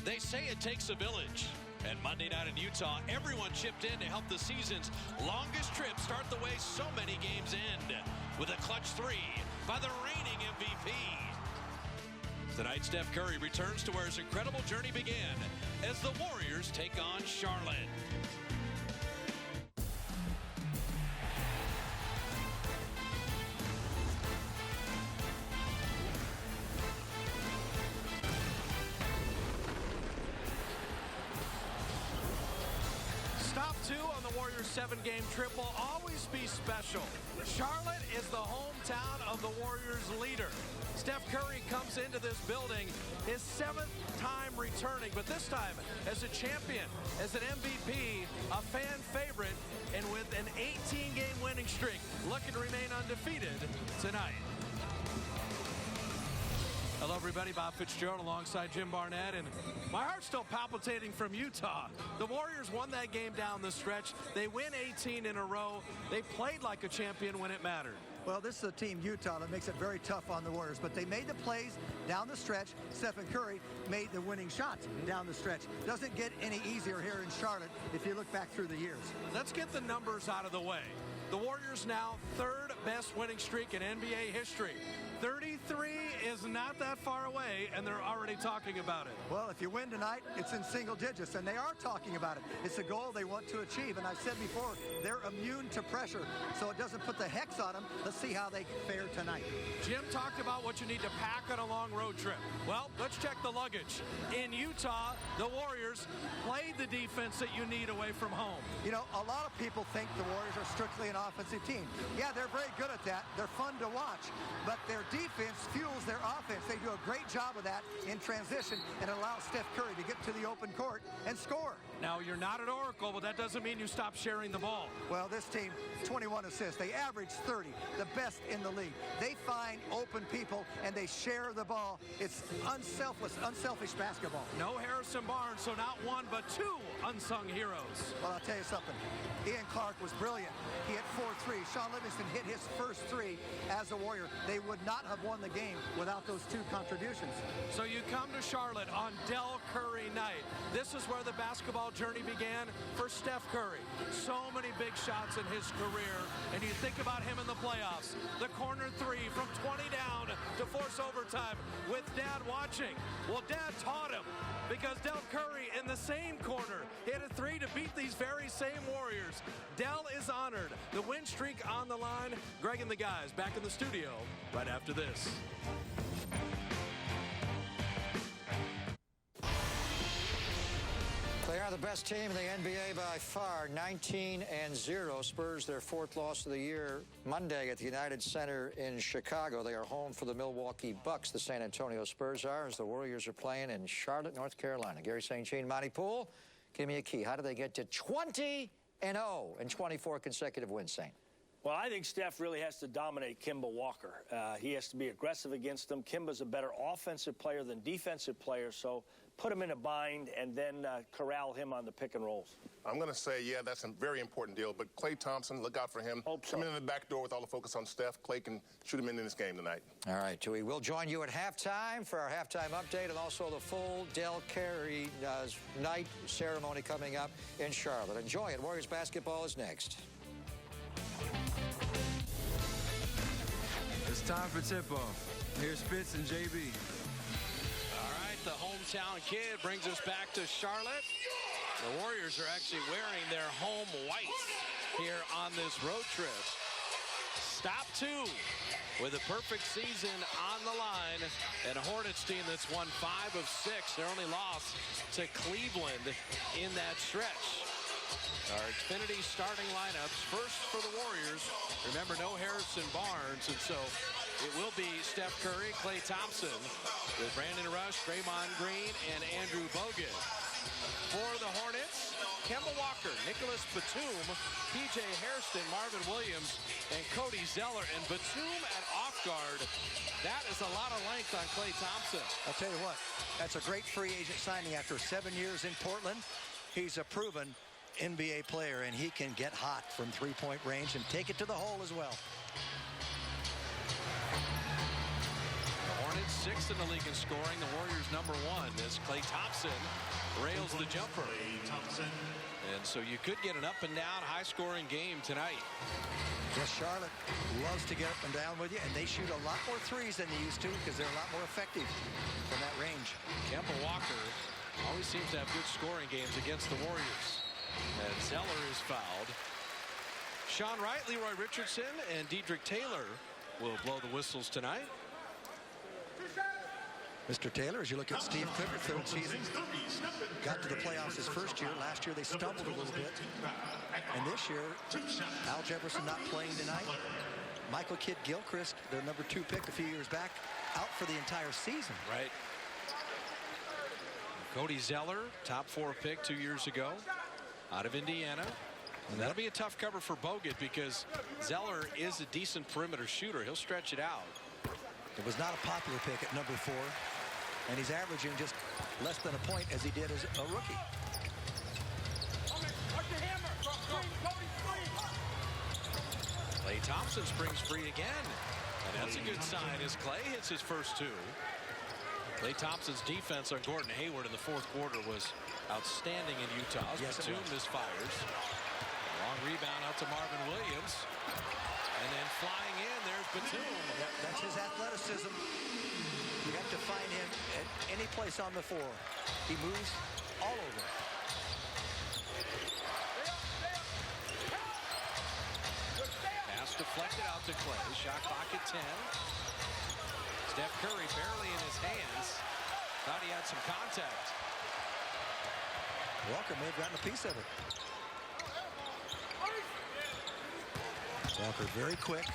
They say it takes a village. And Monday night in Utah, everyone chipped in to help the season's longest trip start the way so many games end, with a clutch 3 by the reigning MVP. Tonight, Steph Curry returns to where his incredible journey began as the Warriors take on Charlotte. Stop 2 on the Warriors' 7-game trip will always be special. Charlotte is the hometown of the Warriors' leader. Steph Curry comes into this building his 7th time returning, but this time as a champion, as an MVP, a fan favorite, and with an 18-game winning streak, looking to remain undefeated tonight. Hello, everybody. Bob Fitzgerald alongside Jim Barnett, and my heart's still palpitating from Utah. The Warriors won that game down the stretch. They win 18 in a row. They played like a champion when it mattered. Well, this is a team, Utah, that makes it very tough on the Warriors, but they made the plays down the stretch. Stephen Curry made the winning shots down the stretch. Doesn't get any easier here in Charlotte if you look back through the years. Let's get the numbers out of the way. The Warriors now 3rd best winning streak in NBA history. 33 is not that far away, and they're already talking about it. Well, if you win tonight, it's in single digits, and they are talking about it. It's a goal they want to achieve, and I said before, they're immune to pressure, so it doesn't put the hex on them. Let's see how they fare tonight. Jim talked about what you need to pack on a long road trip. Well, let's check the luggage. In Utah, the Warriors played the defense that you need away from home. You know, a lot of people think the Warriors are strictly an offensive team. Yeah, they're very good at that. They're fun to watch, but their defense fuels their offense. They do a great job of that in transition, and it allows Steph Curry to get to the open court and score. Now, you're not at Oracle, but that doesn't mean you stop sharing the ball. Well, this team, 21 assists. They average 30, the best in the league. They find open people, and they share the ball. It's unselfish basketball. No Harrison Barnes, so not one, but 2 unsung heroes. Well, I'll tell you something. Ian Clark was brilliant. He hit 4 threes. Sean Livingston hit his first 3 as a Warrior. They would not have won the game without those 2 contributions. So you come to Charlotte on Del Curry night. This is where the basketball journey began for Steph Curry. So many big shots in his career, and you think about him in the playoffs. The corner 3 from 20 down to force overtime with Dad watching. Well, Dad taught him, because Del Curry in the same corner hit a 3 to beat these very same Warriors. Del is honored. The win streak on the line. Greg and the guys back in the studio right after this. They are the best team in the NBA by far, 19-0. Spurs their 4th loss of the year Monday at the United Center in Chicago. They are home for the Milwaukee Bucks. The San Antonio Spurs are, as the Warriors are playing in Charlotte, North Carolina. Gary St. Jean, Monty Poole, give me a key. How do they get to 20-0 and 24 consecutive wins, St.? Well, I think Steph really has to dominate Kemba Walker. He has to be aggressive against him. Kemba's a better offensive player than defensive player, so put him in a bind and then corral him on the pick and rolls. I'm going to say, yeah, that's a very important deal, but Klay Thompson, look out for him. Hope so. Come in the back door with all the focus on Steph. Klay can shoot him in this game tonight. All right, we will join you at halftime for our halftime update and also the full Del Curry night ceremony coming up in Charlotte. Enjoy it. Warriors basketball is next. It's time for tip-off. Here's Spitz and JB. All right, the hometown kid brings us back to Charlotte. The Warriors are actually wearing their home whites here on this road trip. Stop 2 with a perfect season on the line, and a Hornets team that's won 5 of 6. Their only loss to Cleveland in that stretch. Our Xfinity starting lineups. First for the Warriors. Remember, no Harrison Barnes, and so it will be Steph Curry, Klay Thompson, with Brandon Rush, Draymond Green, and Andrew Bogut. For the Hornets, Kemba Walker, Nicholas Batum, P.J. Hairston, Marvin Williams, and Cody Zeller. And Batum at off guard. That is a lot of length on Klay Thompson. I'll tell you what, that's a great free agent signing after 7 years in Portland. He's a proven NBA player, and he can get hot from three-point range and take it to the hole as well. The Hornets 6th in the league in scoring. The Warriors #1 as Klay Thompson rails the jumper. And so you could get an up-and-down, high-scoring game tonight. Yes, Charlotte loves to get up and down with you, and they shoot a lot more threes than they used to because they're a lot more effective from that range. Kemba Walker always seems to have good scoring games against the Warriors. And Zeller is fouled. Sean Wright, Leroy Richardson, and Dedrick Taylor will blow the whistles tonight. Mr. Taylor, as you look at Steve Clifford, third season, got to the playoffs his first year. Last year they stumbled a little bit. And this year, Al Jefferson not playing tonight. Michael Kidd-Gilchrist, their #2 pick a few years back, out for the entire season. Right. Cody Zeller, top 4 pick 2 years ago, out of Indiana. And that'll be a tough cover for Bogut because Zeller is a decent perimeter shooter. He'll stretch it out. It was not a popular pick at #4. And he's averaging just less than a point as he did as a rookie. Klay Thompson springs free again. And that's a good sign as Klay hits his first 2. Klay Thompson's defense on Gordon Hayward in the 4th quarter was outstanding in Utah. Yes, Batum misfires. Long rebound out to Marvin Williams. And then flying in, there's Batum. That's his athleticism. You have to find him at any place on the floor. He moves all over. Pass deflected out to Klay. Shot clock at 10. Steph Curry barely in his hands. Thought he had some contact. Walker may have gotten a piece of it. Walker very quick.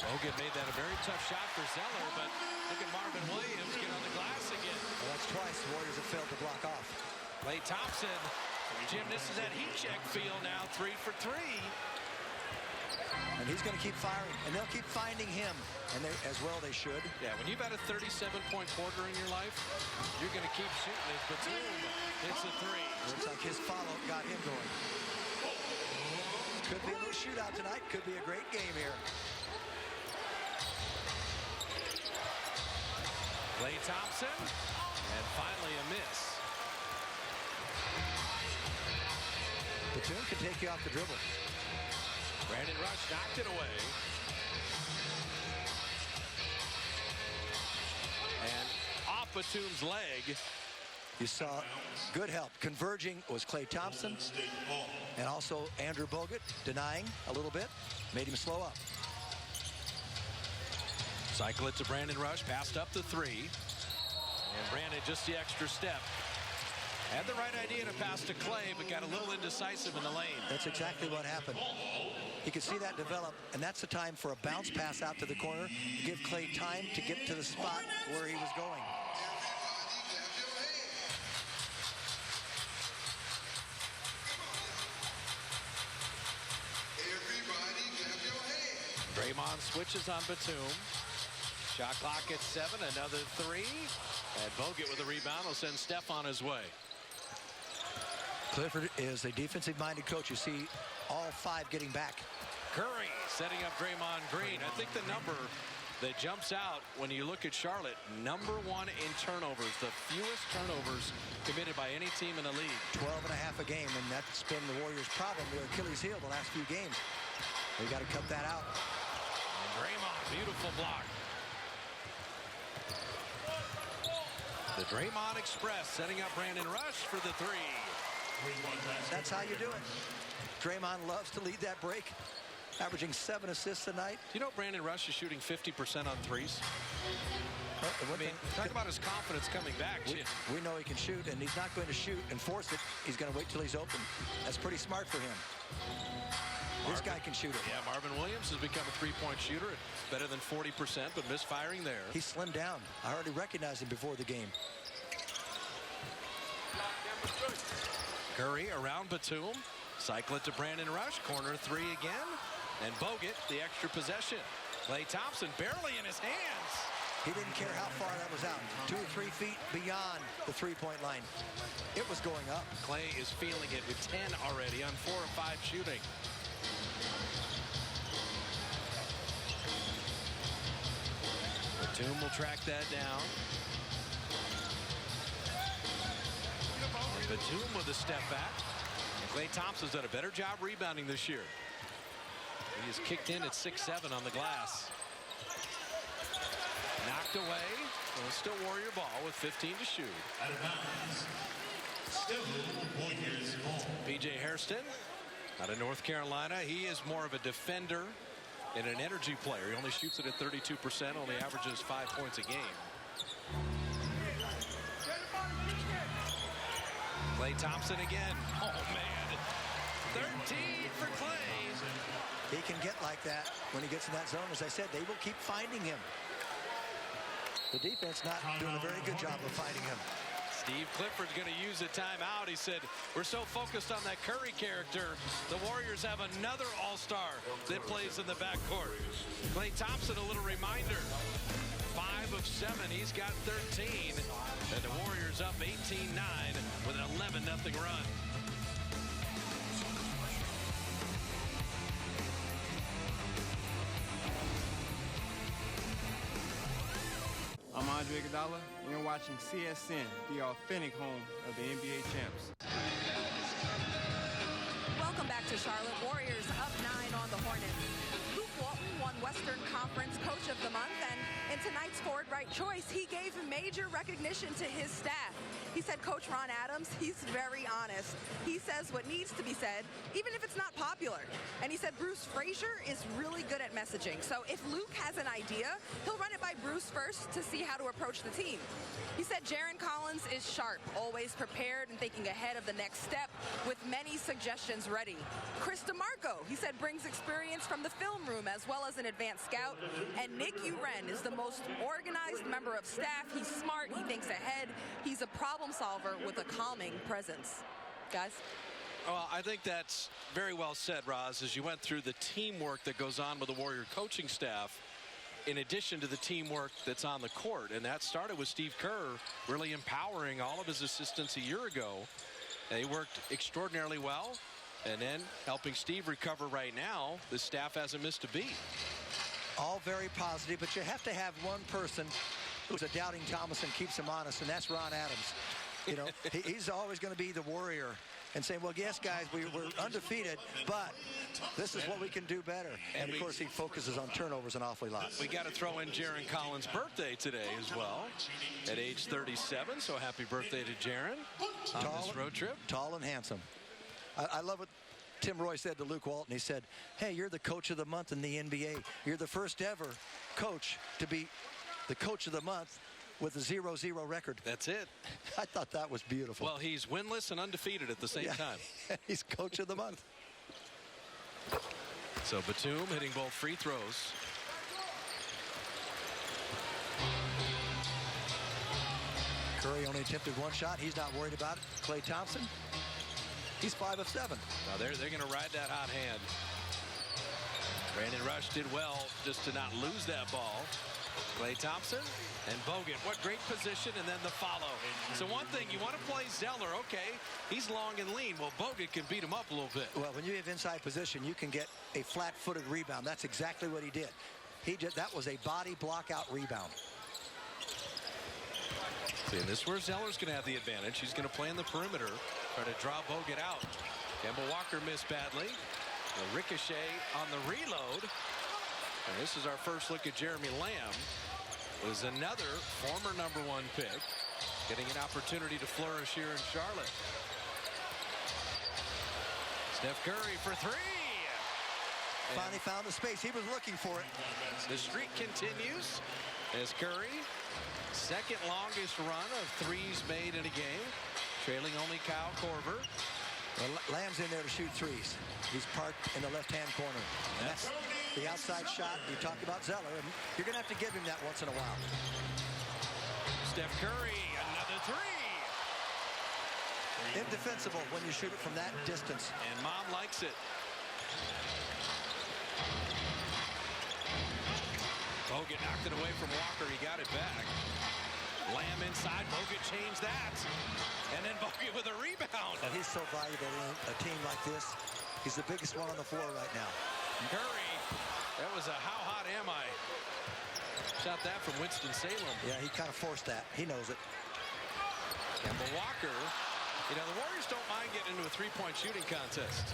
Bogut made that a very tough shot for Zeller, but look at Marvin Williams get on the glass again. Well, that's twice the Warriors have failed to block off. Klay Thompson. Jim, this is that heat check feel now, 3 for 3. And he's going to keep firing, and they'll keep finding him, and as well they should. Yeah, when you've had a 37-point quarter in your life, you're going to keep shooting as Batum hits a 3. Looks like his follow got him going. Could be a little shootout tonight. Could be a great game here. Klay Thompson, and finally a miss. Batum can take you off the dribble. Brandon Rush knocked it away. And off Batum's leg. You saw good help. Converging was Klay Thompson, and also Andrew Bogut denying a little bit, made him slow up. Cycle it to Brandon Rush, passed up the 3. And Brandon just the extra step. Had the right idea to pass to Klay, but got a little indecisive in the lane. That's exactly what happened. He could see that develop, and that's the time for a bounce pass out to the corner, give Klay time to get to the spot where he was going. Draymond switches on Batum. Shot clock at 7, another 3. And Bogut with a rebound will send Steph on his way. Clifford is a defensive-minded coach. You see all 5 getting back. Curry setting up Draymond Green. I think the number that jumps out when you look at Charlotte, #1 in turnovers, the fewest turnovers committed by any team in the league. 12.5 a game, and that's been the Warriors' problem, their Achilles heel the last few games. They got to cut that out. And Draymond, beautiful block. The Draymond Express setting up Brandon Rush for the 3. That's how you do it. Draymond loves to lead that break, averaging 7 assists tonight. Do you know Brandon Rush is shooting 50% on threes? I mean, talk about his confidence coming back. We know he can shoot, and he's not going to shoot and force it. He's going to wait till he's open. That's pretty smart for him. This guy can shoot it. Yeah, Marvin Williams has become a three-point shooter, better than 40%, but misfiring there. He slimmed down. I already recognized him before the game. Curry around Batum. Cycle it to Brandon Rush. Corner 3 again. And Bogut, the extra possession. Klay Thompson barely in his hands. He didn't care how far that was out. 2 or 3 feet beyond the three-point line. It was going up. Clay is feeling it with 10 already on 4 of 5 shooting. Batum will track that down. Batum with a step back. Klay Thompson's done a better job rebounding this year. He is kicked in at 6-7 on the glass. Knocked away. Well, still Warrior ball with 15 to shoot. Still Warriors ball. P.J. Hairston out of North Carolina. He is more of a defender and an energy player. He only shoots it at 32%, only averages 5 points a game. Klay Thompson again. Oh, man. 13 for Klay. He can get like that when he gets in that zone. As I said, they will keep finding him. The defense not doing a very good job of finding him. Steve Clifford's going to use a timeout. He said, we're so focused on that Curry character, the Warriors have another all-star that plays in the backcourt. Klay Thompson, a little reminder. 5 of 7. He's got 13. And the Warriors up 18-9 with an 11-0 run. I'm Andre Iguodala, and you're watching CSN, the authentic home of the NBA champs. Welcome back to Charlotte. Warriors up 9 on the Hornets. Luke Walton won Western Conference Coach of the Month, and in tonight's Forward Right choice, he gave major recognition to his staff. He said Coach Ron Adams, he's very honest. He says what needs to be said, even if it's not popular. And he said Bruce Frazier is really good at messaging. So if Luke has an idea, he'll run it by Bruce first to see how to approach the team. He said Jaren Collins is sharp, always prepared and thinking ahead of the next step with many suggestions ready. Chris DeMarco, he said, brings experience from the film room as well as an advanced scout. And Nick Uren is the most organized member of staff. He's smart, he thinks ahead, he's a problem solver with a calming presence. Guys? Well, I think that's very well said, Roz, as you went through the teamwork that goes on with the Warrior coaching staff, in addition to the teamwork that's on the court. And that started with Steve Kerr really empowering all of his assistants a year ago. They worked extraordinarily well. And then helping Steve recover right now, the staff hasn't missed a beat. All very positive, but you have to have one person who's a doubting Thomas and keeps him honest, and that's Ron Adams. You know, he's always going to be the warrior and saying, well, yes, guys, we're undefeated, but this is what we can do better. And of course, he focuses on turnovers an awfully lot. We got to throw in Jaren Collins' birthday today as well, at age 37. So happy birthday to Jaren on this road trip. Tall and handsome. I love what Tim Roy said to Luke Walton. He said, hey, you're the coach of the month in the NBA. You're the first ever coach to be the coach of the month with a 0-0 record. That's it. I thought that was beautiful. Well, he's winless and undefeated at the same time. He's coach of the month. So Batum hitting both free throws. Curry only attempted one shot. He's not worried about it. Klay Thompson, he's 5 of 7. Now they're going to ride that hot hand. Brandon Rush did well just to not lose that ball. Klay Thompson and Bogut. What great position, and then the follow. So one thing, you want to play Zeller, okay, he's long and lean. Well, Bogut can beat him up a little bit. Well, when you have inside position, you can get a flat-footed rebound. That's exactly what he did. That was a body block-out rebound. See, and this is where Zeller's going to have the advantage. He's going to play in the perimeter, try to draw Bogut out. Kemba Walker missed badly. The ricochet on the reload. And this is our first look at Jeremy Lamb. Was another former #1 pick, getting an opportunity to flourish here in Charlotte. Steph Curry for 3. Finally found the space. He was looking for it. The streak continues as Curry, second longest run of threes made in a game, trailing only Kyle Korver. Well, Lamb's in there to shoot threes. He's parked in the left-hand corner. And that's the outside shot. You talked about Zeller, and you're going to have to give him that once in a while. Steph Curry, another 3. Indefensible when you shoot it from that distance. And Mom likes it. Bogut Bogut knocked it away from Walker. He got it back. Lamb inside. Bogut changed that. And then Bogut with a rebound. And he's so valuable in a team like this. He's the biggest one on the floor right now. Curry. That was a how hot am I? Shot that from Winston-Salem. Yeah, he kind of forced that. He knows it. Kemba Walker. You know, the Warriors don't mind getting into a three-point shooting contest.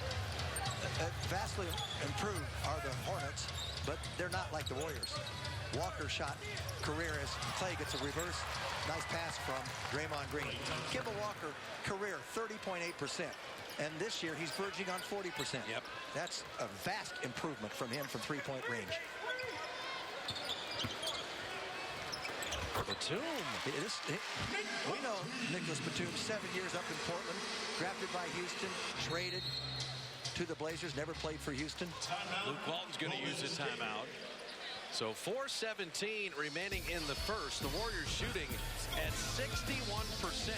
Vastly improved are the Hornets, but they're not like the Warriors. Walker shot career as Clay gets a reverse. Nice pass from Draymond Green. Kemba Walker, career 30.8%. And this year, he's verging on 40%. Yep. That's a vast improvement from him from three-point range. Batum. We know Nicholas Batum, 7 years up in Portland, drafted by Houston, traded to the Blazers, never played for Houston. Luke Walton's going to use his timeout. So 4:17 remaining in the first. The Warriors shooting at 61%.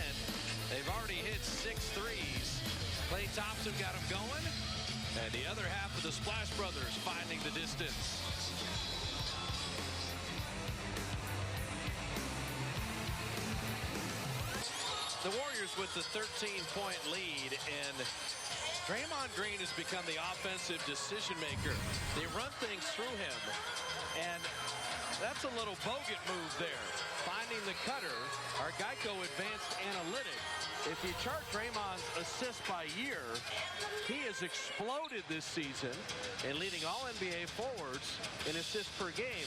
They've already hit 6 threes. Klay Thompson got him going. And the other half of the Splash Brothers finding the distance. The Warriors with the 13-point lead, and Draymond Green has become the offensive decision maker. They run things through him, and that's a little Bogut move there. Finding the cutter, our Geico Advanced Analytic. If you chart Draymond's assists by year, he has exploded this season and leading all NBA forwards in assists per game.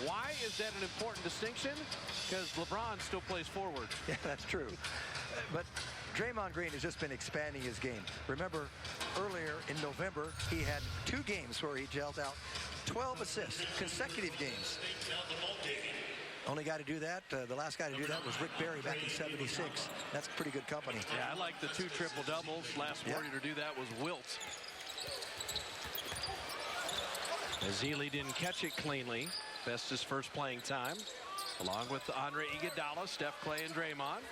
Why is that an important distinction? Because LeBron still plays forward. Yeah, that's true. But Draymond Green has just been expanding his game. Remember, earlier in November, he had 2 games where he dealt out 12 assists, consecutive games. Only guy to do that, the last guy to do that was Rick Barry back in '76. That's pretty good company. Yeah, I like the 2 triple-doubles. Last Warrior to do that was Wilt. Ezeli didn't catch it cleanly. Festus first playing time, along with Andre Iguodala, Steph, Clay, and Draymond.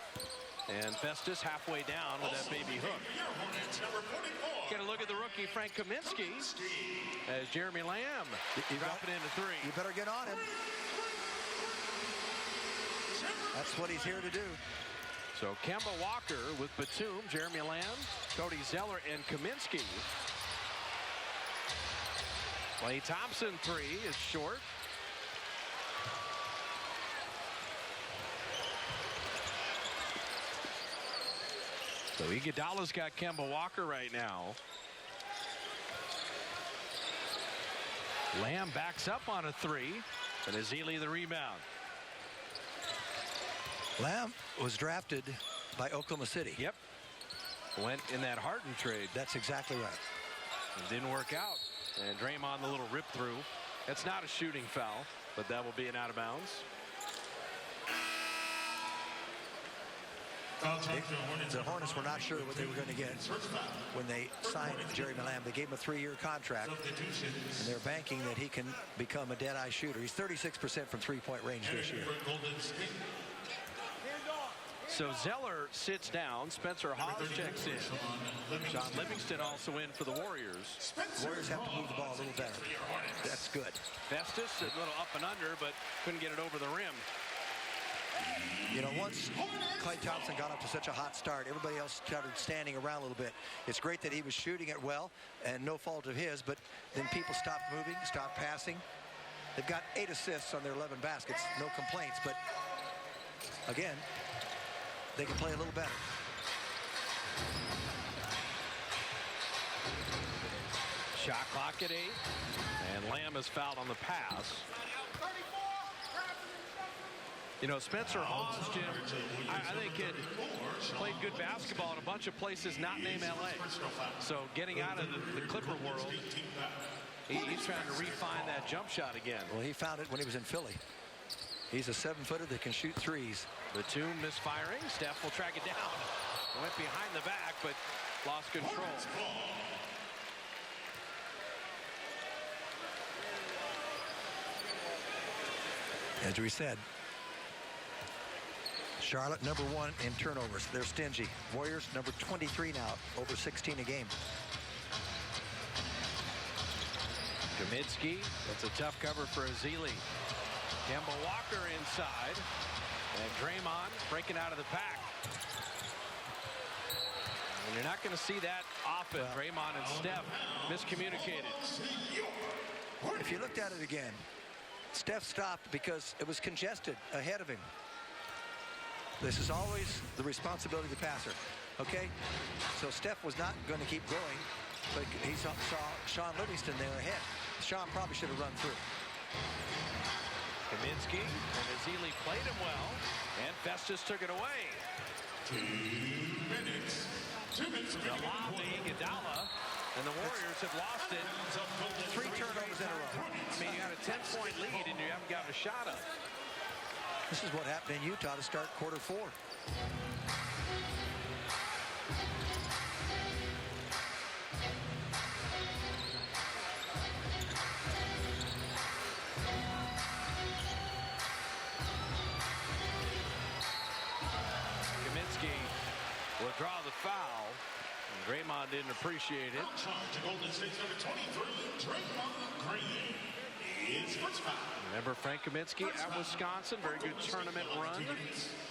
And Festus halfway down with that baby hook. Get a look at the rookie, Frank Kaminsky, as Jeremy Lamb dropping into 3. You better get on him. That's what he's here to do. So Kemba Walker with Batum, Jeremy Lamb, Cody Zeller, and Kaminsky. Klay Thompson 3 is short. So Iguodala's got Kemba Walker right now. Lamb backs up on a 3, and Ezeli the rebound. Lamb was drafted by Oklahoma City. Yep. Went in that Harden trade. That's exactly right. It didn't work out. And Draymond, the little rip through. That's not a shooting foul, but that will be an out of bounds. The Hornets were not sure what they were going to get when they signed Jeremy Lamb. They gave him a 3-year contract, and they're banking that he can become a dead-eye shooter. He's 36% from three-point range this year. So Zeller sits down. Spencer Hawes checks in. John Livingston also in for the Warriors. Warriors have to move the ball a little better. That's good. Festus a little up and under, but couldn't get it over the rim. You know, once Klay Thompson got up to such a hot start, everybody else started standing around a little bit. It's great that he was shooting it well, and no fault of his, but then people stopped moving, stopped passing. They've got 8 assists on their 11 baskets. No complaints, but again, they can play a little better. Shot clock at 8, and Lamb is fouled on the pass. You know, Spencer Hawes, Jim, I think had played good basketball in a bunch of places not named L.A. So getting out of the Clipper world, he's trying to refine that jump shot again. Well, he found it when he was in Philly. He's a 7-footer that can shoot threes. Batum misfiring. Steph will track it down. Went behind the back, but lost control. As we said, Charlotte number 1 in turnovers. They're stingy. Warriors number 23 now, over 16 a game. Kaminsky, that's a tough cover for Ezeli. Kemba Walker inside. And Draymond breaking out of the pack. And you're not going to see that often. Draymond and Steph miscommunicated. If you looked at it again, Steph stopped because it was congested ahead of him. This is always the responsibility of the passer. Okay? So Steph was not going to keep going, but he saw Sean Livingston there ahead. Sean probably should have run through. Kaminsky and Ezeli played him well, and Festus took it away. 2 minutes. 2 minutes. Iguodala, and the Warriors have lost it. 3 turnovers in a row. I mean, you got a 10-point lead, and you haven't gotten a shot up. This is what happened in Utah to start quarter 4. Kaminsky will draw the foul. And Draymond didn't appreciate it. Golden State's number 23, Draymond Green. His first foul. Remember Frank Kaminsky at Wisconsin? Very good tournament run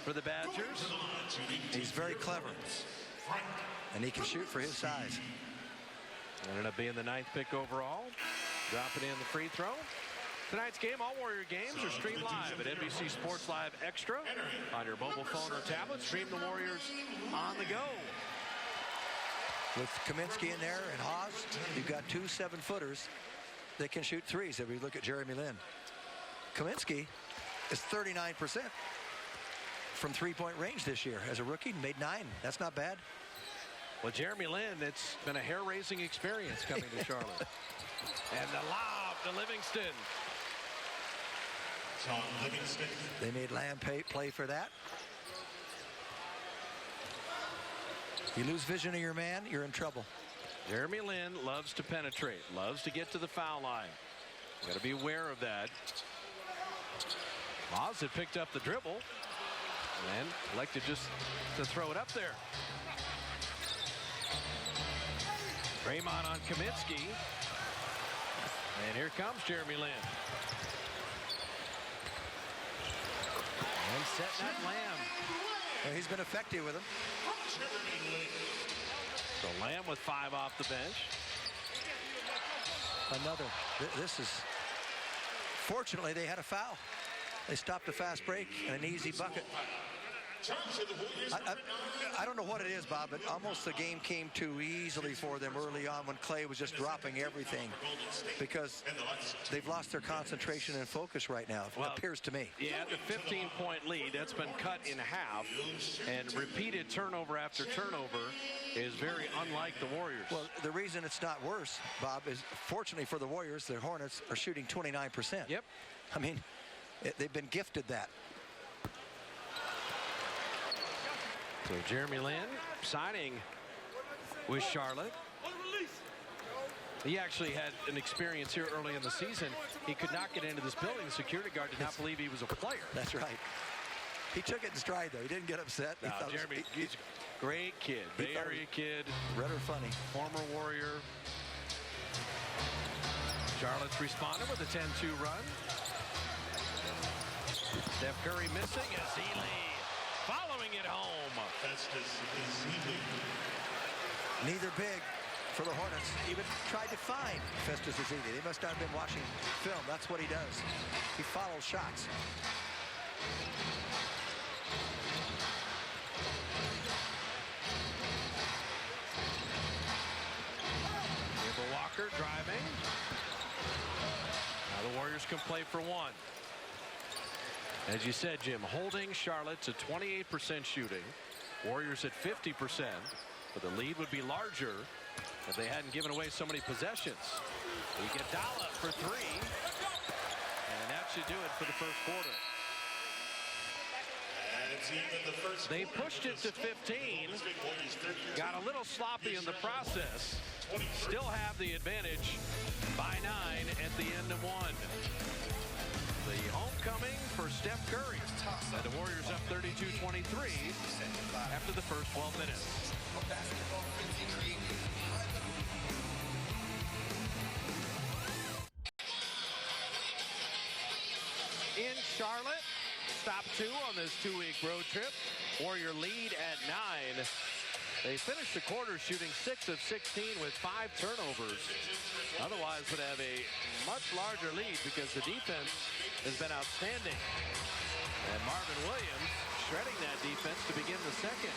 for the Badgers. He's very clever, and he can shoot for his size. Ended up being the 9th pick overall. Dropping in the free throw. Tonight's game, all Warrior games are streamed live at NBC Sports Live Extra on your mobile phone or tablet. Stream the Warriors on the go. With Kaminsky in there and Haas, you've got 2 7-footers that can shoot threes. If we look at Jeremy Lin, Kaminsky is 39% from 3-point range this year. As a rookie, made 9. That's not bad. Well, Jeremy Lin, it's been a hair-raising experience coming to Charlotte. And the lob to Livingston. Sean Livingston. They made Lamb play for that. You lose vision of your man, you're in trouble. Jeremy Lin loves to penetrate, loves to get to the foul line. Got to be aware of that. Moz had picked up the dribble and elected just to throw it up there. Draymond on Kaminsky. And here comes Jeremy Lin. And setting that Lamb. And he's been effective with him. So Lamb with 5 off the bench. Another. This is. Fortunately, they had a foul. They stopped a fast break and an easy bucket. I don't know what it is, Bob, but almost the game came too easily for them early on when Clay was just dropping everything because they've lost their concentration and focus right now, it appears to me. Yeah, the 15-point lead, that's been cut in half, and repeated turnover after turnover is very unlike the Warriors. Well, the reason it's not worse, Bob, is fortunately for the Warriors, the Hornets are shooting 29%. Yep. I mean, they've been gifted that. So Jeremy Lin signing with Charlotte. He actually had an experience here early in the season. He could not get into this building. The security guard did not believe he was a player. That's right. He took it in stride, though. He didn't get upset. No, Jeremy, he's a great kid. Bay Area kid. Rather funny. Former Warrior. Charlotte's responded with a 10-2 run. Steph Curry missing. Ezeli following it home. Neither big for the Hornets. Even tried to find Festus Ezeli. They must not have been watching film. That's what he does. He follows shots. Kemba Walker driving. Now the Warriors can play for 1. As you said, Jim, holding Charlotte to 28% shooting. Warriors at 50%, but the lead would be larger if they hadn't given away so many possessions. Iguodala for 3, and that should do it for the first quarter. They pushed it to 15, got a little sloppy in the process, still have the advantage by 9 at the end of 1. The homecoming for Steph Curry. And the Warriors up 32-23 after the first 12 minutes. In Charlotte. Stop 2 on this 2-week road trip. Warrior lead at 9. They finished the quarter shooting 6 of 16 with 5 turnovers. Otherwise would have a much larger lead because the defense has been outstanding. And Marvin Williams shredding that defense to begin the second.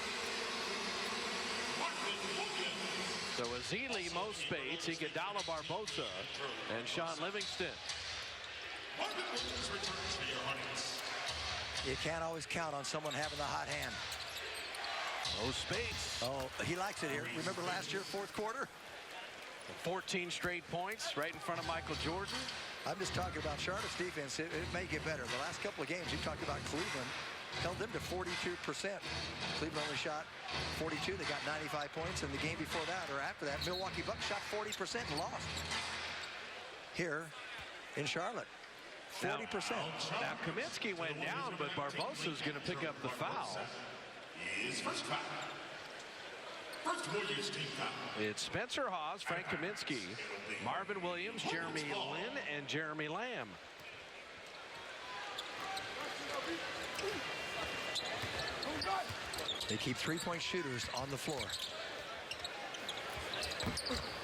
So Ezeli, Mo Speights, Iguodala Barbosa, and Sean Livingston. You can't always count on someone having the hot hand. Mo Speights. Oh, he likes it here. Remember last year, fourth quarter? 14 straight points right in front of Michael Jordan. I'm just talking about Charlotte's defense. It may get better. The last couple of games, you talked about Cleveland, held them to 42%. Cleveland only shot 42. They got 95 points. And the game before that, or after that, Milwaukee Bucks shot 40% and lost. Here in Charlotte, 40%. Now Kaminsky went down, but Barbosa's going to pick up the foul. His first foul. First Warriors team foul. It's Spencer Hawes, Frank Kaminsky, Marvin Williams, Jeremy Lin, and Jeremy Lamb. They keep three-point shooters on the floor.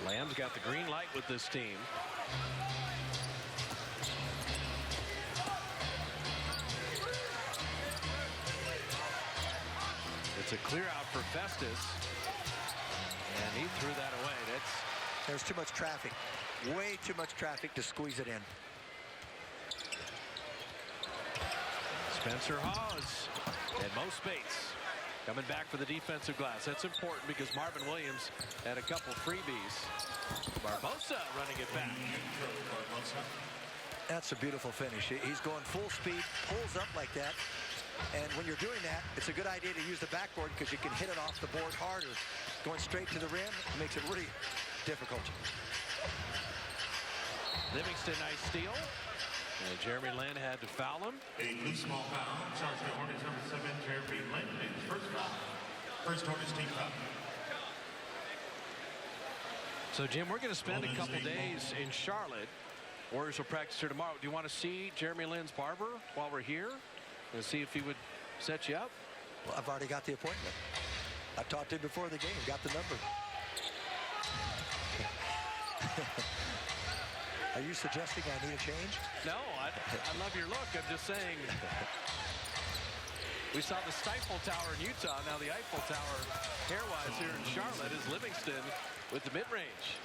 Lamb's got the green light with this team. It's a clear out for Festus. And he threw that away. There's too much traffic. Way too much traffic to squeeze it in. Spencer Hawes and Mo Speights coming back for the defensive glass. That's important because Marvin Williams had a couple freebies. Barbosa running it back. That's a beautiful finish. He's going full speed, pulls up like that. And when you're doing that, it's a good idea to use the backboard because you can hit it off the board harder. Going straight to the rim makes it really difficult. Livingston, nice steal. And Jeremy Lin had to foul him. A blue small foul. Charge the Hornets number 7, Jeremy Lin. His first foul. First Hornets team foul. So, Jim, we're going to spend a couple days in Charlotte. Warriors will practice here tomorrow. Do you want to see Jeremy Lin's barber while we're here? And see if he would set you up? Well, I've already got the appointment. I talked to him before the game, got the number. Are you suggesting I need a change? No, I love your look. I'm just saying. We saw the Stifle Tower in Utah. Now the Eiffel Tower, hair-wise, here in Charlotte is Livingston with the mid-range.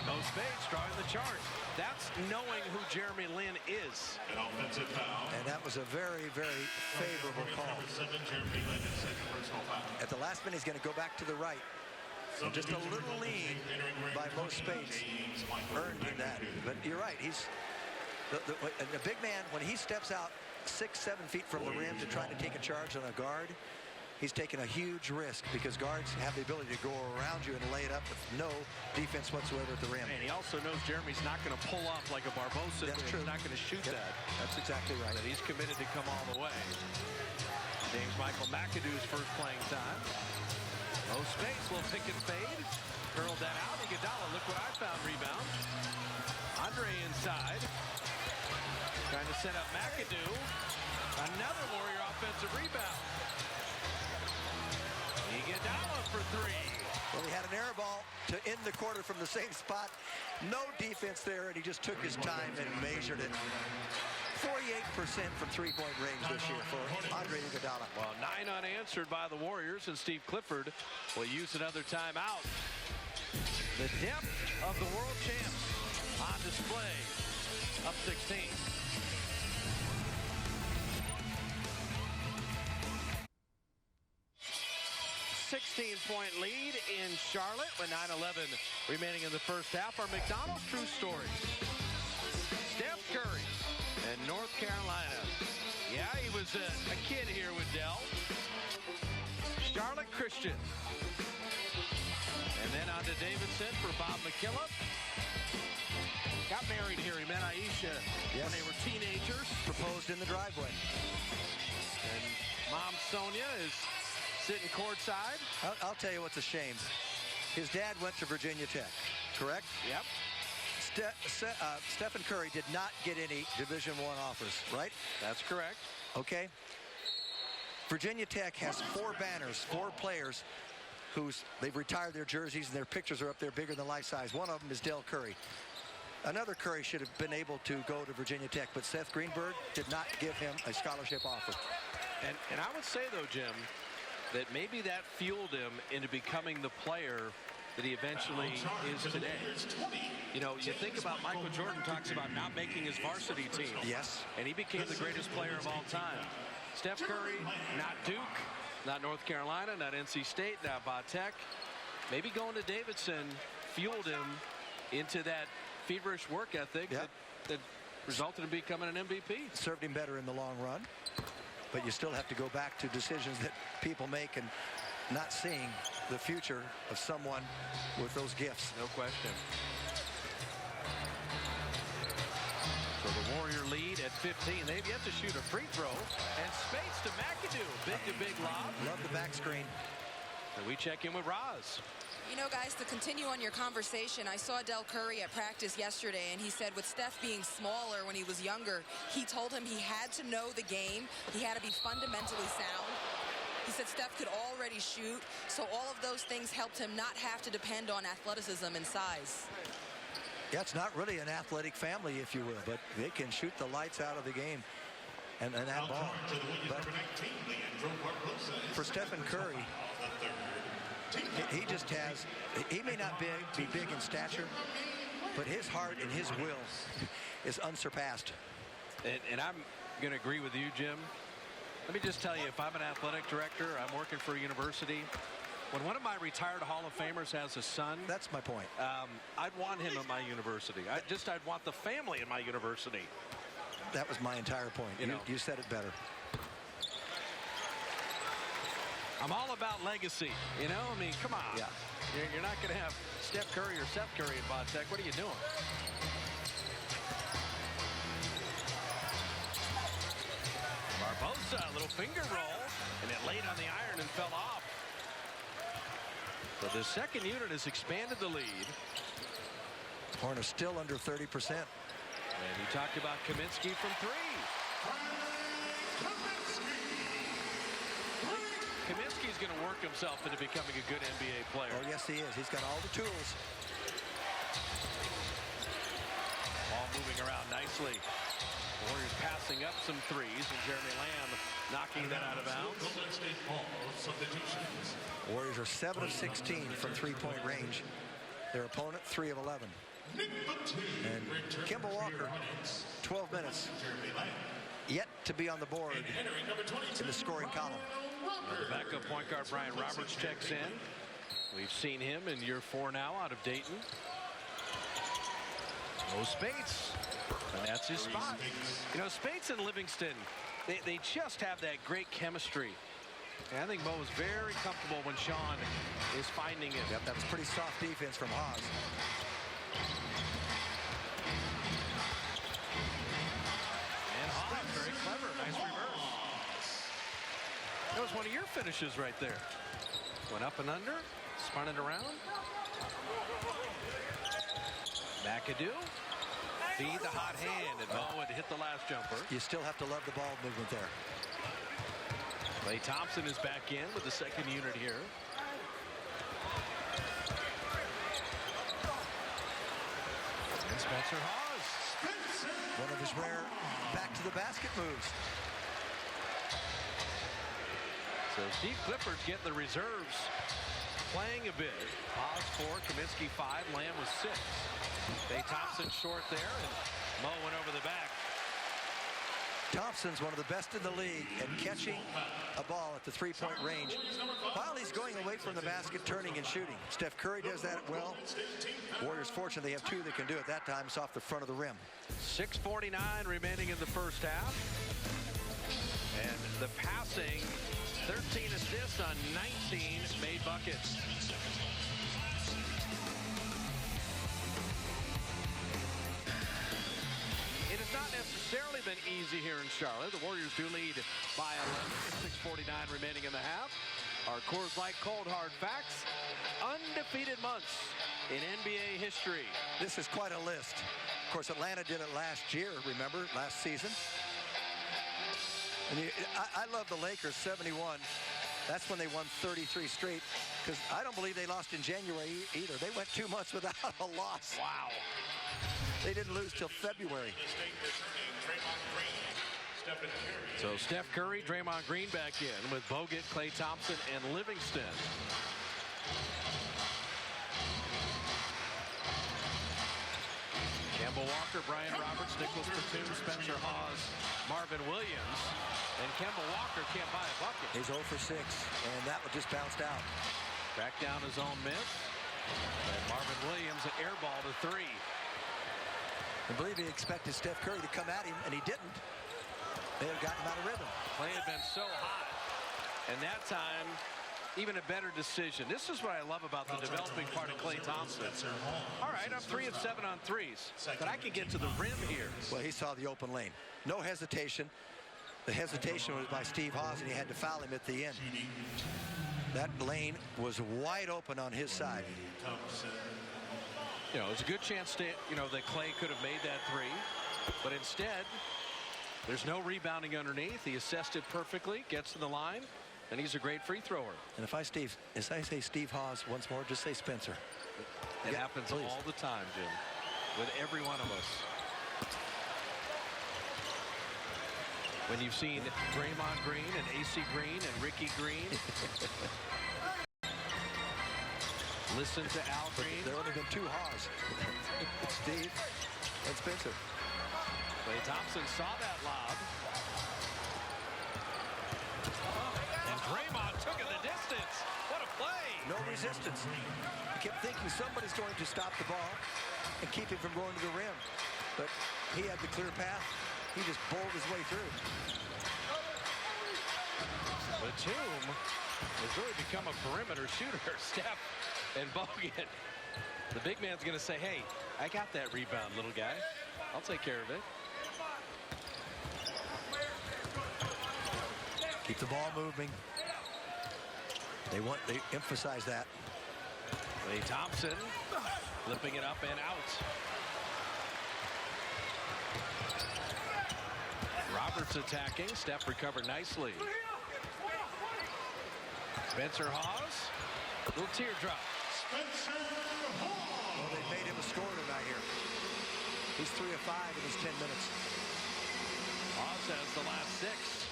Mo Speights drawing the charge. That's knowing who Jeremy Lin is. An offensive foul. And that was a very, very favorable call. Number 7, Jeremy Lin, his second personal foul. At the last minute, he's going to go back to the right. So just a little lean by Mo Speights earned him that. But you're right. He's the big man, when he steps out 6, 7 feet from the rim to try to take a charge on a guard, he's taking a huge risk because guards have the ability to go around you and lay it up with no defense whatsoever at the rim. And he also knows Jeremy's not going to pull up like a Barbosa. That's true. He's not going to shoot that. That's exactly right. But he's committed to come all the way. James Michael McAdoo's first playing time. Mo Speights will pick and fade. Curled that out. Iguodala, look what I found, rebound. Andre inside. Trying to set up McAdoo. Another Warrior offensive rebound. Iguodala for 3. Well, he had an air ball to end the quarter from the same spot. No defense there, and he just took his time and measured it. 48% from three-point range this year for Andre Iguodala. Well, 9 unanswered by the Warriors, and Steve Clifford will use another timeout. The depth of the world champs on display. Up 16. 16-point lead in Charlotte with 9:11 remaining in the first half. Our McDonald's True Stories. Steph Curry in North Carolina. Yeah, he was a kid here with Dell. Charlotte Christian. And then on to Davidson for Bob McKillop. Got married here. He met Aisha when they were teenagers. Proposed in the driveway. And Mom Sonia is sitting courtside. I'll tell you what's a shame. His dad went to Virginia Tech, correct? Yep. Stephen Curry did not get any Division I offers, right? That's correct. Okay. Virginia Tech has 4 banners, 4 players they've retired their jerseys and their pictures are up there bigger than life size. One of them is Del Curry. Another Curry should have been able to go to Virginia Tech, but Seth Greenberg did not give him a scholarship offer. And I would say, though, Jim, that maybe that fueled him into becoming the player that he eventually is today. You know, you think about Michael Jordan talks about not making his varsity team. Yes. And he became the greatest player of all time. Steph Curry, not Duke, not North Carolina, not NC State, not Tech. Maybe going to Davidson fueled him into that feverish work ethic that resulted in becoming an MVP. Served him better in the long run. But you still have to go back to decisions that people make and not seeing the future of someone with those gifts. No question. So the Warrior lead at 15. They've yet to shoot a free throw. And space to McAdoo. Big to big lob. Love the back screen. And we check in with Roz. You know, guys, to continue on your conversation, I saw Del Curry at practice yesterday, and he said with Steph being smaller when he was younger, he told him he had to know the game. He had to be fundamentally sound. He said Steph could already shoot, so all of those things helped him not have to depend on athleticism and size. Yeah, it's not really an athletic family, if you will, but they can shoot the lights out of the game and that ball. But for Stephen Curry, he just has, he may not be big in stature, but his heart and his will is unsurpassed. And I'm going to agree with you, Jim. Let me just tell you, if I'm an athletic director, I'm working for a university. When one of my retired Hall of Famers has a son, that's my point. I'd want him at my university. I'd want the family in my university. That was my entire point. You said it better. I'm all about legacy. You know, I mean, come on. Yeah. You're not going to have Steph Curry or Seth Curry in Tech. What are you doing? Barbosa, a little finger roll, and it laid on the iron and fell off. So the second unit has expanded the lead. Hornets still under 30%. And he talked about Kaminsky from 3. Kaminsky's going to work himself into becoming a good NBA player. Oh, yes, he is. He's got all the tools. Ball moving around nicely. Warriors passing up some threes, and Jeremy Lamb knocking that out of bounds. Warriors are 7 of 16 from three-point range. Their opponent, 3 of 11. And Kemba Walker, 12 minutes, yet to be on the board in the scoring column. The backup point guard Brian Roberts checks in. We've seen him in year 4 now out of Dayton. No Spates, and that's his spot. You know, Spates and Livingston, they just have that great chemistry. And I think Mo is very comfortable when Sean is finding it. Yep, that was pretty soft defense from Haas. And Haas, very clever, nice reverse. That was one of your finishes right there. Went up and under, spun it around. McAdoo, feed the hot hand, and Mo had hit the last jumper. You still have to love the ball movement there. Klay Thompson is back in with the second unit here. And Spencer Hawes. One of his rare back-to-the-basket moves. So Steve Clifford's getting the reserves playing a bit. Hawes 4, Kaminsky 5, Lamb was 6. Klay Thompson short there, and Mo went over the back. Thompson's one of the best in the league at catching a ball at the three-point range while he's going away from the basket, turning and shooting. Steph Curry does that well. Warriors fortunately have 2 that can do it. That time it's off the front of the rim. 6:49 remaining in the first half. And the passing, 13 assists on 19 made buckets. It has not necessarily been easy here in Charlotte. The Warriors do lead by 11, 6:49 remaining in the half. Our Coors Light Cold Hard Facts. Undefeated months in NBA history. This is quite a list. Of course, Atlanta did it last year, remember, last season. And I love the Lakers, 71. That's when they won 33 straight, because I don't believe they lost in January either. They went 2 months without a loss. Wow. They didn't lose till February. So Steph Curry, Draymond Green back in with Bogut, Klay Thompson, and Livingston. Kemba Walker, Brian Roberts, Nicholas Batum, Spencer Hawes, Marvin Williams, and Kemba Walker can't buy a bucket. He's 0 for 6, and that one just bounced out. Back down his own miss. And Marvin Williams an air ball to 3. I believe he expected Steph Curry to come at him, and he didn't. They have gotten him out of rhythm. Klay had been so hot. And that time, even a better decision. This is what I love about the developing part of Klay Thompson. All right, I'm 3 of 7 on threes, but I can get to the rim here. Well, he saw the open lane. No hesitation. The hesitation was by Steve Hawes, and he had to foul him at the end. That lane was wide open on his side. You know, there's a good chance that Klay could have made that 3, but instead, there's no rebounding underneath. He assessed it perfectly, gets to the line, and he's a great free thrower. And if I say Steve Hawes once more, just say Spencer. It happens all the time, Jim, with every one of us. When you've seen Draymond Green and AC Green and Ricky Green. Listen to Al Green. There have only been 2 Hawes. Steve and Spencer. Klay Thompson saw that lob. And Draymond took it the distance. What a play. No resistance. He kept thinking somebody's going to stop the ball and keep him from going to the rim. But he had the clear path. He just bowled his way through. Batum has really become a perimeter shooter. Steph and Bogut. The big man's going to say, hey, I got that rebound, little guy. I'll take care of it. Keep the ball moving. They emphasize that. Klay Thompson flipping it up and out. Roberts attacking. Steph recovered nicely. Spencer Hawes. Little teardrop. Well, they made him a scorer tonight here. He's 3 of 5 in his 10 minutes. Hawes has the last 6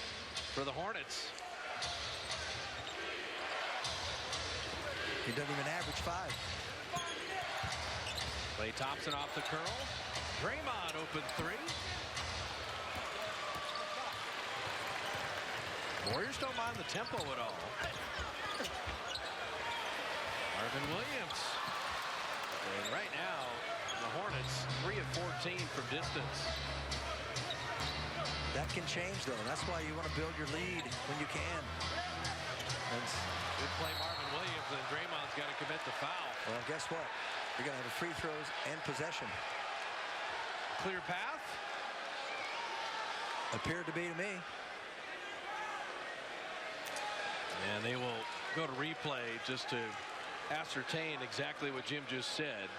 for the Hornets. He doesn't even average 5. Klay Thompson off the curl. Draymond open 3. Warriors don't mind the tempo at all. Marvin Williams. And right now, the Hornets 3 of 14 from distance. That can change, though. That's why you want to build your lead when you can. Good play, Marvin Williams, and Draymond's got to commit the foul. Well, guess what? You're going to have free throws and possession. Clear path. Appeared to be to me. And they will go to replay just to ascertain exactly what Jim just said.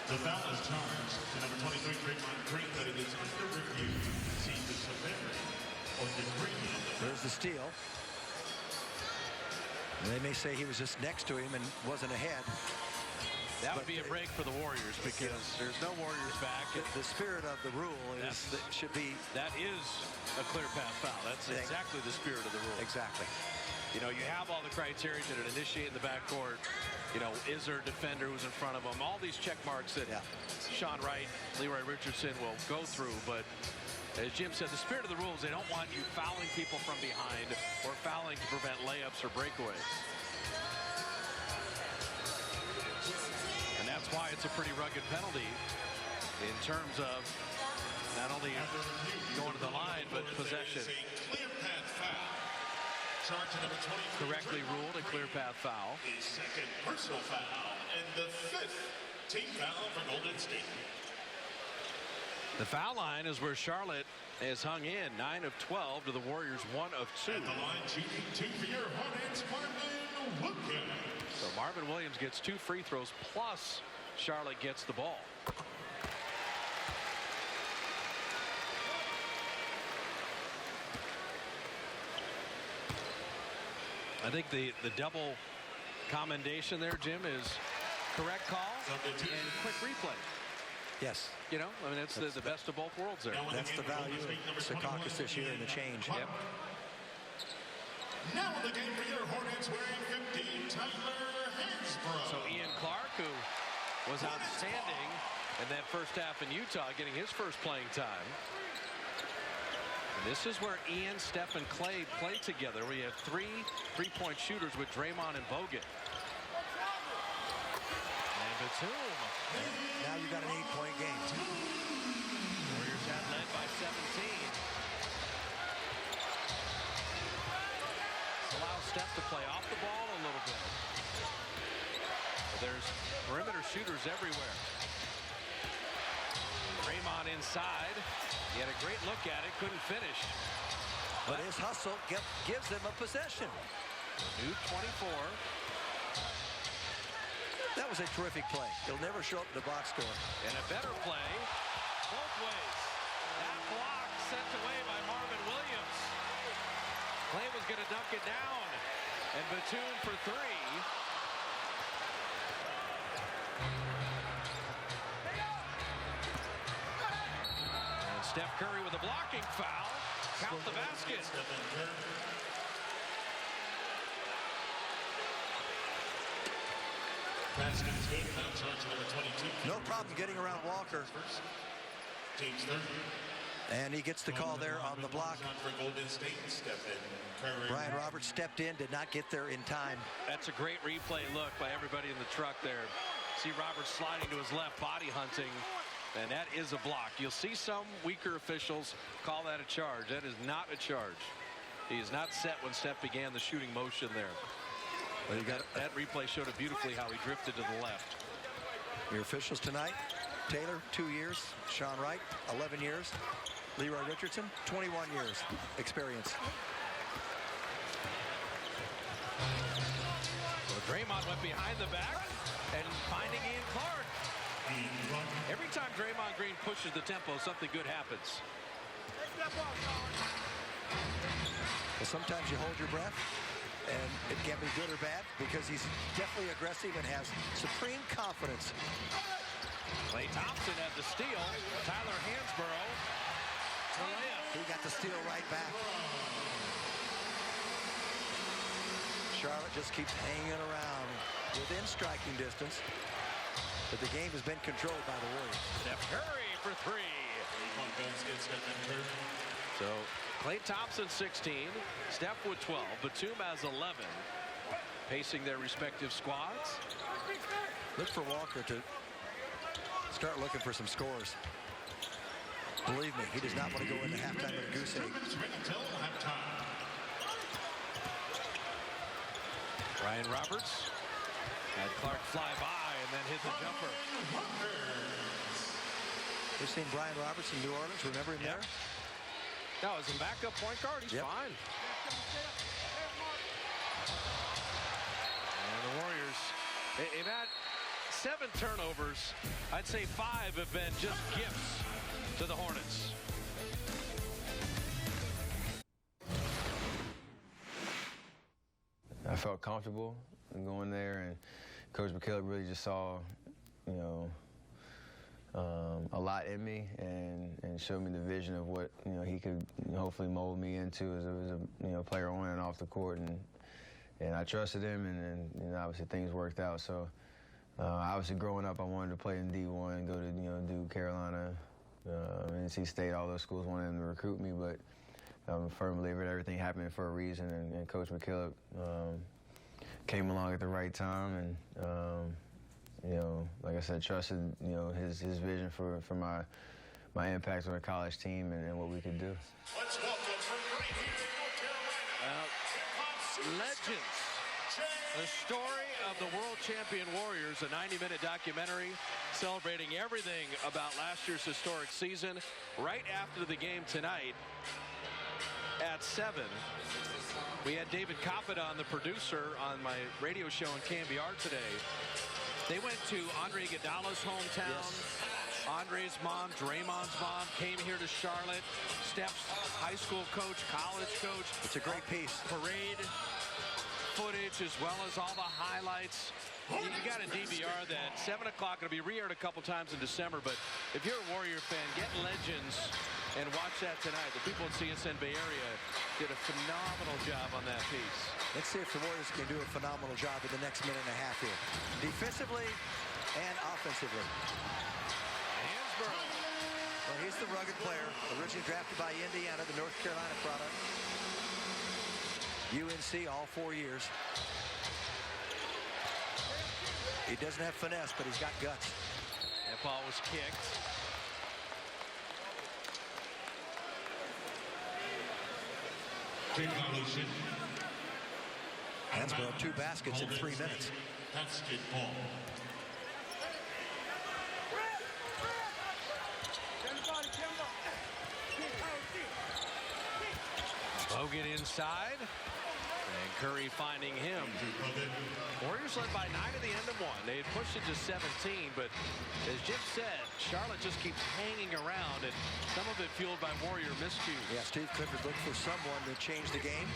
The foul is charged to number 23, Draymond Green, but it is under review. See the severity or degree. There's the steal. And they may say he was just next to him and wasn't ahead. That would be a break for the Warriors because there's no Warriors back. The spirit of the rule is that should be. That is a clear path foul. That's exactly the spirit of the rule. Exactly. You know, you have all the criteria that initiate in the backcourt. You know, is there a defender who's in front of them? All these check marks that Sean Wright, Leroy Richardson will go through. But as Jim said, the spirit of the rules, they don't want you fouling people from behind or fouling to prevent layups or breakaways. And that's why it's a pretty rugged penalty in terms of not only going to the line, but possession. Clear path foul. Charge to number 23. Correctly ruled a clear path foul. His second personal foul and the 5th team foul for Golden State. The foul line is where Charlotte has hung in 9 of 12 to the Warriors 1 of 2. At the line, shooting 2 for your Hornets, Marvin Williams. So Marvin Williams gets 2 free throws, plus Charlotte gets the ball. I think the double commendation there, Jim, is correct call and quick replay. Yes. You know, I mean, it's the best of both worlds there. That's the value of Secaucus this year in the change. Yep. Now in the game for your Hornets, wearing 15, Tyler Hansbrough. So Ian Clark, who was outstanding in that first half in Utah, getting his first playing time. And this is where Ian, Steph, and Clay play together. We have 3 3-point shooters with Draymond and Bogut. And Batum. Now you got an 8-point game. Warriors have led by 17. Allows Steph to play off the ball a little bit. There's perimeter shooters everywhere. Draymond inside. He had a great look at it, couldn't finish. But his hustle gives them a possession. New 24. That was a terrific play. He'll never show up in the box score. And a better play both ways. That block sent away by Marvin Williams. Clay was going to dunk it down. And Batum for 3. And Steph Curry with a blocking foul. Count the basket. Basket's good. Foul charge number 22. No problem getting around Walker. Team's third. And he gets the call there on the block. For Golden State, Stephen Curry. Brian Roberts stepped in, did not get there in time. That's a great replay look by everybody in the truck there. See Roberts sliding to his left, body hunting, and that is a block. You'll see some weaker officials call that a charge. That is not a charge. He is not set when Steph began the shooting motion there. Well, you got that replay showed it beautifully how he drifted to the left. Your officials tonight: Taylor, 2 years; Sean Wright, 11 years; Leroy Richardson, 21 years experience. Well, Draymond went behind the back and finding Ian Clark. Every time Draymond Green pushes the tempo, something good happens. Well, sometimes you hold your breath, and it can be good or bad because he's definitely aggressive and has supreme confidence. Klay Thompson had the steal. Tyler Hansbrough. He got the steal right back. Charlotte just keeps hanging around within striking distance, but the game has been controlled by the Warriors. Steph Curry for 3. So Klay Thompson 16, Steph with 12, Batum has 11, pacing their respective squads. Look for Walker to start looking for some scores. Believe me, he does not want to go into halftime with a goose egg. Brian Roberts had Clark fly by and then hit the jumper. We've seen Brian Roberts in New Orleans. Remember him there? No, as a backup point guard, he's fine. And the Warriors, they've had 7 turnovers. I'd say 5 have been just gifts to the Hornets. I felt comfortable going there, and Coach McKillop really just saw, you know, a lot in me and showed me the vision of what, you know, he could hopefully mold me into as a player on and off the court, and I trusted him, and obviously things worked out. So obviously growing up, I wanted to play in D1, go to Duke, Carolina, NC State, all those schools wanted to recruit me, but I'm a firm believer that everything happened for a reason, and Coach McKillop came along at the right time, and you know, like I said, trusted, you know, his vision for my impact on the college team and what we could do. Let's welcome from right here in North Carolina. Legends The story of the world champion Warriors, a 90-minute documentary celebrating everything about last year's historic season. Right after the game tonight at 7, we had David Coppett on, the producer, on my radio show in KNBR today. They went to Andre Iguodala's hometown. Yes. Andre's mom, Draymond's mom, came here to Charlotte. Steph's high school coach, college coach. It's a great piece. Parade footage as well as all the highlights. You got a DVR that 7 o'clock. It'll be re-aired a couple times in December, but if you're a Warrior fan, get Legends and watch that tonight. The people at CSN Bay Area did a phenomenal job on that piece. Let's see if the Warriors can do a phenomenal job in the next minute and a half here. Defensively and offensively. Hansbrough. Well, he's the rugged player, originally drafted by Indiana, the North Carolina product. UNC all 4 years. He doesn't have finesse, but he's got guts. That ball was kicked. Hansbrough 2 baskets in 3 minutes. Basketball. Bogut inside. And Curry finding him. Warriors led by 9 at the end of 1. They had pushed it to 17, but as Jim said, Charlotte just keeps hanging around, and some of it fueled by Warrior miscues. Yeah, Steve Clifford looked for someone to change the game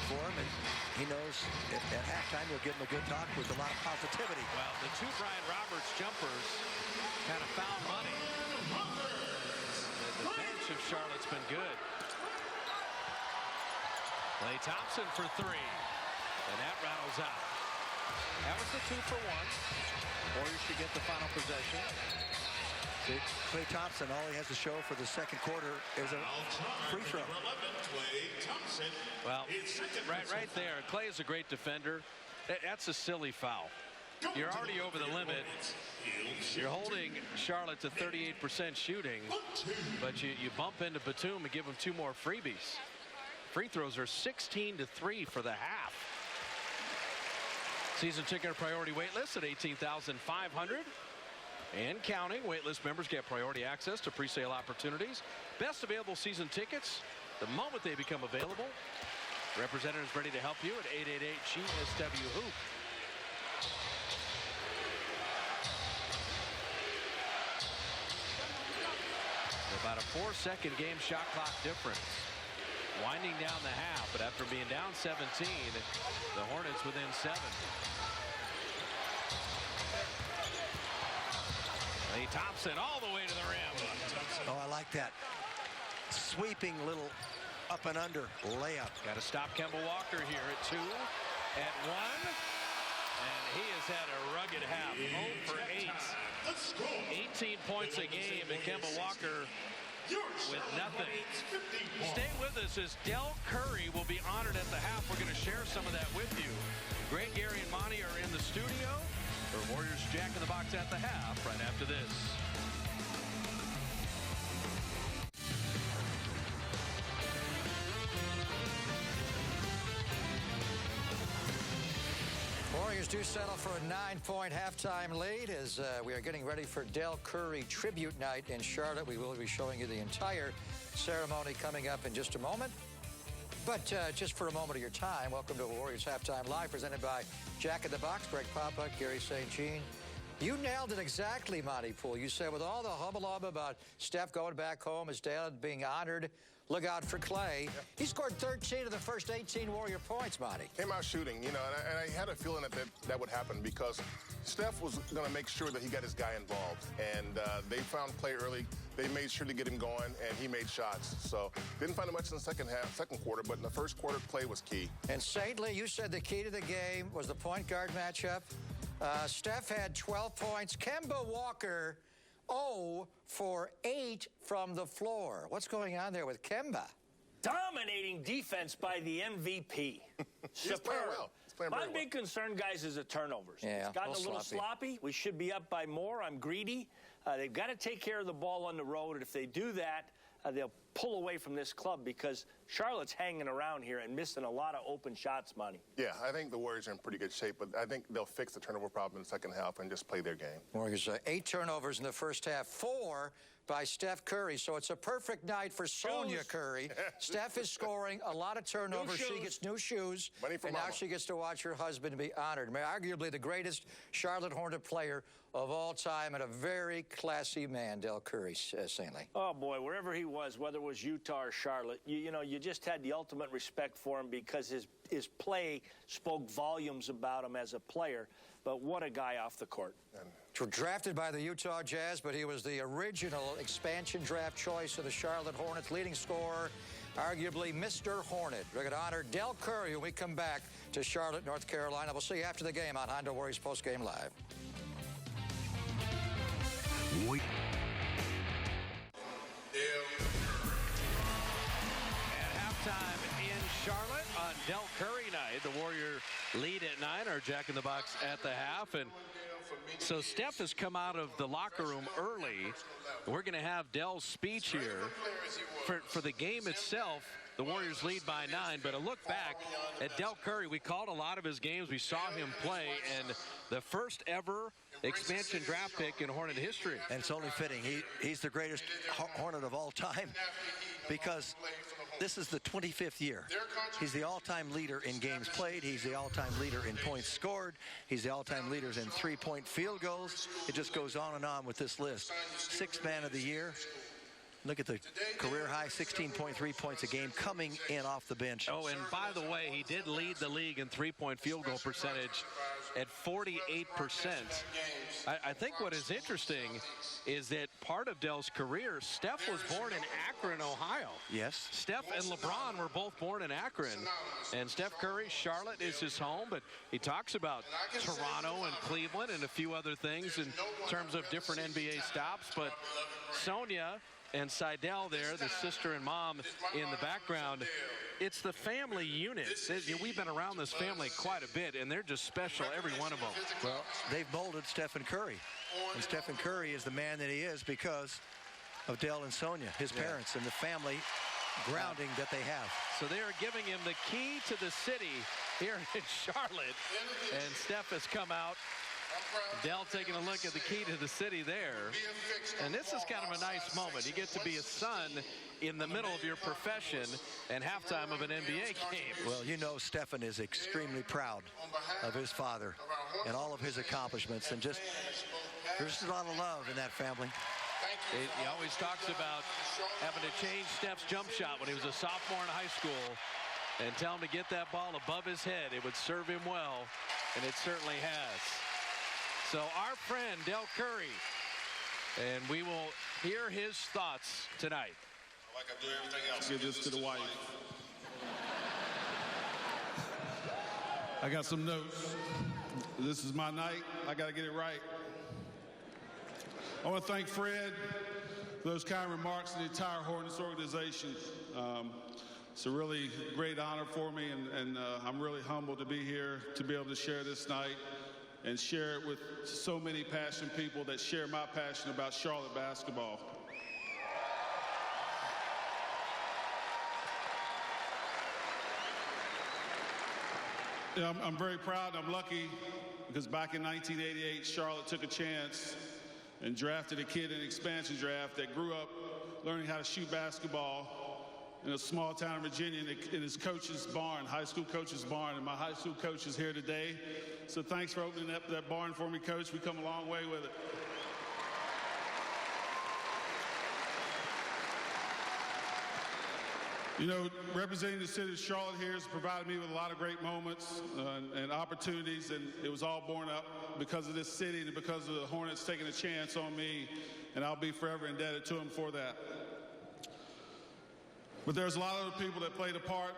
for him, and he knows at halftime he'll give him a good talk with a lot of positivity. Well, the 2 Brian Roberts jumpers kind of found money. The bench of Charlotte's been good. Klay Thompson for 3, and that rattles out. That was the 2 for 1. Warriors should get the final possession. See, Klay Thompson, all he has to show for the second quarter is a free throw. Well, right there, Klay is a great defender. That's a silly foul. You're already over the limit. You're holding Charlotte to 38% shooting, but you bump into Batum and give him 2 more freebies. Free throws are 16-3 for the half. Season ticket priority wait list at $18,500 and counting. Waitlist members get priority access to pre-sale opportunities. Best available season tickets the moment they become available. Representatives ready to help you at 888-GSW-HOOP. About a 4-second game shot clock difference. Winding down the half, but after being down 17, the Hornets within 7. Klay Thompson all the way to the rim. Oh, I like that. Sweeping little up and under layup. Got to stop Kemba Walker here at 2, at 1. And he has had a rugged half. 0 for 8. 18 points a game, and Kemba Walker with nothing. Stay with us as Del Curry will be honored at the half. We're going to share some of that with you. Greg, Gary, and Monty are in the studio. The Warriors Jack in the Box at the half right after this. Warriors do settle for a 9-point halftime lead as we are getting ready for Del Curry Tribute Night in Charlotte. We will be showing you the entire ceremony coming up in just a moment. But just for a moment of your time, welcome to Warriors Halftime Live, presented by Jack in the Box, Greg Papa, Gary St. Jean. You nailed it exactly, Monty Poole. You said with all the hubba-lubba about Steph going back home, his dad being honored, look out for Klay. Yep. He scored 13 of the first 18 Warrior points, Monty. Came out shooting, you know, and I had a feeling that would happen because Steph was going to make sure that he got his guy involved. And they found Klay early. They made sure to get him going, and he made shots. So didn't find him much in the second quarter, but in the first quarter, Klay was key. And Saintly, you said the key to the game was the point guard matchup. Steph had 12 points. Kemba Walker, 0 for 8 from the floor. What's going on there with Kemba? Dominating defense by the MVP. He's playing well. He's playing very My big concern, guys, is the turnovers. Yeah, it's gotten a little sloppy. We should be up by more. I'm greedy. They've got to take care of the ball on the road. And if they do that, they'll pull away from this club because Charlotte's hanging around here and missing a lot of open shots, Monty. Yeah, I think the Warriors are in pretty good shape, but I think they'll fix the turnover problem in the second half and just play their game. Warriors 8 turnovers in the first half, 4 by Steph Curry. So it's a perfect night for Sonia Curry. Steph is scoring a lot of turnovers. She gets new shoes. Money for and mama. Now she gets to watch her husband be honored. Arguably the greatest Charlotte Hornet player of all time and a very classy man, Del Curry, Saintly. Oh, boy, wherever he was, whether it was Utah or Charlotte, you just had the ultimate respect for him because his play spoke volumes about him as a player. But what a guy off the court. Drafted by the Utah Jazz, but he was the original expansion draft choice of the Charlotte Hornets, leading scorer, arguably Mr. Hornet. We're going to honor Del Curry when we come back to Charlotte, North Carolina. We'll see you after the game on Honda Warriors Postgame Live. At halftime in Charlotte on Del Curry night, the Warrior lead at 9, or Jack in the Box at the half. And so Steph has come out of the locker room early. We're going to have Del's speech here. For the game itself, the Warriors lead by 9, but a look back at Del Curry. We called a lot of his games. We saw him play, and the first ever expansion draft pick in Hornet history. And it's only fitting. He's the greatest Hornet of all time because this is the 25th year. He's the all-time leader in games played. He's the all-time leader in points scored. He's the all-time leader in three-point field goals. It just goes on and on with this list. 6th man of the year. Look at the career high, 16.3 points a game coming in off the bench. Oh, and by the way, he did lead the league in three-point field goal percentage at 48%. I think what is interesting is that part of Del's career, Steph was born in Akron, Ohio. Yes. Steph and LeBron were both born in Akron. And Steph Curry, Charlotte is his home, but he talks about Toronto and Cleveland and a few other things in terms of different NBA stops. But Sonia and Seidel there, the sister and mom in the background, it's the family unit. We've been around this family quite a bit, and they're just special, every one of them. Well, they've molded Stephen Curry. And Stephen Curry is the man that he is because of Del and Sonia, his parents, and the family grounding that they have. So they are giving him the key to the city here in Charlotte, and Steph has come out. Del taking a look at the key to the city there. And this is kind of a nice moment. You get to be a son in the middle of your profession and halftime of an NBA game. Well, you know Stephen is extremely proud of his father and all of his accomplishments. And just, there's a lot of love in that family. He always talks about having to change Steph's jump shot when he was a sophomore in high school and tell him to get that ball above his head. It would serve him well, and it certainly has. So our friend Del Curry, and we will hear his thoughts tonight. Like I do everything else. Give this to the wife. I got some notes. This is my night. I got to get it right. I want to thank Fred for those kind remarks and the entire Hornets organization. It's a really great honor for me, and I'm really humbled to be here to be able to share this night and share it with so many passionate people that share my passion about Charlotte basketball. I'm very proud and I'm lucky because back in 1988, Charlotte took a chance and drafted a kid in an expansion draft that grew up learning how to shoot basketball in a small town in Virginia in his coach's barn, high school coach's barn. And my high school coach is here today. So thanks for opening up that barn for me, Coach. We come a long way with it. You know, representing the city of Charlotte here has provided me with a lot of great moments and opportunities, and it was all born up because of this city and because of the Hornets taking a chance on me, and I'll be forever indebted to them for that. But there's a lot of other people that played a part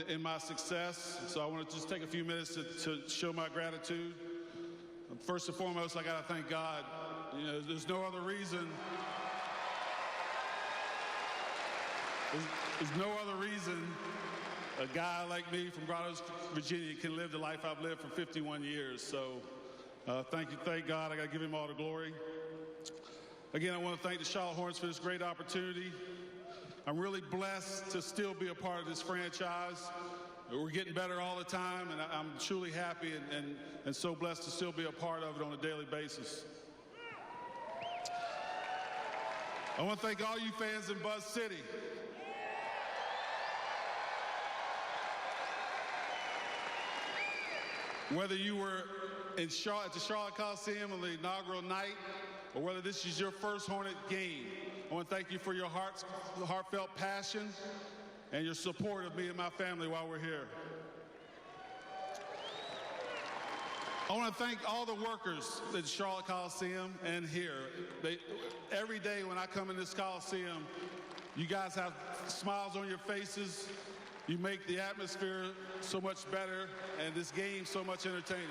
in my success, so I want to just take a few minutes to show my gratitude. First and foremost, I got to thank God. You know, there's no other reason. There's no other reason a guy like me from Grottoes, Virginia can live the life I've lived for 51 years. So thank God. I got to give him all the glory. Again, I want to thank the Charlotte Hornets for this great opportunity. I'm really blessed to still be a part of this franchise. We're getting better all the time, and I'm truly happy and so blessed to still be a part of it on a daily basis. I want to thank all you fans in Buzz City. Whether you were at the Charlotte Coliseum on the inaugural night, or whether this is your first Hornet game, I want to thank you for your heartfelt passion and your support of me and my family while we're here. I want to thank all the workers at the Charlotte Coliseum and here. Every day when I come in this Coliseum, you guys have smiles on your faces. You make the atmosphere so much better and this game so much entertaining.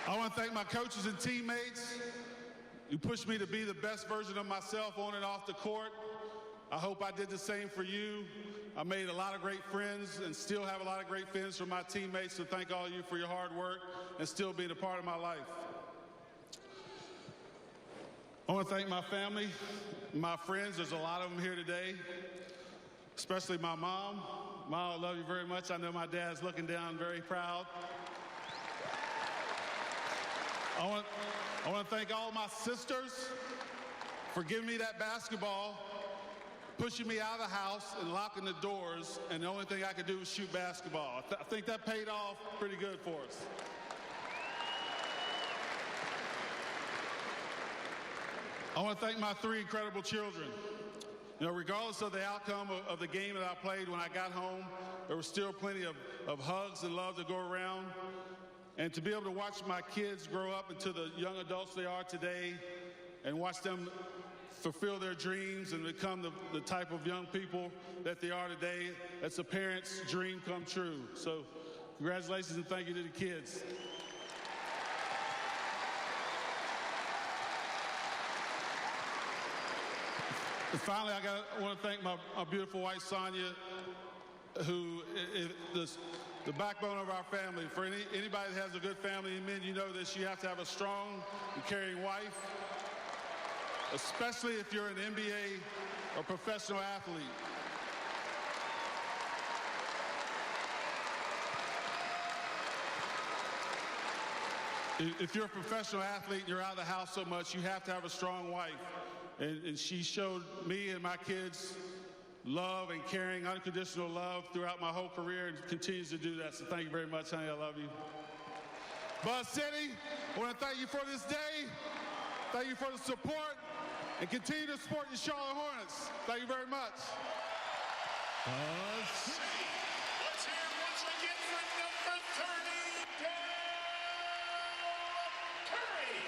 I want to thank my coaches and teammates who pushed me to be the best version of myself on and off the court. I hope I did the same for you. I made a lot of great friends and still have a lot of great friends from my teammates, so thank all of you for your hard work and still being a part of my life. I want to thank my family, my friends. There's a lot of them here today, especially my mom. Mom, I love you very much. I know my dad's looking down very proud. I want to thank all my sisters for giving me that basketball, pushing me out of the house and locking the doors, and the only thing I could do was shoot basketball. I think that paid off pretty good for us. I want to thank my 3 incredible children. You know, regardless of the outcome of the game that I played, when I got home, there was still plenty of hugs and love to go around. And to be able to watch my kids grow up into the young adults they are today and watch them fulfill their dreams and become the type of young people that they are today, that's a parent's dream come true. So congratulations and thank you to the kids. And finally, I want to thank my beautiful wife, Sonia, who is the backbone of our family. For anybody that has a good family in men, you know this, you have to have a strong and caring wife, especially if you're an NBA or professional athlete. If you're a professional athlete and you're out of the house so much, you have to have a strong wife. And she showed me and my kids love and caring, unconditional love throughout my whole career and continues to do that. So thank you very much, honey. I love you. Buzz City, I want to thank you for this day. Thank you for the support and continue to support the Charlotte Hornets. Thank you very much. Buzz City. Let's hear it once again for number 30, Dell Curry.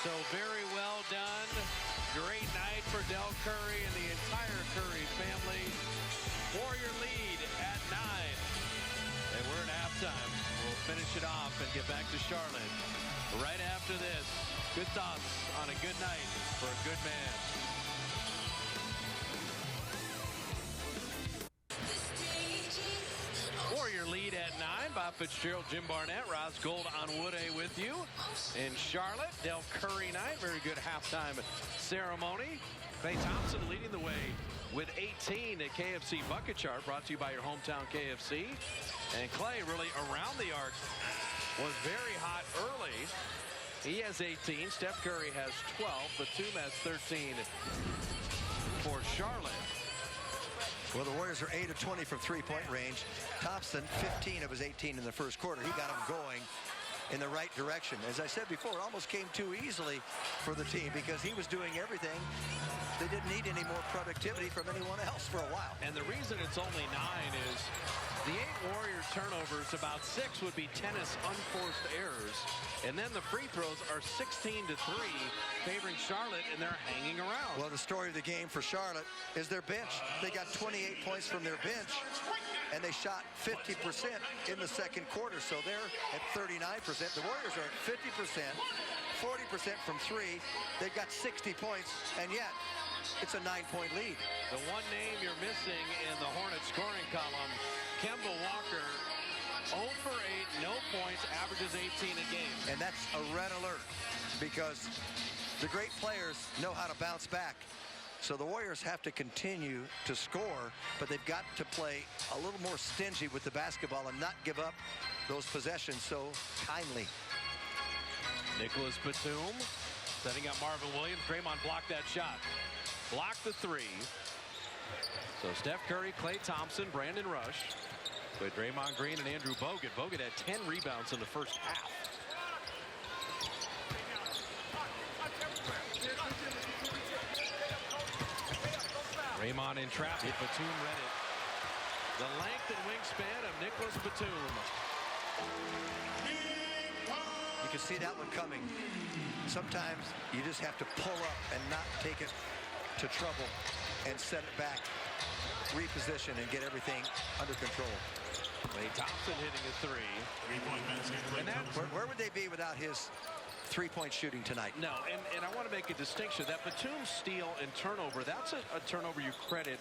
So very well done. Great night for Dell Curry and the entire Curry family. Warrior lead at 9. And we're at halftime. We'll finish it off and get back to Charlotte right after this. Good thoughts on a good night for a good man. Warrior lead at 9. Bob Fitzgerald, Jim Barnett, Roz Gold on Wood A with you. In Charlotte, Dell Curry night. Very good halftime ceremony. Klay Thompson leading the way with 18 at KFC Bucket Chart, brought to you by your hometown KFC. And Klay really around the arc was very hot early. He has 18. Steph Curry has 12. Batum has 13 for Charlotte. Well, the Warriors are 8 of 20 from three-point range. Thompson, 15 of his 18 in the first quarter. He got them going in the right direction. As I said before, it almost came too easily for the team because he was doing everything. They didn't need any more productivity from anyone else for a while. And the reason it's only 9 is the 8 Warriors turnovers, about 6 would be tennis unforced errors. And then the free throws are 16 to 3, favoring Charlotte, and they're hanging around. Well, the story of the game for Charlotte is their bench. They got 28 points from their bench, and they shot 50% in the second quarter. So they're at 39%. The Warriors are at 50%, 40% from 3. They've got 60 points, and yet it's a 9-point lead. The one name you're missing in the Hornets scoring column, Kemba Walker, 0 for 8, no points, averages 18 a game. And that's a red alert because the great players know how to bounce back. So the Warriors have to continue to score, but they've got to play a little more stingy with the basketball and not give up those possessions so kindly. Nicholas Batum setting up Marvin Williams. Draymond blocked that shot. Blocked the three. So Steph Curry, Klay Thompson, Brandon Rush with Draymond Green and Andrew Bogut. Bogut had 10 rebounds in the first half. Draymond in traffic. Batum read it. The length and wingspan of Nicholas Batum. You can see that one coming. Sometimes you just have to pull up and not take it to trouble and set it back, reposition, and get everything under control. Klay Thompson hitting a three. And that, where would they be without his three-point shooting tonight? No, and I want to make a distinction. That Batum steal and turnover, that's a turnover you credit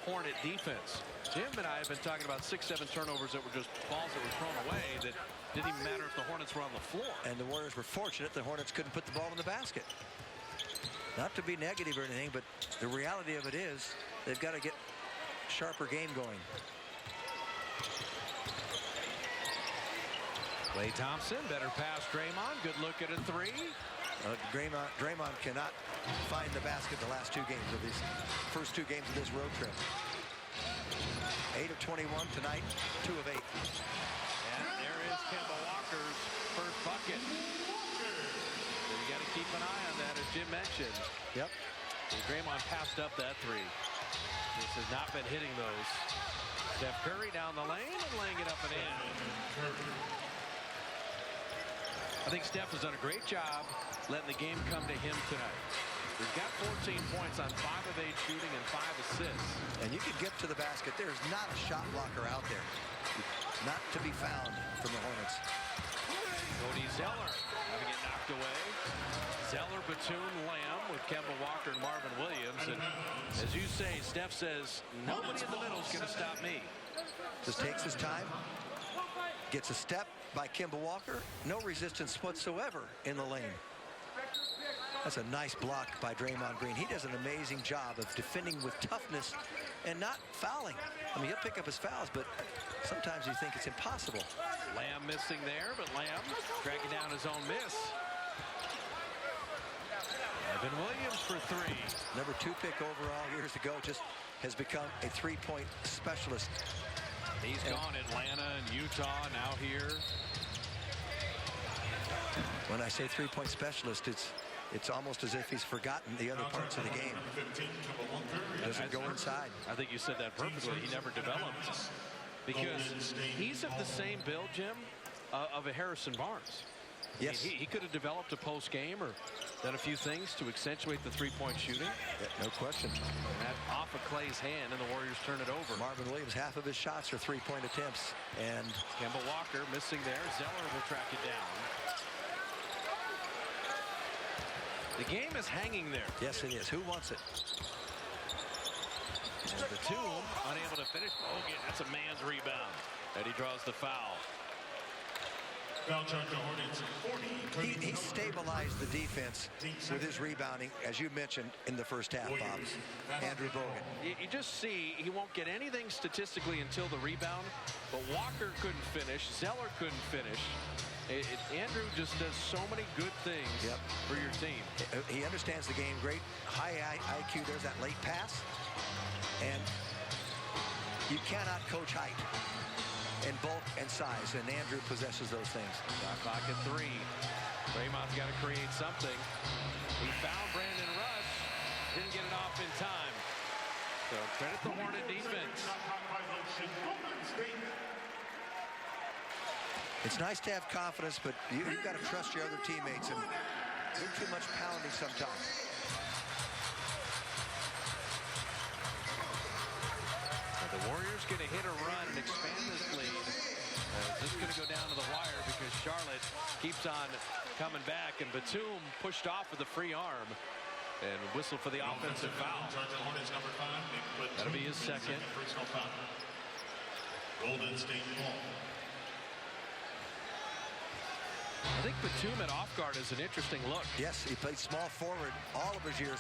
Hornet defense. Jim and I have been talking about 6-7 turnovers that were just balls that were thrown away that didn't even matter if the Hornets were on the floor. And the Warriors were fortunate the Hornets couldn't put the ball in the basket. Not to be negative or anything, but the reality of it is they've got to get sharper game going. Klay Thompson, better pass Draymond. Good look at a three. Draymond cannot find the basket the last two games of these first two games of this road trip. 8 of 21 tonight, 2 of 8. And there is Kemba Walker's first bucket. So you got to keep an eye on that, as Jim mentioned. Yep. Draymond passed up that three. This has not been hitting those. Steph Curry down the lane and laying it up and in. I think Steph has done a great job letting the game come to him tonight. He's got 14 points on 5 of 8 shooting and 5 assists. And you can get to the basket. There's not a shot blocker out there. Not to be found from the Hornets. Cody Zeller having it knocked away. Zeller, Batum, Lamb with Kemba Walker and Marvin Williams. And as you say, Steph says, nobody in the middle is going to stop me. Just takes his time. Gets a step by Kemba Walker. No resistance whatsoever in the lane. That's a nice block by Draymond Green. He does an amazing job of defending with toughness and not fouling. I mean, he'll pick up his fouls, but sometimes you think it's impossible. Lamb missing there, but Lamb dragging down his own miss. Evan Williams for three. Number 2 pick overall years ago, just has become a three-point specialist. He's gone Atlanta and Utah, now here. When I say three-point specialist, it's almost as if he's forgotten the other parts of the game. Doesn't go inside. I think you said that perfectly. He never developed. Because he's of the same build, Jim, of a Harrison Barnes. Yes. I mean, he could have developed a post game or done a few things to accentuate the three-point shooting. Yeah, no question. And that off of Klay's hand, and the Warriors turn it over. Marvin Williams, half of his shots are three-point attempts. And Kemba Walker missing there. Zeller will track it down. The game is hanging there. Yes, it is. Who wants it? And Batum unable to finish. Bogut, that's a man's rebound. And he draws the foul. He stabilized the defense with his rebounding, as you mentioned, in the first half, Bob. Andrew Bogut. You just see he won't get anything statistically until the rebound, but Walker couldn't finish. Zeller couldn't finish. Andrew just does so many good things for your team. He understands the game great. High IQ. There's that late pass. And you cannot coach height and bulk and size, and Andrew possesses those things. Shot clock at 3. Draymond's got to create something. He found Brandon Rush. Didn't get it off in time. So credit the Hornet defense. It's nice to have confidence, but you've got to trust your other teammates, and do too much pounding sometimes. The Warriors going to hit a run and expand this lead. This is going to go down to the wire because Charlotte keeps on coming back, and Batum pushed off with a free arm and whistled for the offensive foul. That'll be his second. Golden State ball. I think Batum at off guard is an interesting look. Yes, he played small forward all of his years.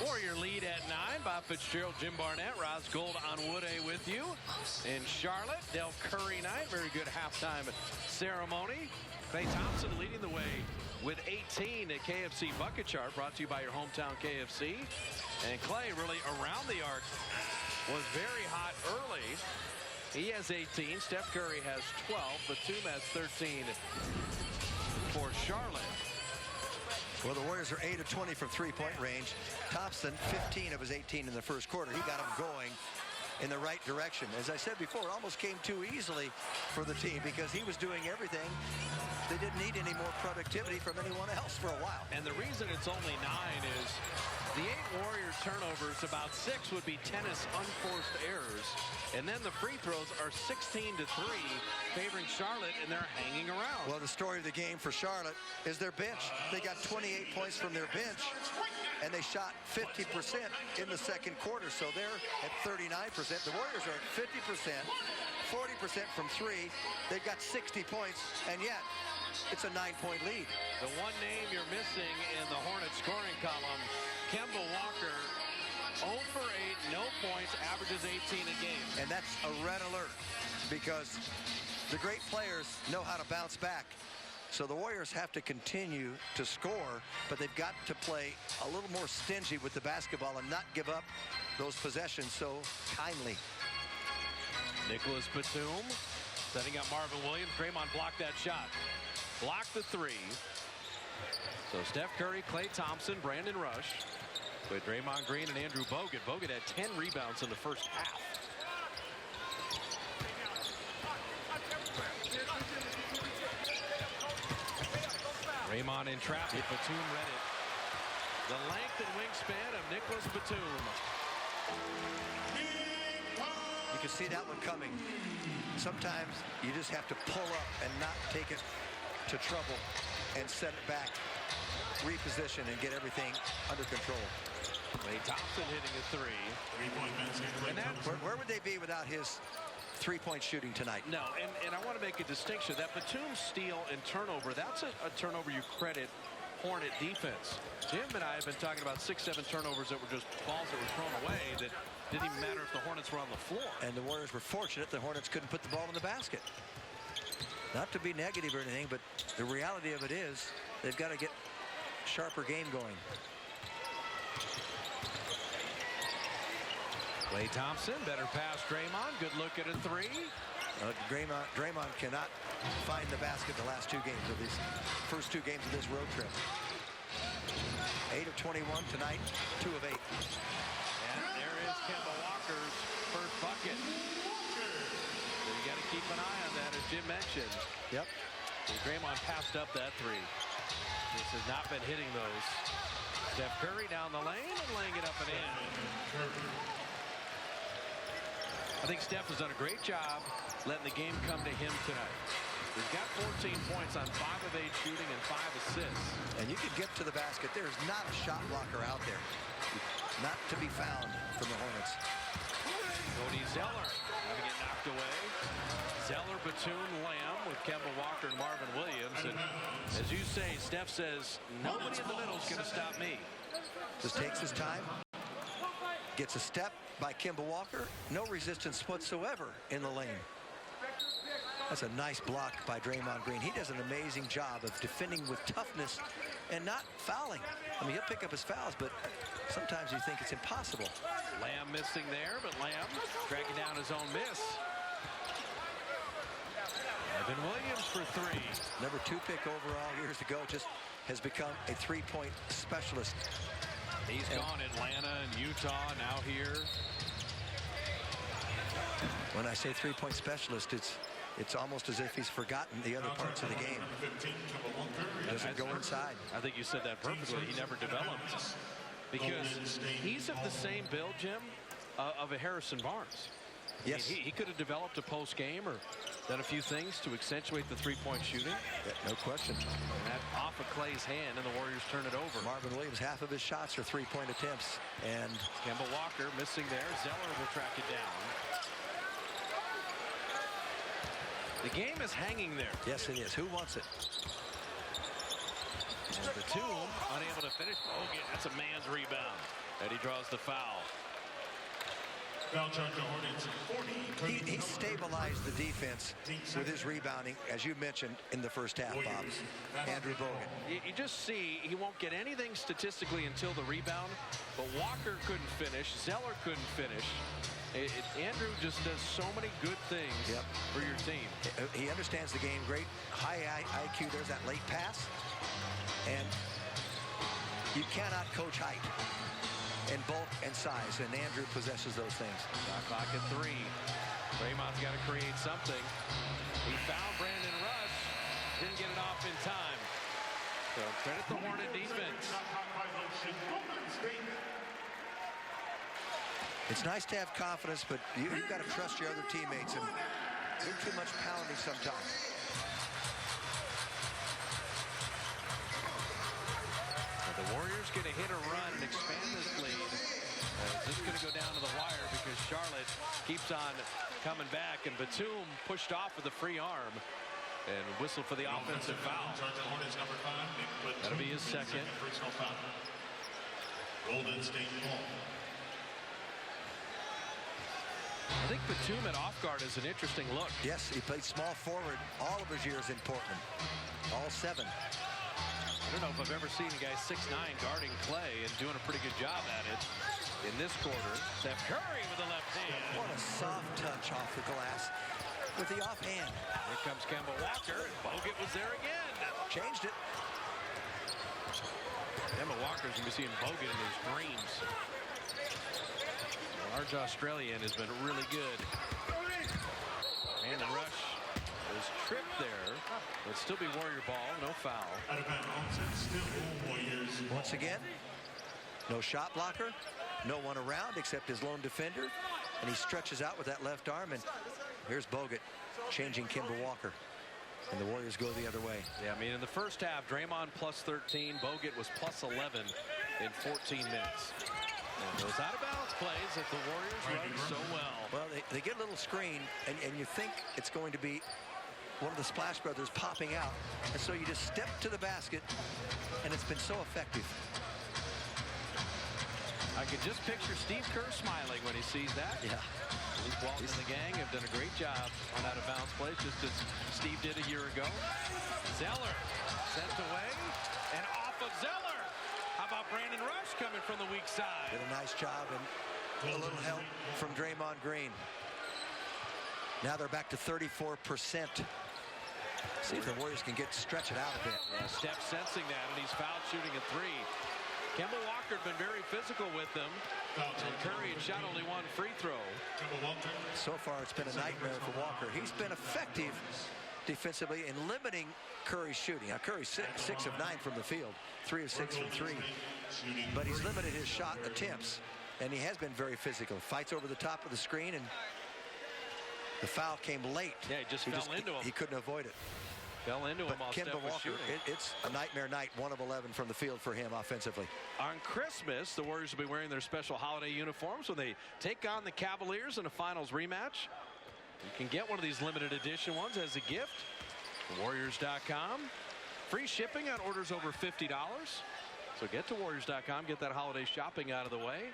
Warrior lead at 9. Bob Fitzgerald, Jim Barnett, Roz Gold on Wood A with you. In Charlotte, Del Curry night. Very good halftime ceremony. Klay Thompson leading the way with 18 at KFC Bucket Chart, brought to you by your hometown KFC. And Klay really around the arc was very hot early. He has 18. Steph Curry has 12. Batum has 13 for Charlotte. Well, the Warriors are 8 of 20 from three-point range. Thompson, 15 of his 18 in the first quarter. He got them going in the right direction. As I said before, it almost came too easily for the team because he was doing everything. They didn't need any more productivity from anyone else for a while. And the reason it's only 9 is the 8 Warriors turnovers, about 6 would be tennis unforced errors. And then the free throws are 16 to 3, favoring Charlotte, and they're hanging around. Well, the story of the game for Charlotte is their bench. They got 28 points from their bench, and they shot 50% in the second quarter. So they're at 39%. The Warriors are at 50%, 40% from 3. They've got 60 points, and yet it's a 9-point lead. The one name you're missing in the Hornets scoring column, Kemba Walker, 0 for 8, no points, averages 18 a game. And that's a red alert because the great players know how to bounce back. So the Warriors have to continue to score, but they've got to play a little more stingy with the basketball and not give up those possessions so kindly. Nicholas Batum setting up Marvin Williams. Draymond blocked that shot. Blocked the 3. So Steph Curry, Klay Thompson, Brandon Rush with Draymond Green and Andrew Bogut. Bogut had 10 rebounds in the first half. Draymond in traffic. Batum read it. The length and wingspan of Nicholas Batum. You can see that one coming. Sometimes you just have to pull up and not take it to trouble and set it back, reposition, and get everything under control. Klay Thompson hitting a 3. And where would they be without his three-point shooting tonight? No, and I want to make a distinction. That Batum steal and turnover, that's a turnover you credit Hornet defense. Jim and I have been talking about 6-7 turnovers that were just balls that were thrown away that didn't even matter if the Hornets were on the floor. And the Warriors were fortunate the Hornets couldn't put the ball in the basket. Not to be negative or anything, but the reality of it is they've got to get sharper game going. Klay Thompson, better pass Draymond. Good look at a 3. Draymond cannot find the basket the last 2 games of these first 2 games of this road trip. 8 of 21 tonight, 2 of 8. And there is Kemba Walker's first bucket. So you got to keep an eye on that, as Jim mentioned. Yep. So Draymond passed up that 3. This has not been hitting those. Steph Curry down the lane and laying it up and in. I think Steph has done a great job letting the game come to him tonight. He's got 14 points on 5 of 8 shooting and 5 assists. And you could get to the basket. There's not a shot blocker out there. Not to be found from the Hornets. Cody Zeller having it knocked away. Zeller, Batum, Lamb with Kemba Walker and Marvin Williams. And as you say, Steph says, nobody in the middle is going to stop me. Just takes his time. Gets a step by Kemba Walker. No resistance whatsoever in the lane. That's a nice block by Draymond Green. He does an amazing job of defending with toughness and not fouling. I mean, he'll pick up his fouls, but sometimes you think it's impossible. Lamb missing there, but Lamb tracking down his own miss. Evan Williams for 3. Number 2 pick overall years ago, just has become a 3-point specialist. He's gone Atlanta and Utah, now here. When I say 3-point specialist, it's almost as if he's forgotten the other parts of the game. Doesn't go inside. I think you said that perfectly. He never developed. Because he's of the same build, Jim, of a Harrison Barnes. Yes. He could have developed a post game or done a few things to accentuate the three-point shooting. Yeah, no question. And that off of Klay's hand, and the Warriors turn it over. Marvin Williams, half of his shots are three-point attempts. And Kemba Walker missing there. Zeller will track it down. The game is hanging there. Yes, it is. Who wants it? And Batum unable to finish. Bogut, that's a man's rebound. And he draws the foul. Foul charge to Hornets, 40. He stabilized the defense with his rebounding, as you mentioned, in the first half, Bob. Andrew Bogut. You just see he won't get anything statistically until the rebound, but Walker couldn't finish. Zeller couldn't finish. Andrew just does so many good things for your team. He understands the game. Great high IQ. There's that late pass. And you cannot coach height and bulk and size, and Andrew possesses those things. Shot clock at 3. Draymond's got to create something. He found Brandon Rush. Didn't get it off in time. So credit the Hornet defense. It's nice to have confidence, but you've got to trust your other teammates and do too much pounding sometimes. The Warriors going to hit a run and expand this lead. This is going to go down to the wire because Charlotte keeps on coming back, and Batum pushed off with a free arm and whistled for the offensive foul. That'll be his second. Golden State ball. I think Batum at off guard is an interesting look. Yes, he played small forward all of his years in Portland. All 7. I don't know if I've ever seen a guy 6'9" guarding Clay and doing a pretty good job at it. In this quarter, Steph Curry with the left hand. What a soft touch off the glass with the offhand. Here comes Kemba Walker, and Bogut was there again. Changed it. Kemba Walker's going to be seeing Bogut in his dreams. The large Australian has been really good. Brandon Rush was tripped there, but still be Warrior ball, no foul. Once again, no shot blocker, no one around except his lone defender, and he stretches out with that left arm, and here's Bogut changing Kemba Walker, and the Warriors go the other way. Yeah, I mean, in the first half, Draymond plus 13, Bogut was plus 11 in 14 minutes. And those out-of-bounds plays that the Warriors run so well. Well, they get a little screen, and you think it's going to be one of the Splash Brothers popping out, and so you just step to the basket, and it's been so effective. I could just picture Steve Kerr smiling when he sees that. Yeah. Luke Walton and the gang have done a great job on out-of-bounds plays, just as Steve did a year ago. Zeller sent away, and off of Zeller. How about Brandon Rush coming from the weak side? Did a nice job, and a little help from Draymond Green. Now they're back to 34%. See if the Warriors can stretch it out a bit. Yeah, Steph sensing that, and he's foul shooting a 3. Kemba Walker had been very physical with them, and Curry had shot only 1 free throw. So far, it's been a nightmare for Walker. He's been effective defensively in limiting Curry's shooting. Now, Curry's 6 of 9 from the field, 3 of 6 from 3. But he's limited his shot attempts, and he has been very physical. Fights over the top of the screen, and the foul came late. Yeah, he just fell into him. He couldn't avoid it. Fell into him while Steph Kemba was Walker, shooting. it's a nightmare night, 1 of 11 from the field for him offensively. On Christmas, the Warriors will be wearing their special holiday uniforms when they take on the Cavaliers in a finals rematch. You can get one of these limited edition ones as a gift. Warriors.com. Free shipping on orders over $50. So get to Warriors.com, get that holiday shopping out of the way.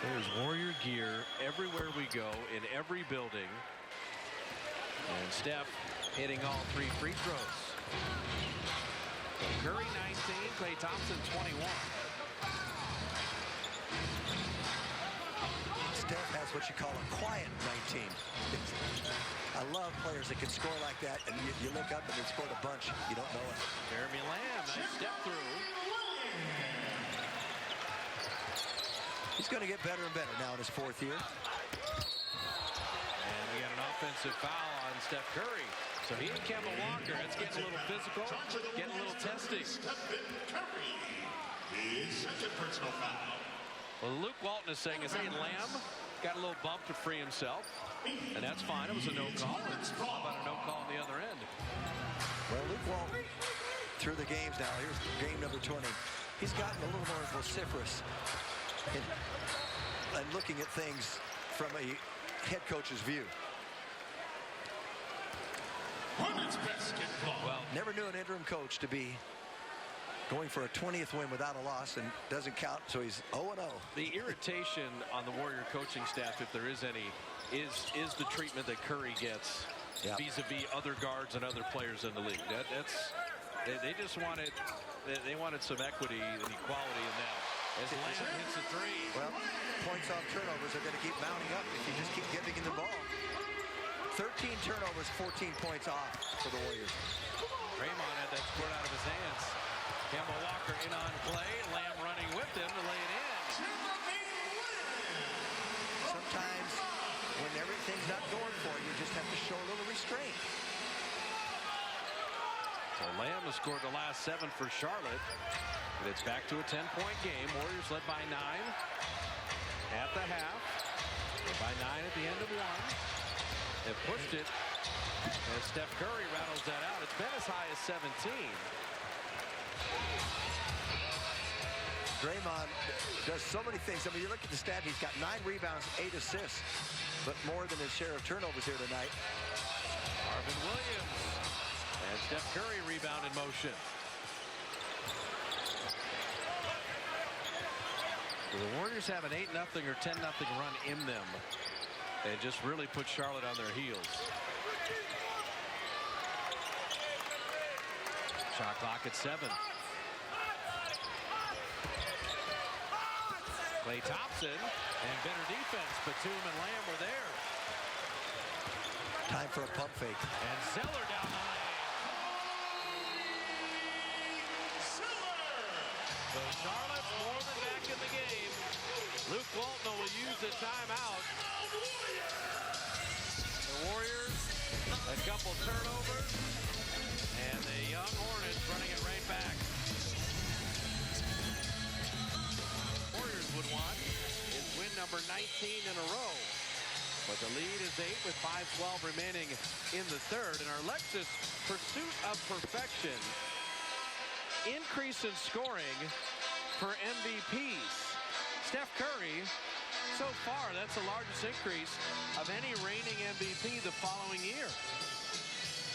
There's Warrior gear everywhere we go, in every building. And Steph hitting all 3 free throws. So Curry 19, Klay Thompson 21. Steph has what you call a quiet 19. I love players that can score like that, and you look up and they scored a bunch. You don't know it. Jeremy Lamb, nice step through. He's going to get better and better now in his 4th year. And we got an offensive foul on Steph Curry. So he and Kemba Walker, it's getting a little physical, getting a little testy. Well, Luke Walton is saying, hey, Lamb got a little bump to free himself. And that's fine. It was a no call. How about a no call on the other end? Well, Luke Walton through the games now. Here's game number 20. He's gotten a little more vociferous and looking at things from a head coach's view. Hornets basketball. Well, Never knew an interim coach to be going for a 20th win without a loss, and doesn't count, so he's 0-0. the irritation on the Warrior coaching staff, if there is any, is the treatment that Curry gets vis-a-vis other guards and other players in the league. They just wanted some equity and equality in that. As Lamb hits a three. Well, points off turnovers are going to keep mounting up if you just keep giving him the ball. 13 turnovers, 14 points off for the Warriors. Draymond had that squirt out of his hands. Kemba Walker in on play. Lamb running with him to lay it in. Sometimes when everything's not going for you, you just have to show a little restraint. So Lamb has scored the last 7 for Charlotte. And it's back to a 10-point game. Warriors led by 9 at the half. Led by 9 at the end of 1. They've pushed it as Steph Curry rattles that out. It's been as high as 17. Draymond does so many things. I mean, you look at the stat, he's got 9 rebounds, 8 assists, but more than his share of turnovers here tonight. Marvin Williams and Steph Curry rebound in motion. The Warriors have an 8-0 or 10-0 run in them and just really put Charlotte on their heels. Shot clock at 7. Klay Thompson and better defense. Batum and Lamb were there. Time for a pump fake. And Zeller down the lane. So Charlotte's more than back in the game. Luke Walton will use the timeout. The Warriors, a couple turnovers, and the young Hornets running it right back. Warriors would want is win number 19 in a row. But the lead is 8 with 5:12 remaining in the third. And our Lexus pursuit of perfection. Increase in scoring for MVPs. Steph Curry, so far, that's the largest increase of any reigning MVP the following year.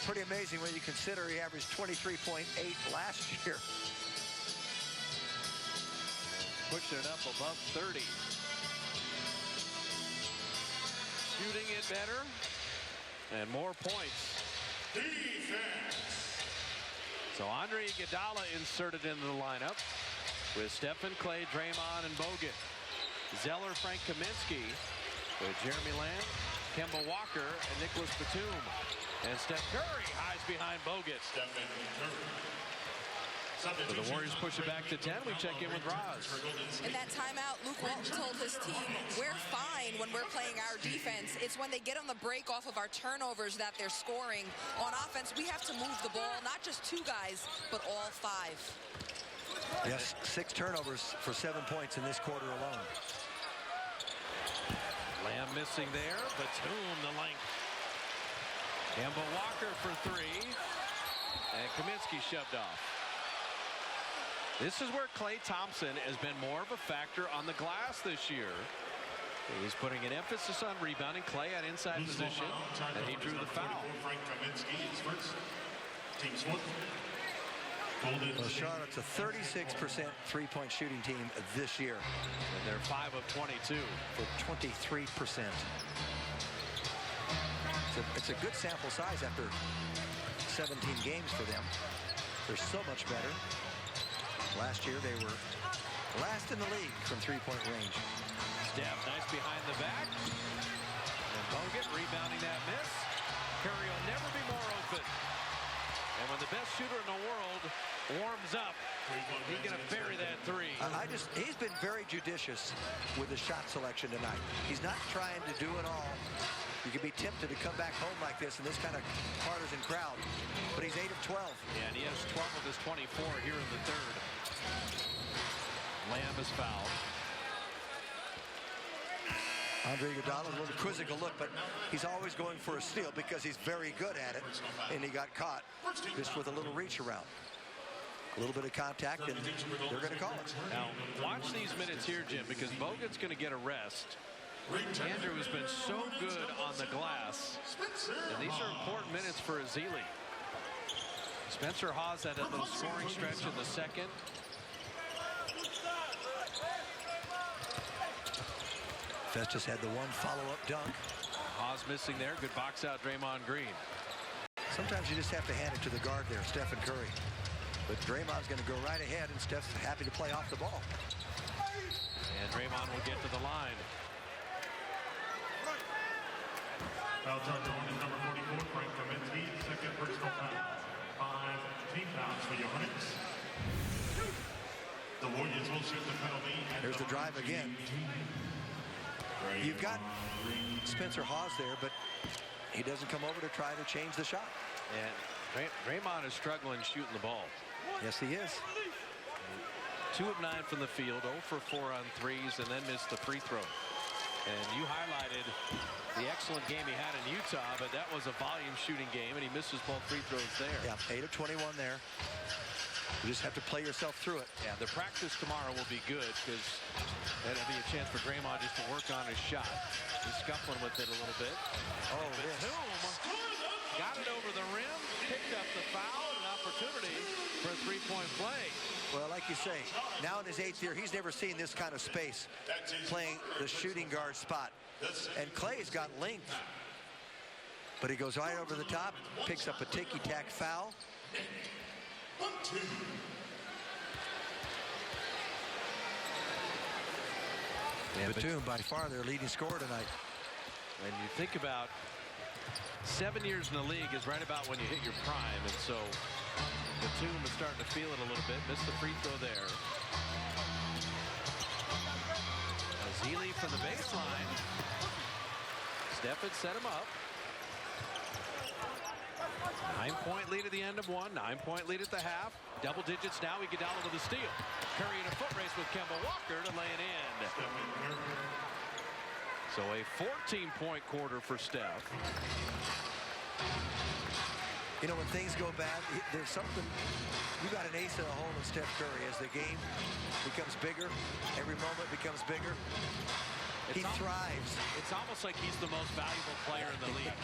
Pretty amazing when you consider he averaged 23.8 last year. Pushing it up above 30. Shooting it better and more points. Defense. So Andre Iguodala inserted into the lineup with Stephen Klay, Draymond, and Bogut. Zeller, Frank Kaminsky with Jeremy Lamb, Kemba Walker, and Nicholas Batum. And Steph Curry hides behind Bogut. Stephen Curry. So the Warriors push it back to 10. We check in with Roz. In that timeout, Luke Walton told his team, we're fine when we're playing our defense. It's when they get on the break off of our turnovers that they're scoring. On offense, we have to move the ball, not just 2 guys, but all 5. Yes, 6 turnovers for 7 points in this quarter alone. Lamb missing there. Batum the length. Kemba Walker for 3. And Kaminsky shoved off. This is where Klay Thompson has been more of a factor on the glass this year. He's putting an emphasis on rebounding. Klay at inside position, and he drew the foul. Frank Kaminsky is first. Team's one. Well, Charlotte's a 36% three-point shooting team this year. And they're 5 of 22. For 23%. It's a good sample size after 17 games for them. They're so much better. Last year, they were last in the league from three-point range. Steph, nice behind the back. And Bogut rebounding that miss. Curry will never be more open. And when the best shooter in the world warms up, he's going to bury that 3. He's been very judicious with his shot selection tonight. He's not trying to do it all. You can be tempted to come back home like this in this kind of partisan crowd. But he's 8 of 12. Yeah, and he has 12 of his 24 here in the third. Lamb is fouled. Andre Iguodala, a little quizzical look, but he's always going for a steal because he's very good at it. And he got caught just with a little reach around. A little bit of contact, and they're going to call it. Now, watch these minutes here, Jim, because Bogut's going to get a rest. Andrew has been so good on the glass, and these are important minutes for Ezeli. Spencer Hawes had a little scoring stretch in the second. Festus had the one follow-up dunk. Hawes missing there. Good box out, Draymond Green. Sometimes you just have to hand it to the guard there, Stephen Curry. But Draymond's going to go right ahead, and Steph's happy to play off the ball. And Draymond will get to the line. Foul charge on is number 44, Frank Kaminsky, second personal foul. 5 team fouls for your Hornets. The Warriors will shoot the penalty. There's the drive again. You've got Spencer Hawes there, but he doesn't come over to try to change the shot. And Draymond is struggling shooting the ball. Yes, he is. 2 of 9 from the field, 0 for 4 on threes, and then missed the free throw. And you highlighted the excellent game he had in Utah, but that was a volume shooting game, and he misses both free throws there. Yeah, 8 of 21 there. You just have to play yourself through it. Yeah, the practice tomorrow will be good because that'll be a chance for Draymond just to work on his shot. He's scuffling with it a little bit. Oh, yes. Got it over the rim, picked up the foul, and an opportunity for a three-point play. Well, like you say, now in his 8th year, he's never seen this kind of space playing the shooting guard spot. And Clay's got length. But he goes right over the top, picks up a ticky-tack foul. Yeah, Batum by far their leading scorer tonight. And you think about 7 years in the league is right about when you hit your prime, and so Batum is starting to feel it a little bit. Missed the free throw there. Ezeli from the baseline. Steph had set him up. 9-point lead at the end of one, 9-point lead at the half. Double digits now. Iguodala to the steal. Curry in a foot race with Kemba Walker to lay it in. So a 14-point quarter for Steph. You know, when things go bad, there's something. You got an ace in the hole in Steph Curry as the game becomes bigger. Every moment becomes bigger. He thrives. It's almost like he's the most valuable player in the league.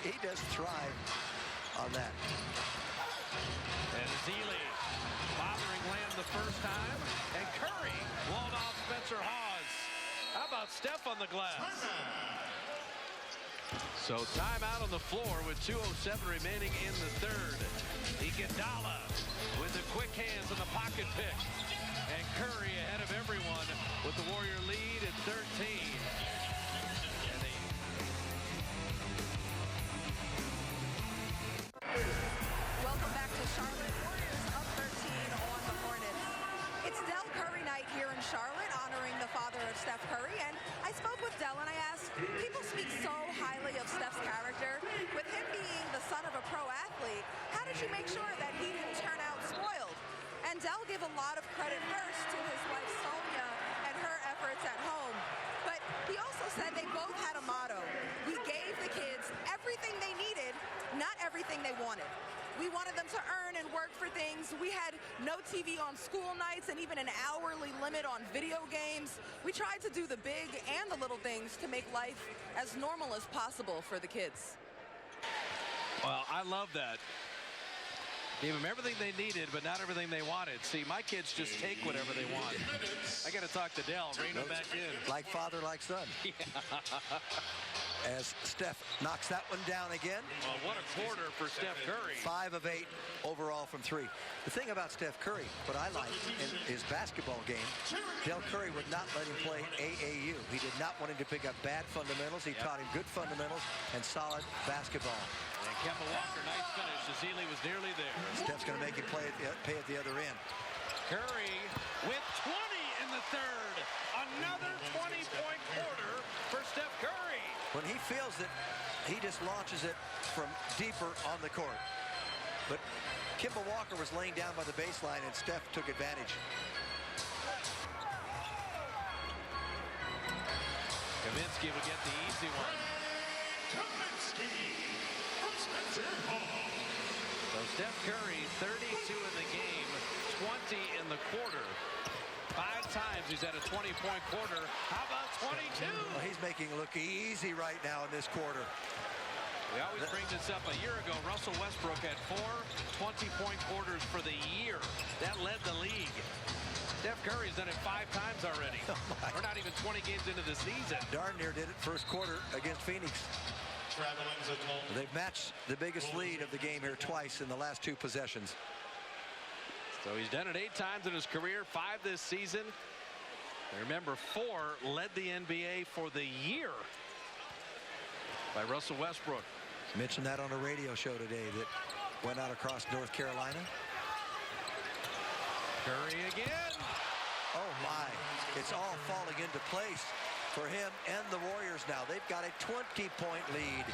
He does thrive on that. And Ezeli bothering Lamb the first time. And Curry walled off Spencer Hawes. How about Steph on the glass? So timeout on the floor with 2:07 remaining in the third. Iguodala with the quick hands and the pocket pick. And Curry ahead of everyone with the Warrior lead at 13. Welcome back to Charlotte. Warriors up 13 on the Hornets. It's Del Curry night here in Charlotte, honoring the father of Steph Curry. And I spoke with Del and I asked, people speak so highly of Steph's character. With him being the son of a pro athlete, how did you make sure that he didn't turn out spoiled? And Del gave a lot of credit first to his wife Sonia and her efforts at home. But he also said they both had a motto. We gave the kids everything they needed, not everything they wanted. We wanted them to earn and work for things. We had no TV on school nights and even an hourly limit on video games. We tried to do the big and the little things to make life as normal as possible for the kids. Well, I love that. Gave them everything they needed, but not everything they wanted. See, my kids just take whatever they want. I got to talk to Del, rein him back in. Like father, like son. Yeah. As Steph knocks that one down again. Well, what a quarter for Steph Curry. 5 of 8 overall from 3. The thing about Steph Curry, what I like in his basketball game, Del Curry would not let him play AAU. He did not want him to pick up bad fundamentals. He taught him good fundamentals and solid basketball. And Kemba Walker, nice finish. Ezeli was nearly there. Steph's going to make him pay at the other end. Curry with 20 in the third. Another 20-point quarter for Steph Curry. When he feels it, he just launches it from deeper on the court. But Kemba Walker was laying down by the baseline, and Steph took advantage. Kaminsky will get the easy one. So Steph Curry, 32 in the game, 20 in the quarter. 5 times He's at a 20-point quarter. How about 22? Well, he's making it look easy right now in this quarter. We always bring this up. A year ago, Russell Westbrook had 4 20-point quarters for the year. That led the league. Steph Curry's done it 5 times already. We're not even 20 games into the season. Darn near did it first quarter against Phoenix. They've matched the biggest lead of the game here twice in the last 2 possessions. So he's done it 8 times in his career, 5 this season. And remember, 4 led the NBA for the year by Russell Westbrook. Mentioned that on a radio show today that went out across North Carolina. Curry again. Oh my, it's all falling into place for him and the Warriors now. They've got a 20-point lead.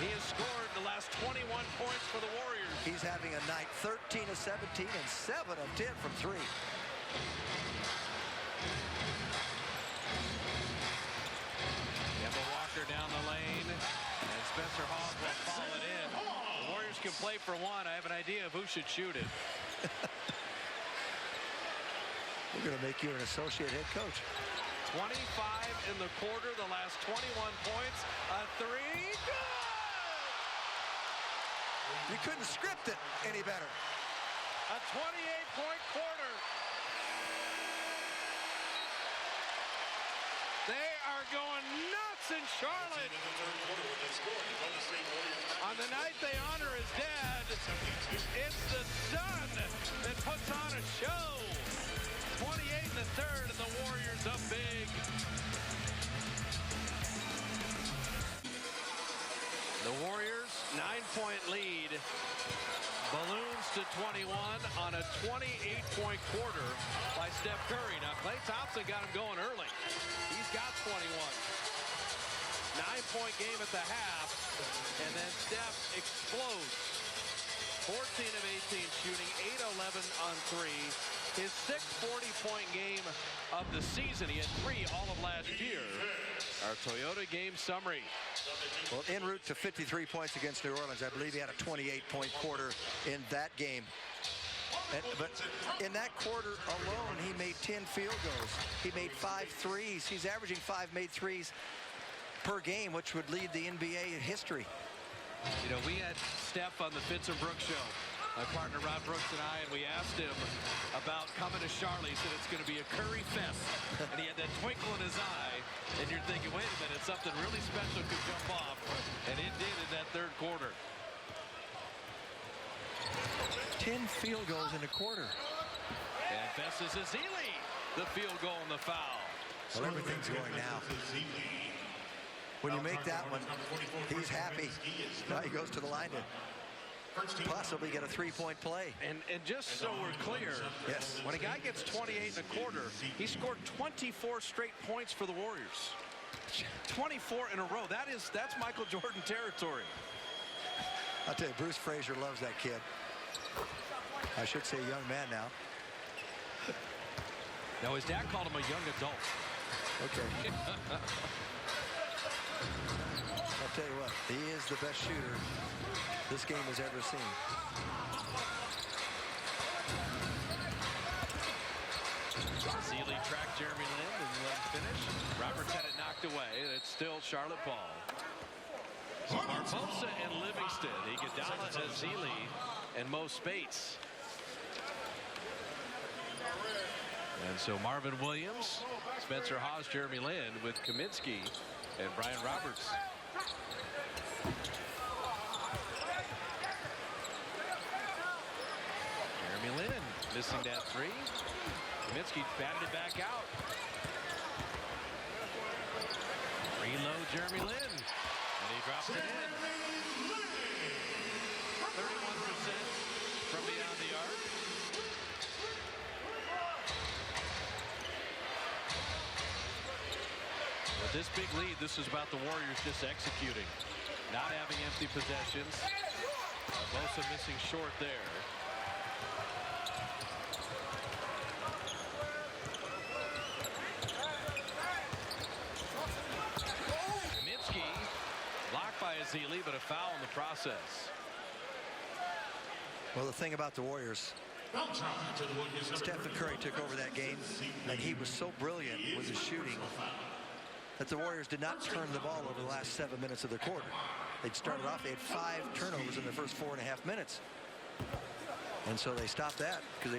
He has scored the last 21 points for the Warriors. He's having a night. 13 of 17 and 7 of 10 from 3. Kemba Walker down the lane, and Spencer Hawes will fall it in. The Warriors can play for 1. I have an idea of who should shoot it. We're going to make you an associate head coach. 25 in the quarter, the last 21 points. A 3. Good! You couldn't script it any better. A 28-point quarter. They are going nuts in Charlotte. On the night they honor his dad, it's the son that puts on a show. 28 in the third, and the Warriors up big. The Warriors, 9-point lead, balloons to 21 on a 28-point quarter by Steph Curry. Now, Klay Thompson got him going early. He's got 21. 9-point game at the half, and then Steph explodes. 14 of 18 shooting, 8-11 on 3. His 6th 40-point game of the season. He had 3 all of last year. Our Toyota game summary. Well, en route to 53 points against New Orleans. I believe he had a 28-point quarter in that game. But in that quarter alone, he made 10 field goals. He made 5 threes. He's averaging 5 made threes per game, which would lead the NBA in history. You know, we had Steph on the Fitz and Brooks show, my partner Rod Brooks and I, and we asked him about coming to Charlotte. He said it's going to be a Curry fest, and he had that twinkle in his eye, and you're thinking, wait a minute, something really special could jump off, and it did in that third quarter. 10 field goals in a quarter. And Festus Ezeli, the field goal and the foul. Well, everything's going now. When you make that one, he's happy. Now he goes to the line to possibly get a 3-point play. And just so we're clear, yes, when a guy gets 28 in a quarter, he scored 24 straight points for the Warriors. 24 in a row. That's Michael Jordan territory. I'll tell you, Bruce Frazier loves that kid. I should say young man now. No, his dad called him a young adult. Okay. I'll tell you what, he is the best shooter this game has ever seen. Ezeli tracked Jeremy Lin and let him finish. Roberts had it knocked away, and it's still Charlotte ball. Barbosa and Livingston, Iguodala, Ezeli, and Mo Spates. And so Marvin Williams, Spencer Hawes, Jeremy Lin with Kaminsky and Brian Roberts. Jeremy Lin missing that 3. Kaminsky batted it back out. Reload Jeremy Lin. And he drops it in. 31% from beyond the arc. With this big lead, this is about the Warriors just executing. Not having empty possessions. Barbosa missing short there. Kaminsky blocked by Ezeli, but a foul in the process. Well, the thing about the Warriors, Stephen Curry took over that game, and he was so brilliant with his shooting that the Warriors did not turn the ball over the last 7 minutes of the quarter. They'd started off, they had 5 turnovers in the first 4.5 minutes. And so they stopped that because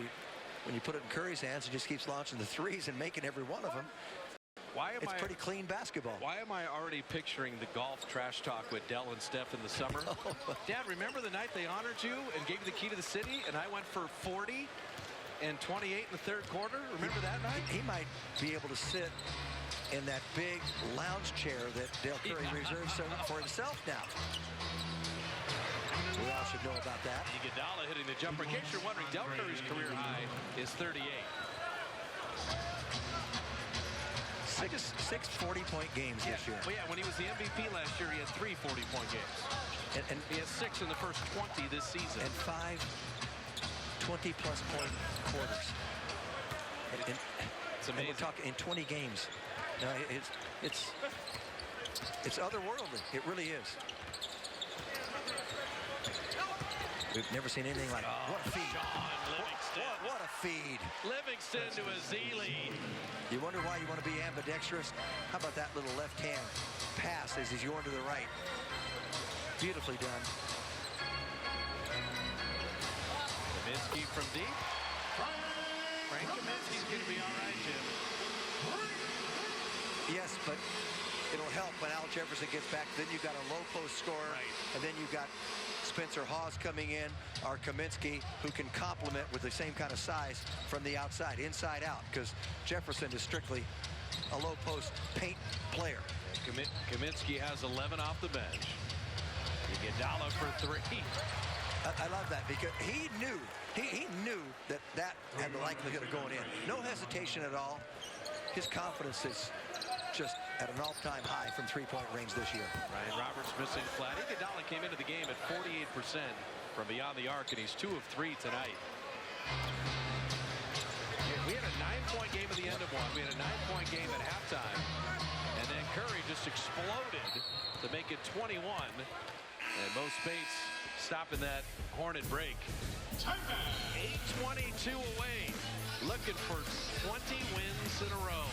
when you put it in Curry's hands, he just keeps launching the threes and making every one of them. It's pretty clean basketball. Why am I already picturing the golf trash talk with Dell and Steph in the summer? Dad, remember the night they honored you and gave you the key to the city, and I went for 40 and 28 in the third quarter? Remember that night? He might be able to sit in that big lounge chair that Dell Curry reserves for himself now. We all should know about that. Iguodala hitting the jumper. In case you're wondering, Dell Curry's career high is 38. 6 40-point games this year. Well, yeah, when he was the MVP last year, he had 3 40-point games. And he has 6 in the first 20 this season. And 5 20-plus point quarters. It's amazing. And we're talking in 20 games. No, it's otherworldly. It really is. We've never seen anything like what a feed. What a feed. Livingston to Ezeli. You wonder why you want to be ambidextrous? How about that little left hand pass as he's going to the right? Beautifully done. Kaminsky from deep. Frank Kaminsky's going to be all right, Jim. Yes, but it'll help when Al Jefferson gets back. Then you've got a low post scorer, and then you've got Spencer Hawes coming in, or Kaminsky, who can complement with the same kind of size from the outside, inside out, because Jefferson is strictly a low post paint player. Kaminsky has 11 off the bench. Iguodala for 3. I love that because he knew that had the likelihood of going in. No hesitation at all. His confidence is just at an all-time high from three-point range this year. Ryan Roberts missing flat. Iguodala came into the game at 48% from beyond the arc, and he's 2 of 3 tonight. We had a 9-point game at the end of one. We had a 9-point game at halftime. And then Curry just exploded to make it 21. And Mo Spates stopping that Hornet break. 8:22 away. Looking for 20 wins in a row.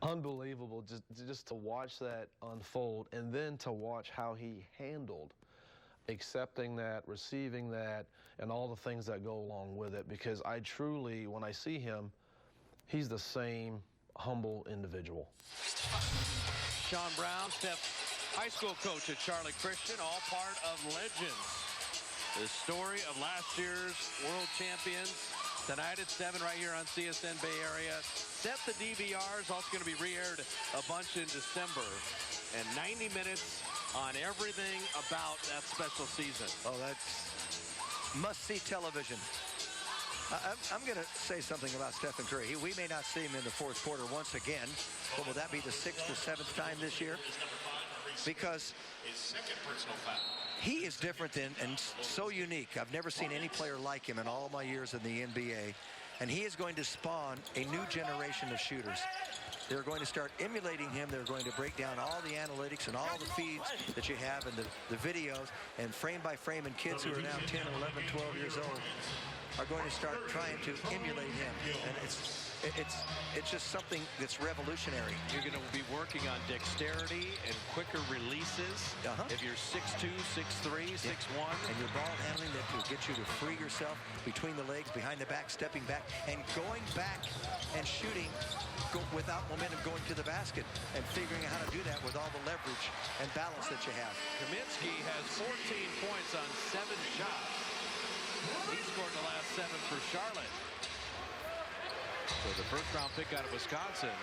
Unbelievable just to watch that unfold, and then to watch how he handled accepting that, receiving that, and all the things that go along with it, because I truly, when I see him, he's the same humble individual. Sean Brown, Steph's high school coach at Charlotte Christian, all part of Legends. The story of last year's world champions. Tonight at 7 right here on CSN Bay Area. Steph, the DVRs, also going to be re-aired a bunch in December. And 90 minutes on everything about that special season. Oh, that's must-see television. I'm going to say something about Stephen Curry. We may not see him in the fourth quarter once again, but will that be the 6th or 7th time this year? Because he is different and so unique. I've never seen any player like him in all my years in the NBA. And he is going to spawn a new generation of shooters. They're going to start emulating him. They're going to break down all the analytics and all the feeds that you have and the videos, and frame by frame, and kids who are now 10, 11, 12 years old are going to start trying to emulate him. And it's just something that's revolutionary. You're going to be working on dexterity and quicker releases. If you're 6'2", 6'3", 6'1". And your ball handling that will get you to free yourself between the legs, behind the back, stepping back, and going back and shooting without momentum, going to the basket, and figuring out how to do that with all the leverage and balance that you have. Kaminsky has 14 points on 7 shots. He scored the last 7 for Charlotte. So the first-round pick out of Wisconsin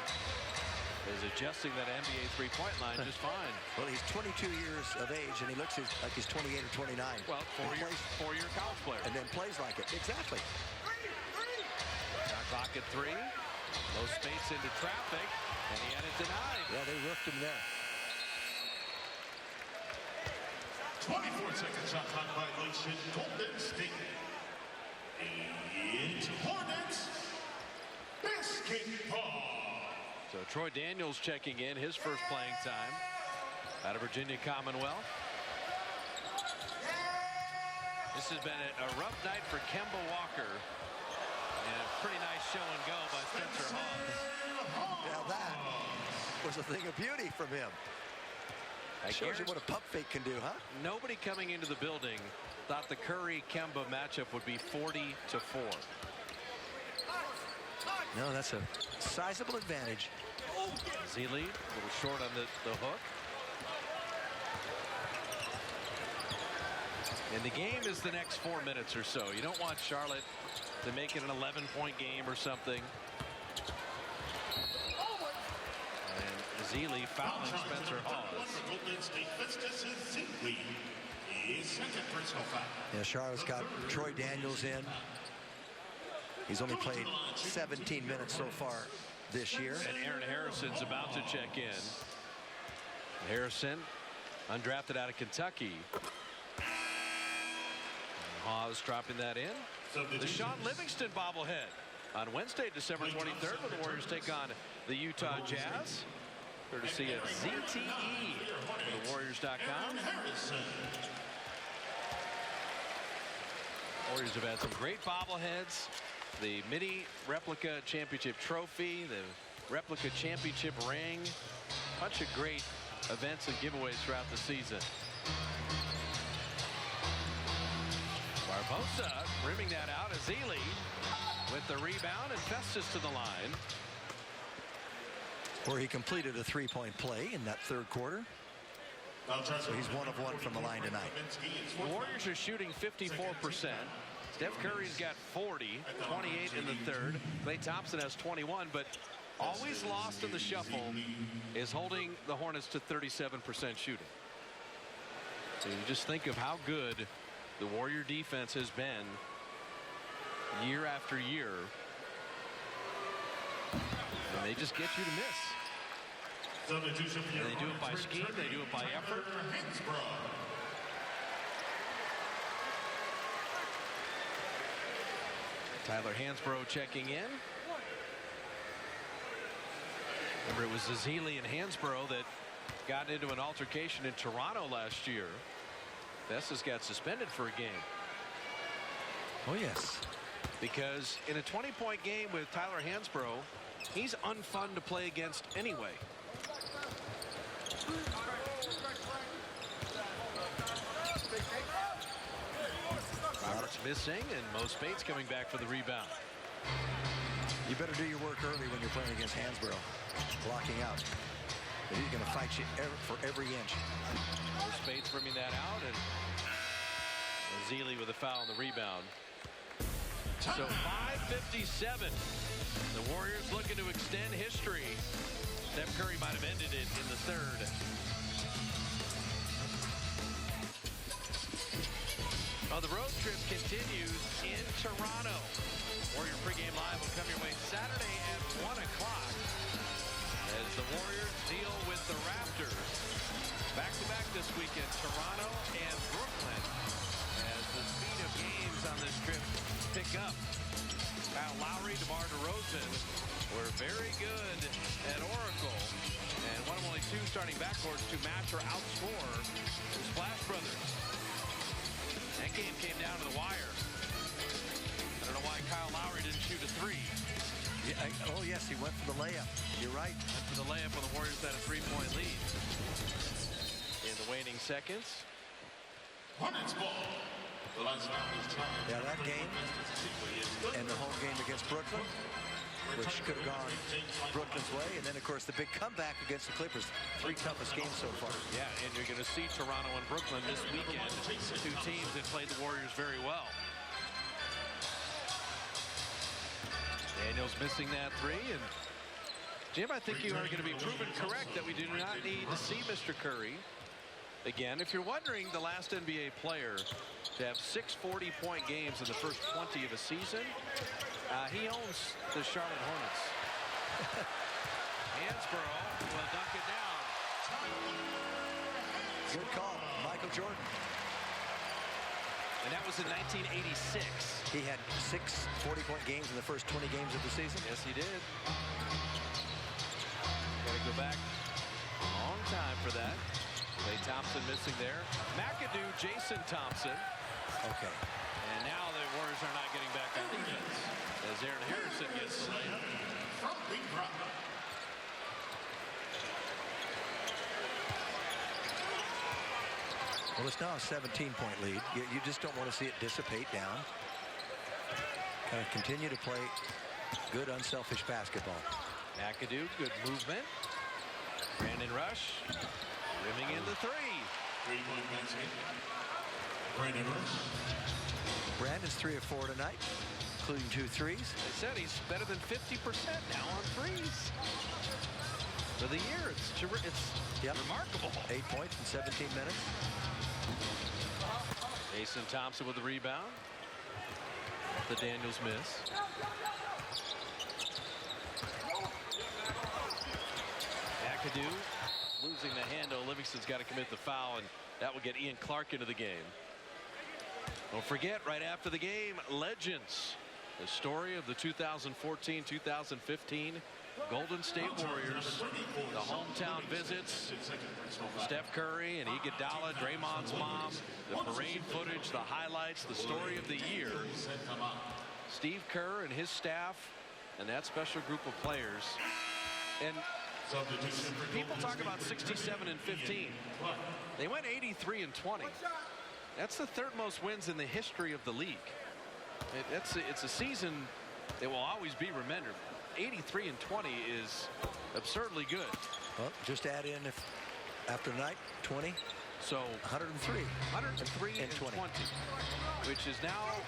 is adjusting that NBA three-point line just fine. Well, he's 22 years of age, and he looks like he's 28 or 29. Well, four-year college player. And then plays like it. Exactly. Shot clock at 3. Low Spates into traffic, and he had it denied. Yeah, they roofed him there. 24-second shot clock violation, Golden State. It's Hornets basketball. So Troy Daniels checking in, his first playing time out of Virginia Commonwealth. This has been a rough night for Kemba Walker. And a pretty nice show and go by Spencer Hawes. Now that was a thing of beauty from him. That shows you what a pump fake can do, huh? Nobody coming into the building thought the Curry-Kemba matchup would be 40-4. No, that's a sizable advantage. Zealy, a little short on the hook. And the game is the next 4 minutes or so. You don't want Charlotte to make it an 11-point game or something. And Zealy fouling Spencer Hawes. Yeah, Charlotte's got Troy Daniels in. He's only played 17 minutes so far this year. And Aaron Harrison's about to check in. Harrison, undrafted out of Kentucky. Hawes dropping that in. The Sean Livingston bobblehead on Wednesday, December 23rd, when the Warriors take on the Utah Jazz. Courtesy of ZTE for the Warriors.com. Warriors have had some great bobbleheads. The mini replica championship trophy, the replica championship ring. Bunch of great events and giveaways throughout the season. Barbosa rimming that out. Zealy with the rebound, and Festus to the line. Where he completed a three-point play in that third quarter. So he's 1 of 1 from the line tonight. The Warriors are shooting 54%. Steph Curry's got 40, 28 in the third. Klay Thompson has 21, but always lost in the shuffle is holding the Hornets to 37% shooting. So you just think of how good the Warrior defense has been year after year. And they just get you to miss. And they do it by scheme, they do it by effort. Tyler Hansbrough checking in. Remember, it was Zealy and Hansbrough that got into an altercation in Toronto last year. Festus got suspended for a game. Oh, yes. Because in a 20-point game with Tyler Hansbrough, he's unfun to play against anyway. Roberts missing, and Mo Spates coming back for the rebound. You better do your work early when you're playing against Hansbrough. Blocking out. But he's going to fight you for every inch. Mo Spates bringing that out, and Zealy with a foul on the rebound. So 5:57. The Warriors looking to extend history. Steph Curry might have ended it in the third. Oh, the road trip continues in Toronto. Warrior pregame live will come your way Saturday at 1 o'clock as the Warriors deal with the Raptors. Back-to-back this weekend, Toronto and Brooklyn, as the speed of games on this trip pick up. Kyle Lowry, DeMar DeRozan were very good at Oracle, and one of only 2 starting backcourts to match or outscore the Splash Brothers. That game came down to the wire. I don't know why Kyle Lowry didn't shoot a 3. Yeah, oh, yes, he went for the layup. You're right. Went for the layup when the Warriors had a 3-point lead. In the waning seconds. Hornets ball. Yeah, that game and the home game against Brooklyn, which could have gone Brooklyn's way. And then, of course, the big comeback against the Clippers. 3 toughest games so far. Yeah, and you're going to see Toronto and Brooklyn this weekend. 2 teams that played the Warriors very well. Daniels missing that 3. And Jim, I think you are going to be proven correct that we do not need to see Mr. Curry again. If you're wondering, the last NBA player to have 6 40-point games in the first 20 of a season, he owns the Charlotte Hornets. Hansbrough will dunk it down. Good call, Michael Jordan. And that was in 1986. He had 6 40-point games in the first 20 games of the season. Yes, he did. Got to go back a long time for that. Klay Thompson missing there. McAdoo, Jason Thompson. Okay. And now the Warriors are not getting back on defense as Aaron Harrison gets the layup. Well, it's now a 17-point lead. You just don't want to see it dissipate down. Kind of continue to play good, unselfish basketball. McAdoo, good movement. Brandon Rush, rimming in the three. 3-point basket. Brandon Rush. Brandon's 3 of 4 tonight, including 2 threes. They said he's better than 50% now on threes. For the year, it's remarkable. 8 points in 17 minutes. Jason Thompson with the rebound. The Daniels miss. McAdoo losing the handle. Livingston's got to commit the foul, and that will get Ian Clark into the game. Don't forget, right after the game, legends. The story of the 2014-2015 Golden State Warriors. The hometown visits. Steph Curry and Iguodala, Draymond's mom. The parade footage, the highlights, the story of the year. Steve Kerr and his staff and that special group of players. And people talk about 67-15. They went 83-20. That's the third most wins in the history of the league. It's a season that will always be remembered. 83-20 is absurdly good. Well, just add in if after tonight 20. So 103. 103 and 20, which is now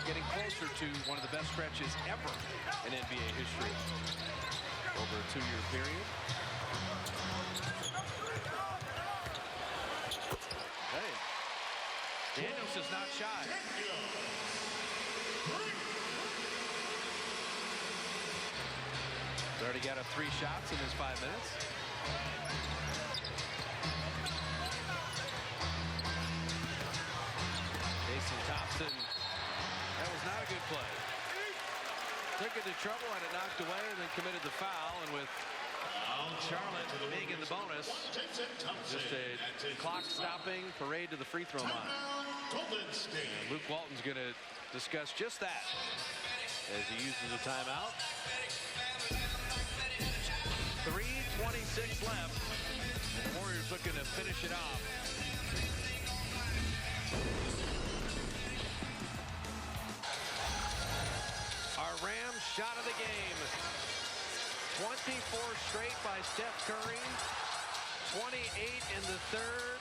getting closer to one of the best stretches ever in NBA history over a 2-year period. Hey, Daniels is not shy. He's already got up 3 shots in his 5 minutes. Jason Thompson, that was not a good play. Took it to trouble, had it knocked away, and then committed the foul. And with Charlotte being in the bonus, just a clock-stopping parade to the free throw line. And Luke Walton's going to discuss just that as he uses a timeout. 3:26 left. And the Warriors looking to finish it off. Our Rams shot of the game. 24 straight by Steph Curry. 28 in the third.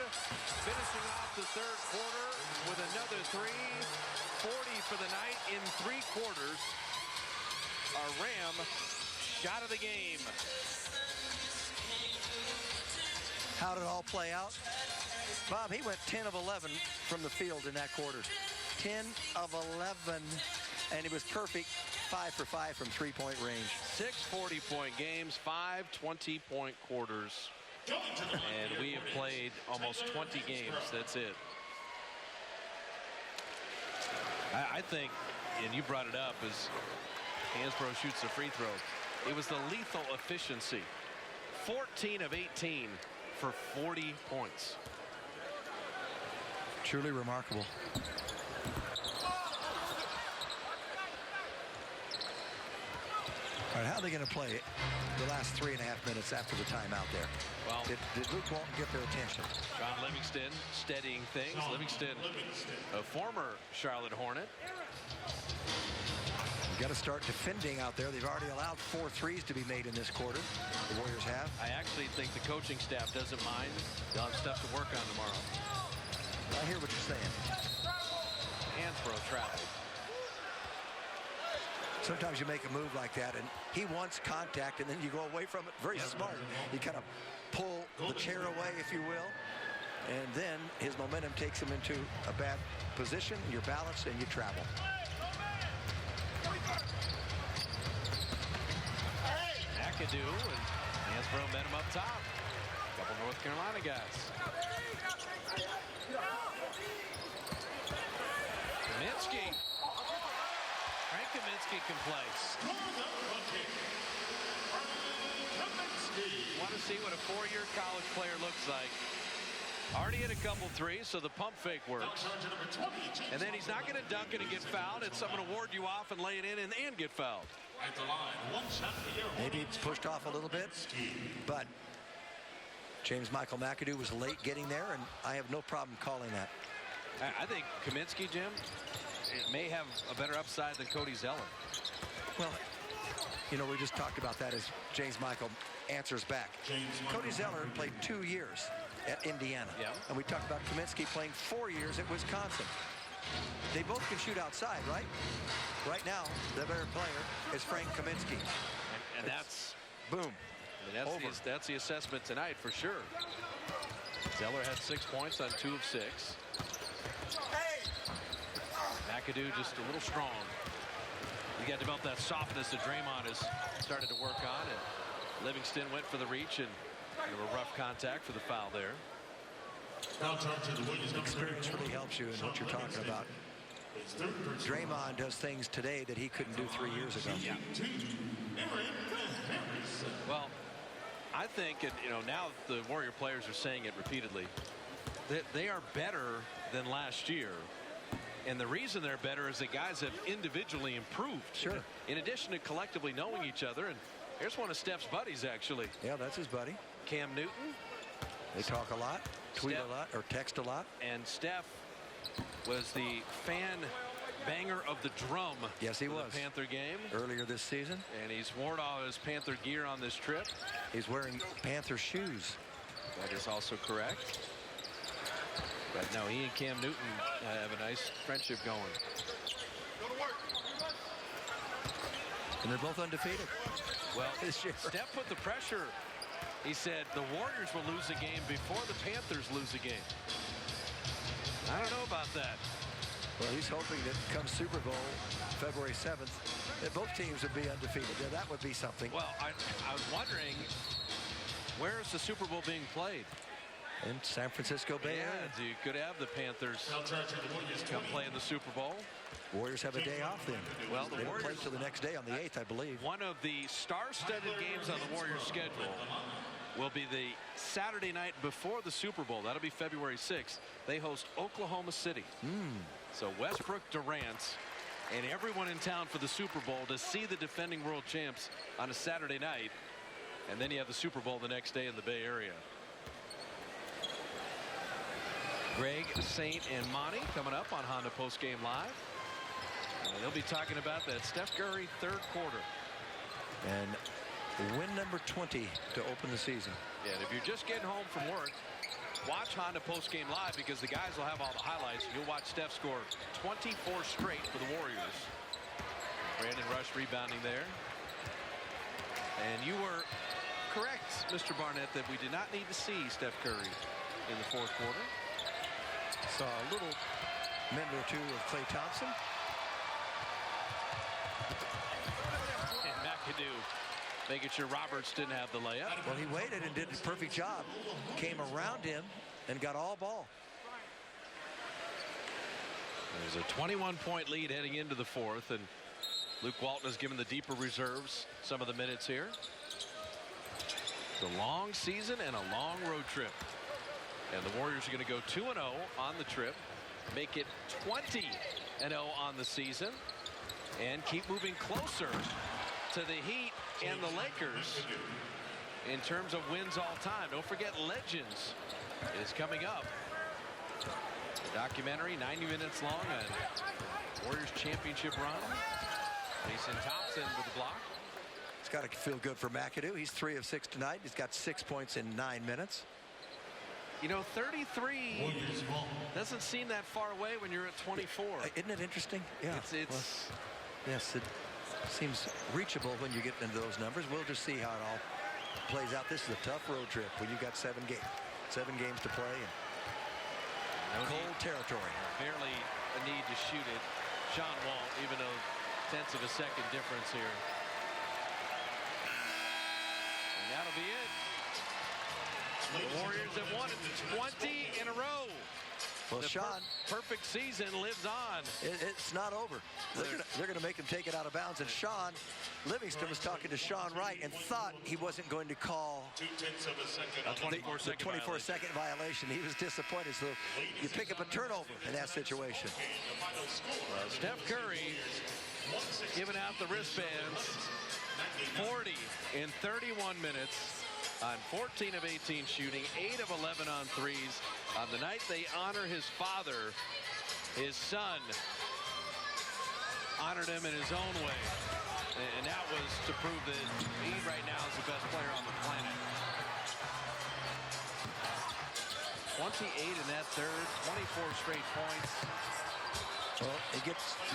Finishing off the third quarter with another 3. 40 for the night in 3 quarters. Our Ram shot of the game. How did it all play out? Bob, he went 10 of 11 from the field in that quarter. 10 of 11, and he was perfect. 5 for 5 from 3-point range. 6 40-point games, 5 20-point quarters. And we have played almost 20 games. That's it. I think, and you brought it up, as Hansbrough shoots the free throw, it was the lethal efficiency. 14 of 18 for 40 points. Truly remarkable. All right, how are they going to play it the last 3.5 minutes after the timeout there? Well, did Luke Walton get their attention? John Livingston steadying things. Livingston, a former Charlotte Hornet. We've got to start defending out there. They've already allowed 4 threes to be made in this quarter. The Warriors have. I actually think the coaching staff doesn't mind. They'll have stuff to work on tomorrow. I hear what you're saying. Hansbrough traveled. Sometimes you make a move like that, and he wants contact, and then you go away from it. Very smart. You kind of pull the chair away, if you will, and then his momentum takes him into a bad position. You're balanced, and you travel. McAdoo and Hansbrough met him up top. A couple North Carolina guys. Kaminsky. Frank Kaminsky can play. Want to see what a 4-year college player looks like. Already hit a couple threes, so the pump fake works. And then he's not going to dunk it and get fouled. It's I'm going to ward you off and lay it in and get fouled. Maybe it's pushed off a little bit, but James Michael McAdoo was late getting there, and I have no problem calling that. I think Kaminsky, Jim, may have a better upside than Cody Zeller. Well, you know, we just talked about that as James Michael answers back. Cody Zeller played 2 years at Indiana. Yeah. And we talked about Kaminsky playing 4 years at Wisconsin. They both can shoot outside, right? Right now, the better player is Frank Kaminsky. And that's boom. I mean, that's the assessment tonight for sure. Zeller had 6 points on 2 of 6. McAdoo just a little strong. You got to develop that softness that Draymond has started to work on, and Livingston went for the reach and a rough contact for the foul there. Experience really helps you in what you're talking about. Draymond does things today that he couldn't do 3 years ago. Yeah. Well, I think, and you know, now the Warrior players are saying it repeatedly, that they are better than last year. And the reason they're better is that guys have individually improved. Sure. In addition to collectively knowing each other. And here's one of Steph's buddies, actually. Yeah, that's his buddy. Cam Newton. They talk a lot, tweet a lot, or text a lot. And Steph was the fan banger of the drum. Yes, he was. The Panther game. Earlier this season. And he's worn all his Panther gear on this trip. He's wearing Panther shoes. That is also correct. But no, he and Cam Newton have a nice friendship going. And they're both undefeated. Well, Steph put the pressure. He said the Warriors will lose a game before the Panthers lose a game. I don't know about that. Well, he's hoping that come Super Bowl, February 7th, that both teams would be undefeated. Yeah, that would be something. Well, I was wondering, where is the Super Bowl being played? In San Francisco Bay Area. Yeah, you could have the Panthers come play in the Super Bowl. Warriors have a day off then. Well, the they Warriors play till the next day on the 8th, I believe. One of the star-studded games on the Warriors schedule will be the Saturday night before the Super Bowl. That'll be February 6th. They host Oklahoma City. So Westbrook, Durant, and everyone in town for the Super Bowl to see the defending world champs on a Saturday night. And then you have the Super Bowl the next day in the Bay Area. Greg, Saint, and Monty coming up on Honda Post Game Live. They'll be talking about that Steph Curry third quarter. And win number 20 to open the season. Yeah, and if you're just getting home from work, watch Honda Post Game Live because the guys will have all the highlights. You'll watch Steph score 24 straight for the Warriors. Brandon Rush rebounding there. And you were correct, Mr. Barnett, that we did not need to see Steph Curry in the fourth quarter. Saw a little minute or two of Klay Thompson. And McAdoo making sure Roberts didn't have the layup. Well, he waited and did a perfect job. Came around him and got all ball. There's a 21-point lead heading into the fourth, and Luke Walton has given the deeper reserves some of the minutes here. It's a long season and a long road trip. And the Warriors are going to go 2-0 on the trip, make it 20-0 on the season, and keep moving closer to the Heat and the Lakers in terms of wins all time. Don't forget Legends is coming up. The documentary, 90 minutes long, on Warriors championship run. Mason Thompson with the block. It's got to feel good for McAdoo. He's 3 of 6 tonight. He's got 6 points in 9 minutes. You know, 33 doesn't seem that far away when you're at 24. Isn't it interesting? Yeah. It's yes, it seems reachable when you get into those numbers. We'll just see how it all plays out. This is a tough road trip when you've got 7 games to play in cold territory. Barely a need to shoot it. John Wall, even though tenths of a second difference here. And that'll be it. The Warriors have won it 20 in a row. Well, the Sean, perfect season lives on. It's not over. They're going to make him take it out of bounds. And Sean Livingston was talking to Sean Wright and thought he wasn't going to call .2 of a second. the 24-second violation. He was disappointed. So you pick up a turnover in that situation. Steph Curry giving out the wristbands. 40 in 31 minutes on 14 of 18 shooting, 8 of 11 on threes. On the night they honor his father, his son honored him in his own way. And that was to prove that he right now is the best player on the planet. 28 in that third, 24 straight points. Well, he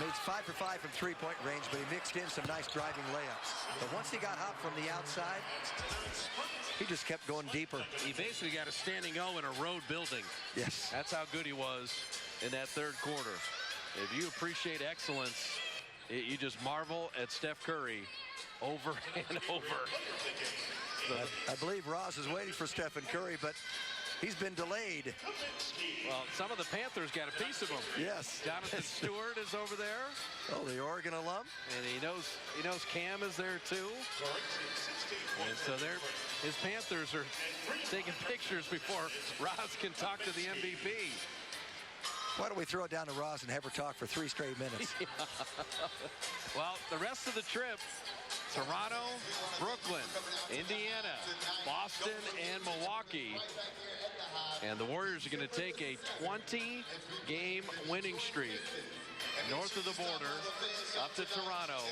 made 5 for 5 from three-point range, but he mixed in some nice driving layups. But once he got hot from the outside, he just kept going deeper. He basically got a standing O in a road building. Yes. That's how good he was in that third quarter. If you appreciate excellence, you just marvel at Steph Curry over and over. I believe Roz is waiting for Stephen Curry, but he's been delayed. Well, some of the Panthers got a piece of him. Yes. Jonathan Stewart is over there. Oh, the Oregon alum. And he knows Cam is there too. And so his Panthers are taking pictures before Roz can talk to the MVP. Why don't we throw it down to Roz and have her talk for 3 straight minutes? Yeah. Well, the rest of the trip, Toronto, Brooklyn, Indiana, Boston, and Milwaukee. And the Warriors are going to take a 20-game winning streak north of the border up to Toronto.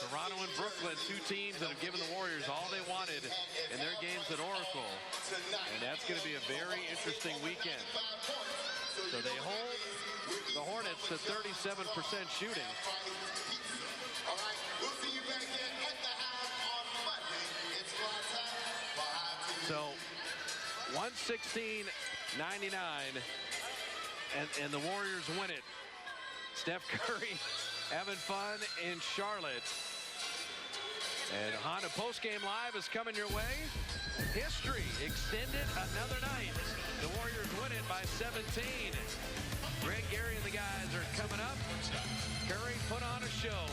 Toronto and Brooklyn, 2 teams that have given the Warriors all they wanted in their games at Oracle. And that's going to be a very interesting weekend. So they hold the Hornets to 37% shooting. So 116-99, and the Warriors win it. Steph Curry having fun in Charlotte. And Honda Postgame Live is coming your way. History extended another night. The Warriors win it by 17. Greg Gary and the guys are coming up. Curry put on a show.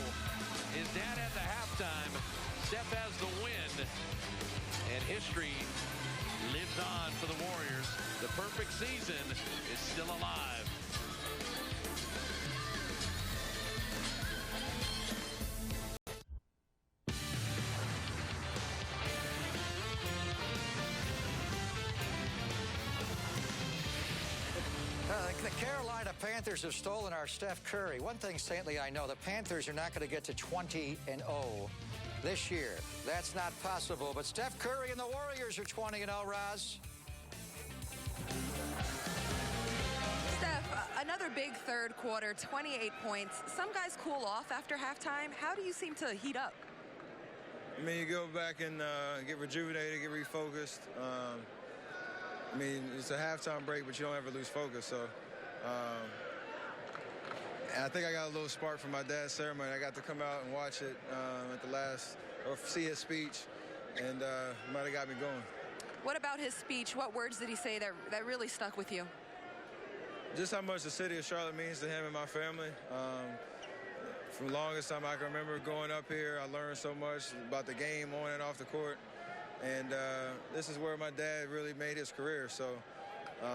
His dad at the halftime. Steph has the win. And history lives on for the Warriors. The perfect season is still alive. The Carolina Panthers have stolen our Steph Curry. One thing, saintly, I know, the Panthers are not going to get to 20-0 this year. That's not possible. But Steph Curry and the Warriors are 20-0, Roz. Steph, another big third quarter, 28 points. Some guys cool off after halftime. How do you seem to heat up? I mean, you go back and get rejuvenated, get refocused. I mean, it's a halftime break, but you don't ever lose focus. So, and I think I got a little spark from my dad's ceremony. I got to come out and watch it at the last, or see his speech, and might have got me going. What about his speech? What words did he say that really stuck with you? Just how much the city of Charlotte means to him and my family. From the longest time I can remember growing up here, I learned so much about the game on and off the court. And this is where my dad really made his career. So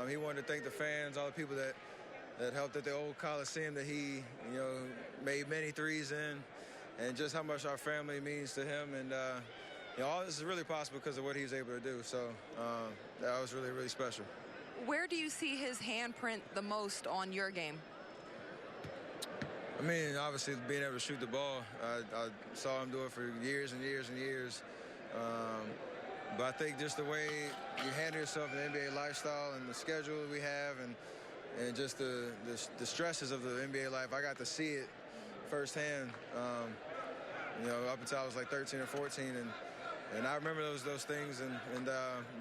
he wanted to thank the fans, all the people that helped at the old Coliseum that he, made many threes in, and just how much our family means to him. And all this is really possible because of what he was able to do. So that was really, really special. Where do you see his handprint the most on your game? I mean, obviously being able to shoot the ball. I saw him do it for years and years and years. But I think just the way you handle yourself in the NBA lifestyle and the schedule we have and just the stresses of the NBA life, I got to see it firsthand, up until I was like 13 or 14. And I remember those things. And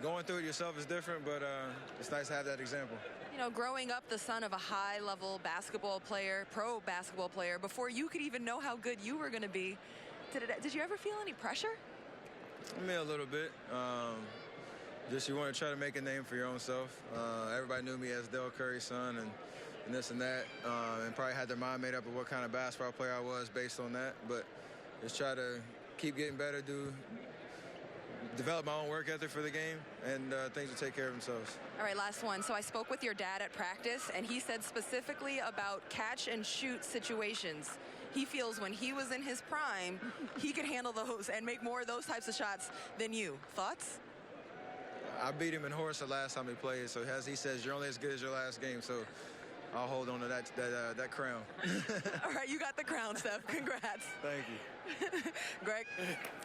going through it yourself is different, but it's nice to have that example. Growing up the son of a high-level basketball player, pro basketball player, before you could even know how good you were going to be, did you ever feel any pressure? I mean, a little bit. just you want to try to make a name for your own self. Everybody knew me as Del Curry's son and this and that, and probably had their mind made up of what kind of basketball player I was based on that. But just try to keep getting better, develop my own work ethic for the game, and things will take care of themselves. All right, last one. So I spoke with your dad at practice, and he said specifically about catch and shoot situations. He feels when he was in his prime, he could handle those and make more of those types of shots than you. Thoughts? I beat him in horse the last time he played, so as he says, you're only as good as your last game. So I'll hold on to that crown. All right, you got the crown, Steph. Congrats. Thank you. Greg.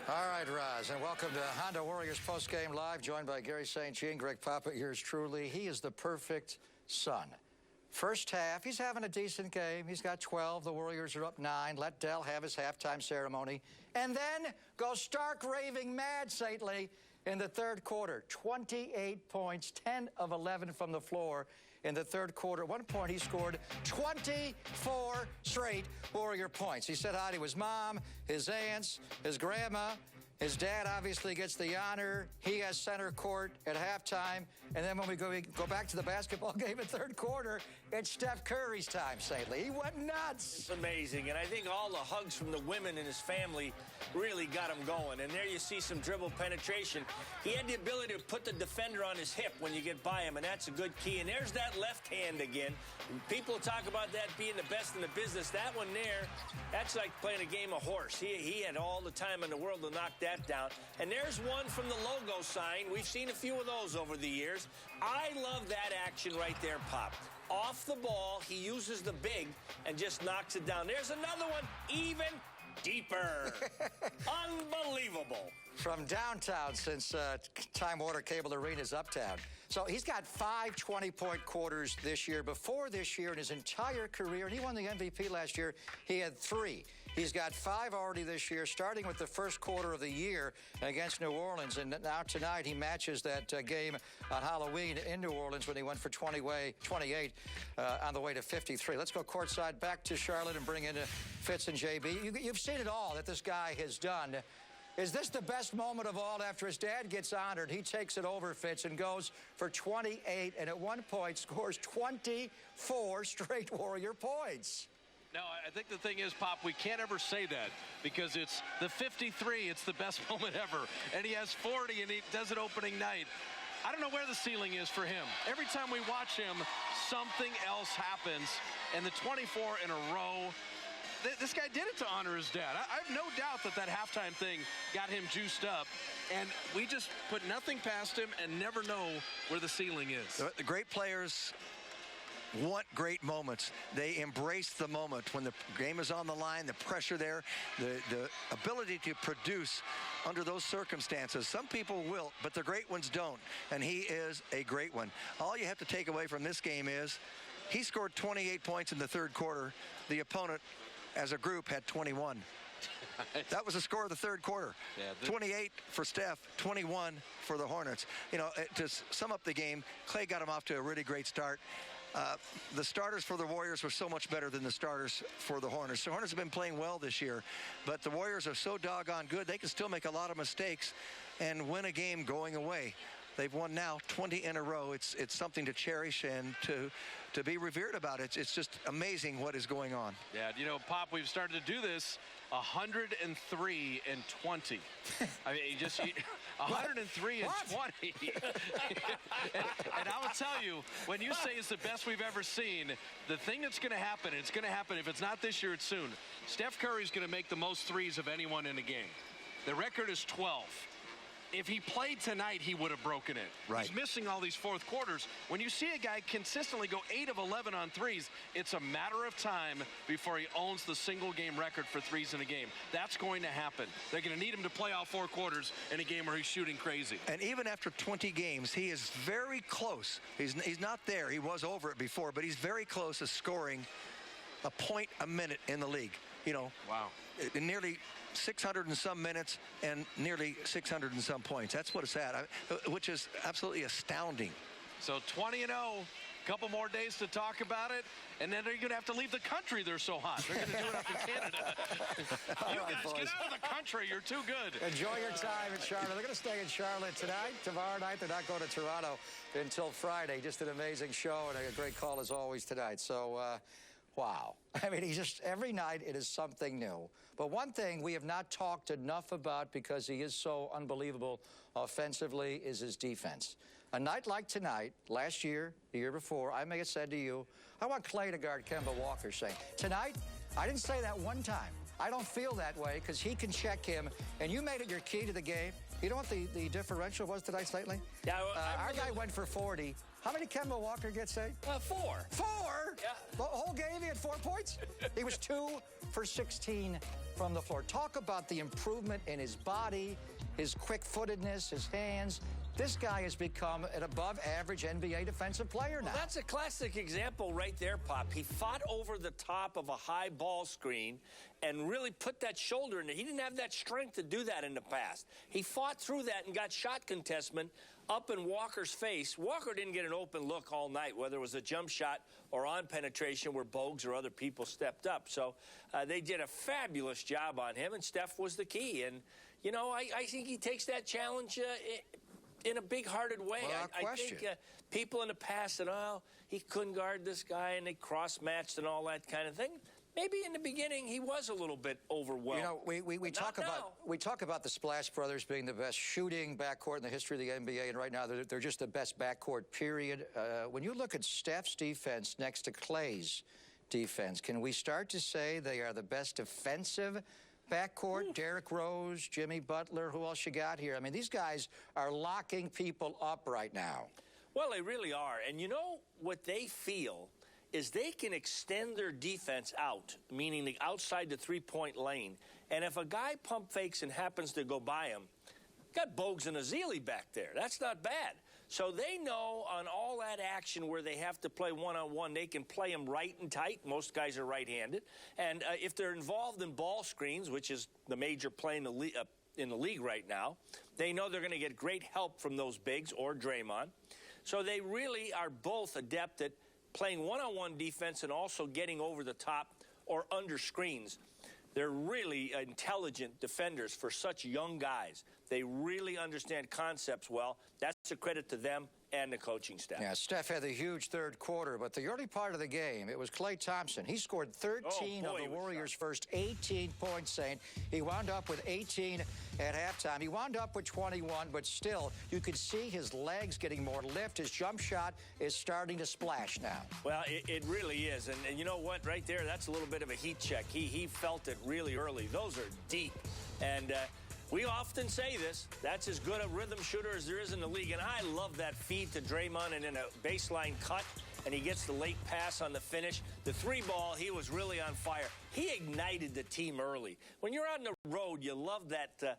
All right, Roz, and welcome to Honda Warriors Postgame Live, joined by Gary St. Jean, Greg Papa, yours truly. He is the perfect son. First half, he's having a decent game. He's got 12. The Warriors are up 9. Let Dell have his halftime ceremony. And then go stark raving mad, St. Lee, in the third quarter. 28 points, 10 of 11 from the floor in the third quarter. At one point, he scored 24 straight Warrior points. He said hi to his mom, his aunts, his grandma. His dad obviously gets the honor. He has center court at halftime. And then when we go back to the basketball game in third quarter, it's Steph Curry's time, St. Lee. He went nuts. It's amazing. And I think all the hugs from the women in his family really got him going. And there you see some dribble penetration. He had the ability to put the defender on his hip when you get by him, and that's a good key. And there's that left hand again. People talk about that being the best in the business. That one there, that's like playing a game of horse. He had all the time in the world to knock that down. And there's one from the logo sign. We've seen a few of those over the years. I love that action right there, Pop. Off the ball, he uses the big and just knocks it down. There's another one, even deeper. Unbelievable. From downtown, since Time Warner Cable Arena is uptown. So he's got 5 20-point quarters this year. Before this year, in his entire career, and he won the MVP last year, he had 3. He's got 5 already this year, starting with the first quarter of the year against New Orleans. And now tonight he matches that game on Halloween in New Orleans when he went for 28 on the way to 53. Let's go courtside back to Charlotte and bring in Fitz and JB. You've seen it all that this guy has done. Is this the best moment of all? After his dad gets honored, he takes it over, Fitz, and goes for 28, and at one point scores 24 straight Warrior points. No, I think the thing is, Pop, we can't ever say that because it's the 53. It's the best moment ever. And he has 40, and he does it opening night. I don't know where the ceiling is for him. Every time we watch him, something else happens. And the 24 in a row, this guy did it to honor his dad. I have no doubt that halftime thing got him juiced up. And we just put nothing past him and never know where the ceiling is. The great players want great moments. They embrace the moment when the game is on the line, the pressure there, the ability to produce under those circumstances. Some people will, but the great ones don't, and he is a great one. All you have to take away from this game is he scored 28 points in the third quarter. The opponent, as a group, had 21. That was the score of the third quarter. Yeah, 28 for Steph, 21 for the Hornets. You know, to sum up the game, Clay got him off to a really great start. The starters for the Warriors were so much better than the starters for the Hornets. The Hornets have been playing well this year, but the Warriors are so doggone good, they can still make a lot of mistakes and win a game going away. They've won now 20 in a row. It's something to cherish and to be revered about. It's just amazing what is going on. Yeah, you know, Pop, we've started to do this 103 and 20. I mean, 103 and 20. and I will tell you, when you say it's the best we've ever seen, the thing that's going to happen, it's going to happen, if it's not this year, it's soon. Steph Curry's going to make the most threes of anyone in a game. The record is 12. If he played tonight, he would have broken it. Right. He's missing all these fourth quarters. When you see a guy consistently go 8 of 11 on threes, it's a matter of time before he owns the single-game record for threes in a game. That's going to happen. They're going to need him to play all 4 quarters in a game where he's shooting crazy. And even after 20 games, he is very close. He's not there. He was over it before, but he's very close to scoring a point a minute in the league. You know, wow. Nearly 600 and some minutes and nearly 600 and some points. That's what it's at, which is absolutely astounding. So 20-0, couple more days to talk about it, and then they're going to have to leave the country. They're so hot. They're going to do it up in Canada. You guys, boys, get out of the country. You're too good. Enjoy your time in Charlotte. They're going to stay in Charlotte tonight. Tomorrow night, they're not going to Toronto until Friday. Just an amazing show and a great call as always tonight. So, wow. I mean, he's just, every night it is something new. But one thing we have not talked enough about because he is so unbelievable offensively is his defense. A night like tonight, last year, the year before, I may have said to you, I want Clay to guard Kemba Walker, saying, tonight, I didn't say that one time. I don't feel that way because he can check him, and you made it your key to the game. You know what the differential was tonight slightly? Yeah, our guy went for 40. How many Kemba Walker get, say? 4. 4? Yeah. The whole game he had 4 points? He was 2 for 16 from the floor. Talk about the improvement in his body, his quick-footedness, his hands. This guy has become an above-average NBA defensive player now. Well, that's a classic example right there, Pop. He fought over the top of a high ball screen and really put that shoulder in it. He didn't have that strength to do that in the past. He fought through that and got shot contestment up in Walker's face. Walker didn't get an open look all night, whether it was a jump shot or on penetration where Bogues or other people stepped up. So they did a fabulous job on him, and Steph was the key. And, you know, I think he takes that challenge in a big-hearted way. I think people in the past said, oh, he couldn't guard this guy, and they cross-matched and all that kind of thing. Maybe in the beginning he was a little bit overwhelmed. You know, we talk about the Splash Brothers being the best shooting backcourt in the history of the NBA, and right now they're just the best backcourt, period. When you look at Steph's defense next to Clay's defense, can we start to say they are the best defensive backcourt? Derrick Rose, Jimmy Butler, who else you got here? I mean, these guys are locking people up right now. Well, they really are. And you know what they feel is they can extend their defense out, meaning the outside the three-point lane. And if a guy pump fakes and happens to go by him, got Bogues and Ezeli back there. That's not bad. So they know on all that action where they have to play one-on-one, they can play them right and tight. Most guys are right-handed. And if they're involved in ball screens, which is the major play in the league right now, they know they're going to get great help from those bigs or Draymond. So they really are both adept at playing one-on-one defense and also getting over the top or under screens. They're really intelligent defenders for such young guys. They really understand concepts well. That's a credit to them and the coaching staff. Yeah, Steph had a huge third quarter, but the early part of the game, it was Klay Thompson. He scored 13 of the Warriors' first 18 points, saying he wound up with 18 at halftime. He wound up with 21, but still, you could see his legs getting more lift. His jump shot is starting to splash now. Well, it really is. And you know what? Right there, that's a little bit of a heat check. He felt it really early. Those are deep. And we often say this, that's as good a rhythm shooter as there is in the league. And I love that feed to Draymond and in a baseline cut, and he gets the late pass on the finish. The three ball, he was really on fire. He ignited the team early. When you're on the road, you love that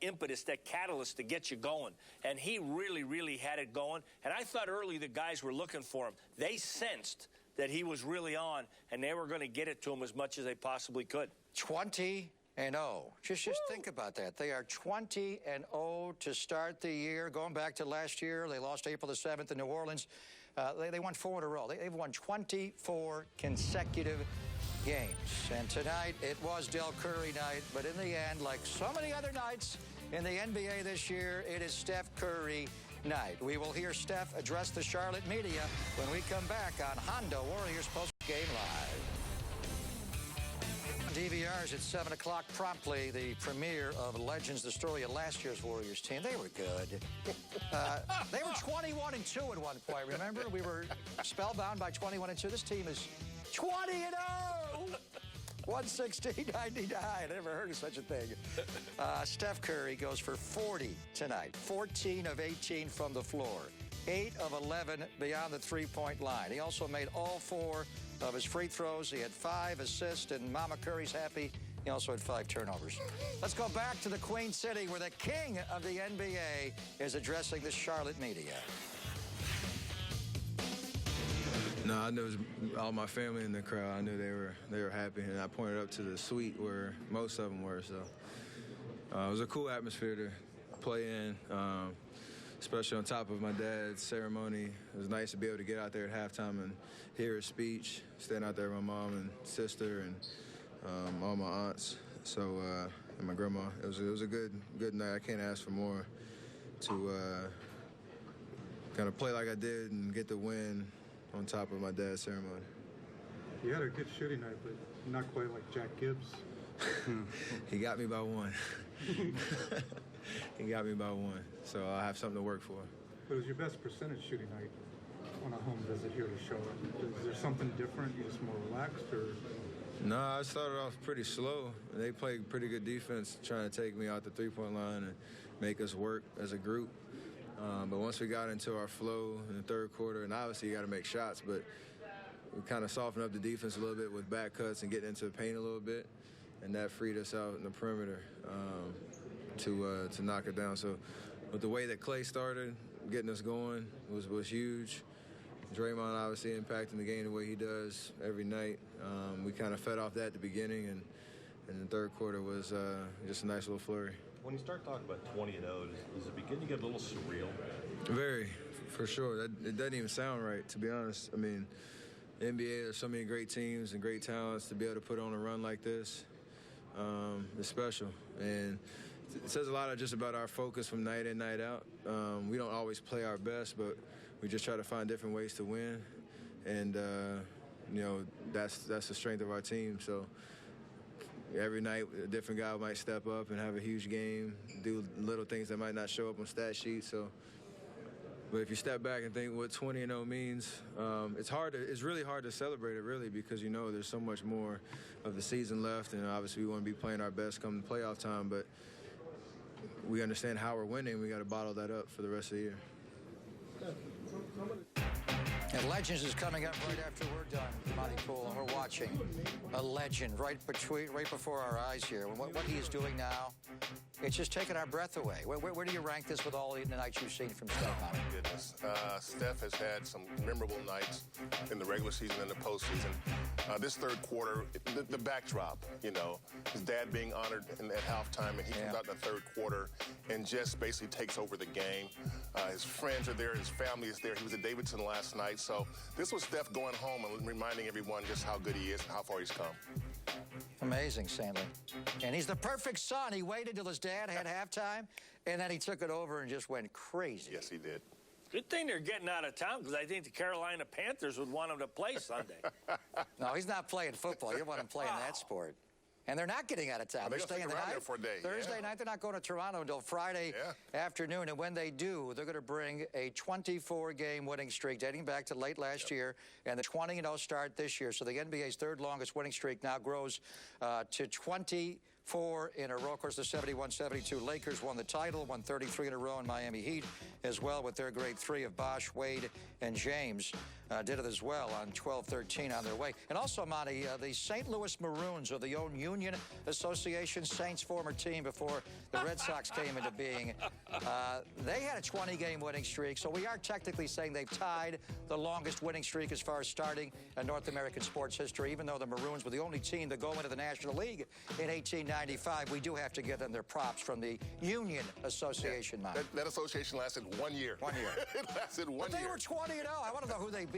impetus, that catalyst to get you going. And he really, really had it going. And I thought early the guys were looking for him. They sensed that he was really on, and they were going to get it to him as much as they possibly could. 20-0. Just think about that. They are 20-0 to start the year. Going back to last year, they lost April the 7th in New Orleans. They won 4 in a row. They've won 24 consecutive games. And tonight, it was Del Curry night. But in the end, like so many other nights in the NBA this year, it is Steph Curry night. We will hear Steph address the Charlotte media when we come back on Honda Warriors Post Game Live. DVRs at 7 o'clock promptly, the premiere of Legends, the story of last year's Warriors team. They were good. They were 21-2 at one point, remember? We were spellbound by 21-2. This team is 20-0! 116-99. I never heard of such a thing. Steph Curry goes for 40 tonight. 14 of 18 from the floor. 8 of 11 beyond the three-point line. He also made all 4 of his free throws. He had 5 assists, and Mama Curry's happy. He also had 5 turnovers. Let's go back to the Queen City, where the king of the NBA is addressing the Charlotte media. No, I knew all my family in the crowd. I knew they were happy, and I pointed up to the suite where most of them were. So it was a cool atmosphere to play in. especially on top of my dad's ceremony. It was nice to be able to get out there at halftime and hear his speech, stand out there with my mom and sister and all my aunts, and my grandma. It was a good night. I can't ask for more to kind of play like I did and get the win on top of my dad's ceremony. You had a good shooting night, but not quite like Jack Gibbs. He got me by one. He got me by one, so I have something to work for. But it was your best percentage shooting night on a home visit here to Charlotte. Is there something different? You just more relaxed, or? No, I started off pretty slow. They played pretty good defense, trying to take me out the three-point line and make us work as a group. But once we got into our flow in the third quarter, and obviously you got to make shots, but we kind of softened up the defense a little bit with back cuts and getting into the paint a little bit, and that freed us out in the perimeter to knock it down. So with the way that Clay started, getting us going was huge. Draymond obviously impacting the game the way he does every night. We kind of fed off that at the beginning, and the third quarter was just a nice little flurry. When you start talking about 20-0, does it begin to get a little surreal? Very, for sure. It doesn't even sound right, to be honest. I mean, the NBA, there's so many great teams and great talents. To be able to put on a run like this is special. And it says a lot just about our focus from night in, night out. We don't always play our best, but we just try to find different ways to win. And, that's the strength of our team. So every night, a different guy might step up and have a huge game, do little things that might not show up on stat sheets. But if you step back and think what 20-0 means, it's really hard to celebrate it, really, because there's so much more of the season left, and obviously we want to be playing our best come the playoff time. But we understand how we're winning. We got to bottle that up for the rest of the year. And Legends is coming up right after we're done, Monty Poole, and we're watching a legend right before our eyes here. What he is doing now, it's just taking our breath away. Where do you rank this with all the nights you've seen from Steph? Oh, my goodness. Steph has had some memorable nights in the regular season and the postseason. This third quarter, the backdrop, his dad being honored at halftime, and he comes out in the third quarter and just basically takes over the game. His friends are there, his family is there. He was at Davidson last night. So this was Steph going home and reminding everyone just how good he is and how far he's come. Amazing, Stanley. And he's the perfect son. He waited till his dad had halftime, and then he took it over and just went crazy. Yes, he did. Good thing they're getting out of town, because I think the Carolina Panthers would want him to play Sunday. No, he's not playing football. You want him playing that sport. And they're not getting out of town. They're staying around there for a day. Thursday night, they're not going to Toronto until Friday afternoon. And when they do, they're going to bring a 24-game winning streak dating back to late last year and the 20-0 start this year. So the NBA's third longest winning streak now grows to 24 in a row. Of course, the 71-72 Lakers won the title, won 33 in a row, in Miami Heat as well with their great three of Bosh, Wade, and James. Did it as well on 12-13 on their way. And also, Monty, the St. Louis Maroons, or the old Union Association, Saints' former team before the Red Sox came into being, they had a 20-game winning streak. So we are technically saying they've tied the longest winning streak as far as starting in North American sports history. Even though the Maroons were the only team to go into the National League in 1895, we do have to give them their props from the Union Association, Monty. That association lasted 1 year. 1 year. It lasted 1 year. They were 20-0. I want to know who they beat.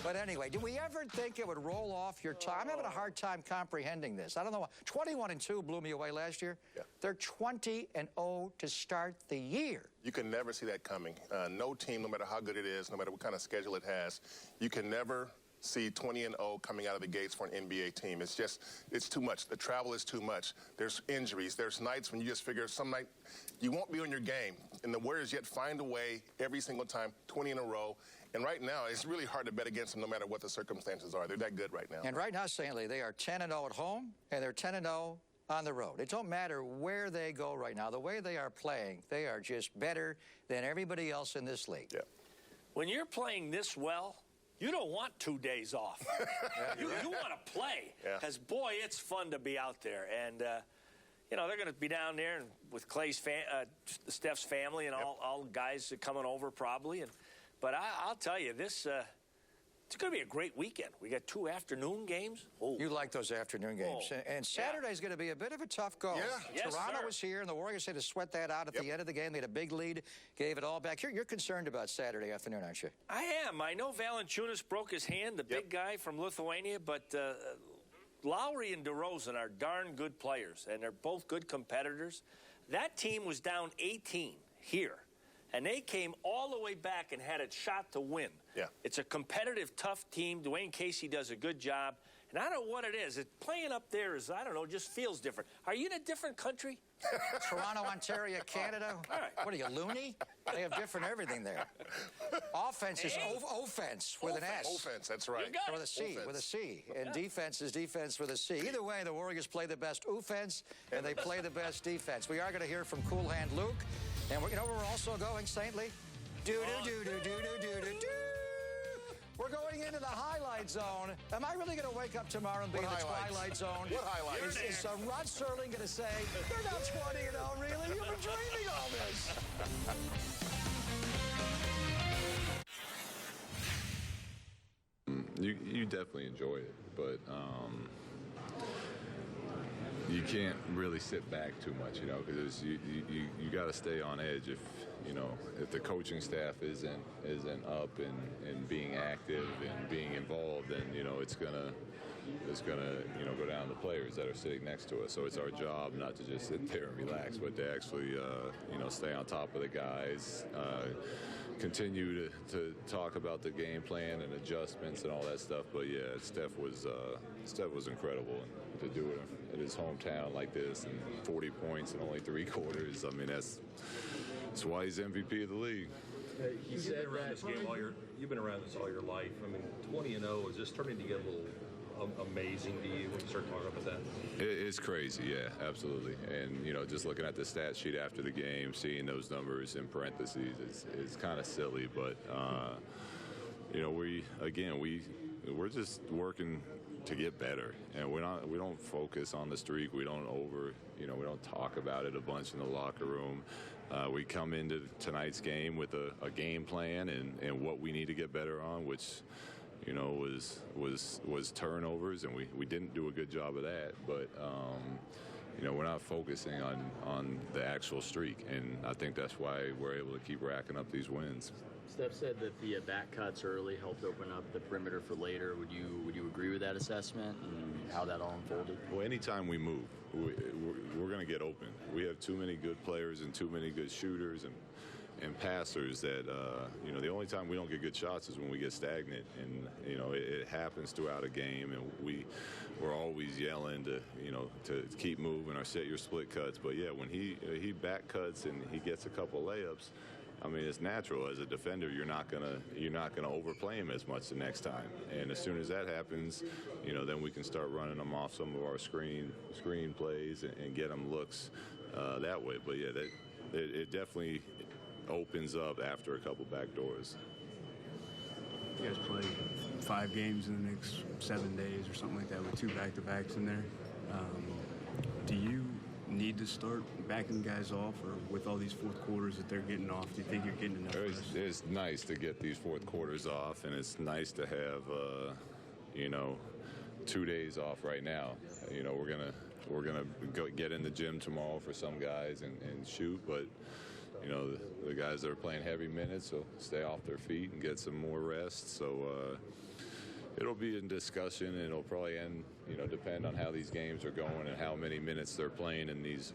But anyway, do we ever think it would roll off your tongue? I'm having a hard time comprehending this. I don't know. 21-2 blew me away last year. They're 20-0 to start the year. You can never see that coming. No team, no matter how good it is, no matter what kind of schedule it has, you can never see 20-0 coming out of the gates for an NBA team. It's too much. The travel is too much. There's injuries. There's nights when you just figure some night you won't be on your game. And the Warriors yet find a way every single time, 20 in a row. And right now, it's really hard to bet against them no matter what the circumstances are. They're that good right now. And right now, Stanley, they are 10-0 at home, and they're 10-0 on the road. It don't matter where they go right now. The way they are playing, they are just better than everybody else in this league. Yeah. When you're playing this well, you don't want 2 days off. You want to play. Because, boy, it's fun to be out there. And, they're going to be down there with Clay's Steph's family and all guys coming over probably. But I'll tell you, this It's going to be a great weekend. We got 2 afternoon games. Oh. You like those afternoon games. Oh, And Saturday's going to be a bit of a tough go. Yeah. Yes, Toronto sir. was here, and the Warriors had to sweat that out at the end of the game. They had a big lead, gave it all back. You're concerned about Saturday afternoon, aren't you? I am. I know Valanciunas broke his hand, the big guy from Lithuania, but Lowry and DeRozan are darn good players, and they're both good competitors. That team was down 18 here, and they came all the way back and had a shot to win. Yeah. It's a competitive, tough team. Dwayne Casey does a good job. And I don't know what it is. Playing up there is, I don't know, just feels different. Are you in a different country? Toronto, Ontario, Canada. All right. What are you, loony? They have different everything there. Offense is offense with an S. Offense, that's right. You got With it. a C, Offense. with a C. And defense is defense with a C. Either way, the Warriors play the best offense, and they play the best defense. We are going to hear from Cool Hand Luke. And you know where we're also going, Saintly? Do-do-do-do-do-do-do-do. We're going into the highlight zone. Am I really going to wake up tomorrow and be What in the highlights? twilight zone? What highlights? Is Rod Serling going to say, they're not 20-0, really? You've been dreaming all this. You definitely enjoy it, but you can't really sit back too much, you know, because you got to stay on edge if the coaching staff isn't up and being active and being involved, then it's gonna go down to players that are sitting next to us. So it's our job not to just sit there and relax, but to actually stay on top of the guys. Continue to talk about the game plan and adjustments and all that stuff. But yeah, Steph was incredible, and to do it at his hometown like this and 40 points in only 3 quarters. I mean, that's why he's MVP of the league. He said around this game you've been around this all your life. I mean, 20-0 is just starting to get a little amazing to you when you start talking about that? It's crazy, yeah, absolutely. And just looking at the stat sheet after the game, seeing those numbers in parentheses is kind of silly. But we're just working to get better, and we don't focus on the streak. We don't we don't talk about it a bunch in the locker room. We come into tonight's game with a game plan and what we need to get better on, which was turnovers, and we didn't do a good job of that. But we're not focusing on the actual streak, and I think that's why we're able to keep racking up these wins. Steph said that the back cuts early helped open up the perimeter for later. Would you agree with that assessment and how that all unfolded? Well, anytime we move, we're going to get open. We have too many good players and too many good shooters and passers that the only time we don't get good shots is when we get stagnant, and it happens throughout a game, and we're always yelling to keep moving or set your split cuts. But yeah, when he back cuts and he gets a couple layups, I mean, it's natural as a defender. You're not gonna overplay him as much the next time. And as soon as that happens, then we can start running them off some of our screen plays and get them looks that way. But yeah, it definitely opens up after a couple back doors. You guys play 5 games in the next 7 days or something like that with 2 back-to-backs in there. Do you need to start backing guys off, or with all these fourth quarters that they're getting off, do you think you're getting enough rest? It's nice to get these fourth quarters off, and it's nice to have 2 days off right now. We're gonna go get in the gym tomorrow for some guys and shoot, but the guys that are playing heavy minutes will stay off their feet and get some more rest. So it'll be in discussion, and it'll probably end, depend on how these games are going and how many minutes they're playing in these,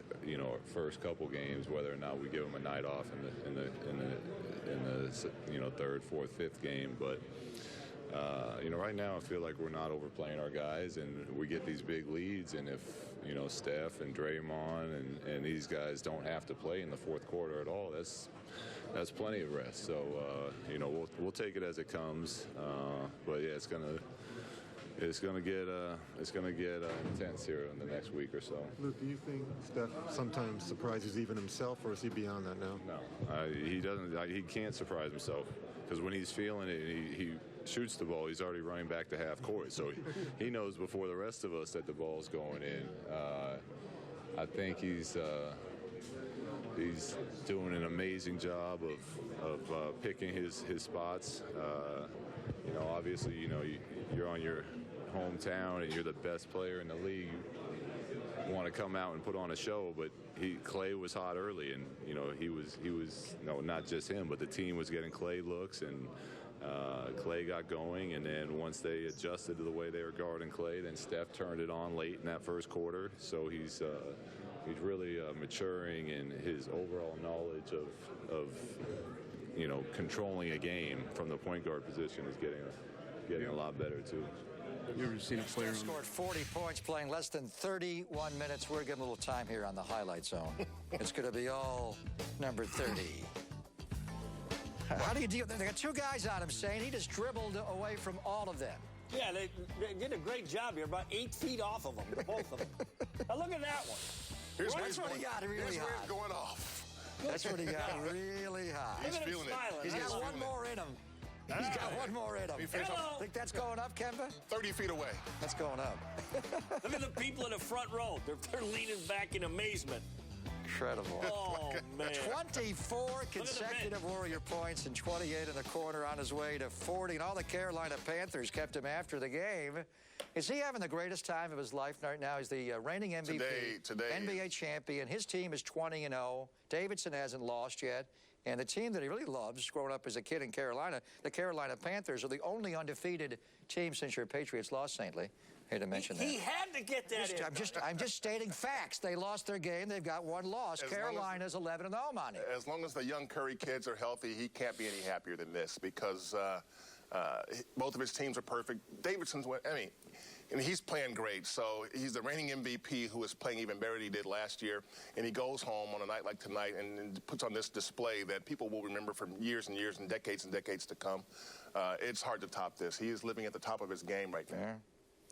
first couple games, whether or not we give them a night off in the third, fourth, fifth game. But right now I feel like we're not overplaying our guys, and we get these big leads, and if Steph and Draymond and these guys don't have to play in the fourth quarter at all, that's plenty of rest. So we'll take it as it comes. But yeah, it's gonna get intense here in the next week or so. Luke, do you think Steph sometimes surprises even himself, or is he beyond that now? No, he doesn't. He can't surprise himself, because when he's feeling it, he shoots the ball, he's already running back to half court. So he knows before the rest of us that the ball's going in. I think he's doing an amazing job of picking his spots. obviously, you're on your hometown and you're the best player in the league. You want to come out and put on a show, but Clay was hot early, and he was not just him, but the team was getting Clay looks, and Clay got going, and then once they adjusted to the way they were guarding Clay, then Steph turned it on late in that first quarter. So he's really maturing in his overall knowledge of controlling a game from the point guard position is getting a lot better too. You ever seen a player scored 40 points playing less than 31 minutes. We're getting a little time here on the highlight zone. It's going to be all number 30. How do you deal? They got two guys on him saying he just dribbled away from all of them. Yeah, they did a great job here, about 8 feet off of them, both of them. Now look at that one. That's what he got really hot. Going off. That's what he got really hot. He's feeling it. He's got one more in him. He's got one more in him. Think that's going up, Kemba? 30 feet away. That's going up. Look at the people in the front row. They're leaning back in amazement. Incredible. Oh, man. 24 consecutive Warrior points and 28 in the quarter on his way to 40. And all the Carolina Panthers kept him after the game. Is he having the greatest time of his life right now? He's the reigning MVP, today NBA champion. His team is 20-0. Davidson hasn't lost yet. And the team that he really loves, growing up as a kid in Carolina, the Carolina Panthers, are the only undefeated team since your Patriots lost, Saintly. Hate to mention that. He had to get that in. I'm just stating facts. They lost their game. They've got one loss. Carolina's 11-0, Monty. As long as the young Curry kids are healthy, he can't be any happier than this because both of his teams are perfect. Davidson's, and he's playing great. So he's the reigning MVP who is playing even better than he did last year. And he goes home on a night like tonight and puts on this display that people will remember for years and years and decades to come. It's hard to top this. He is living at the top of his game right now. Yeah.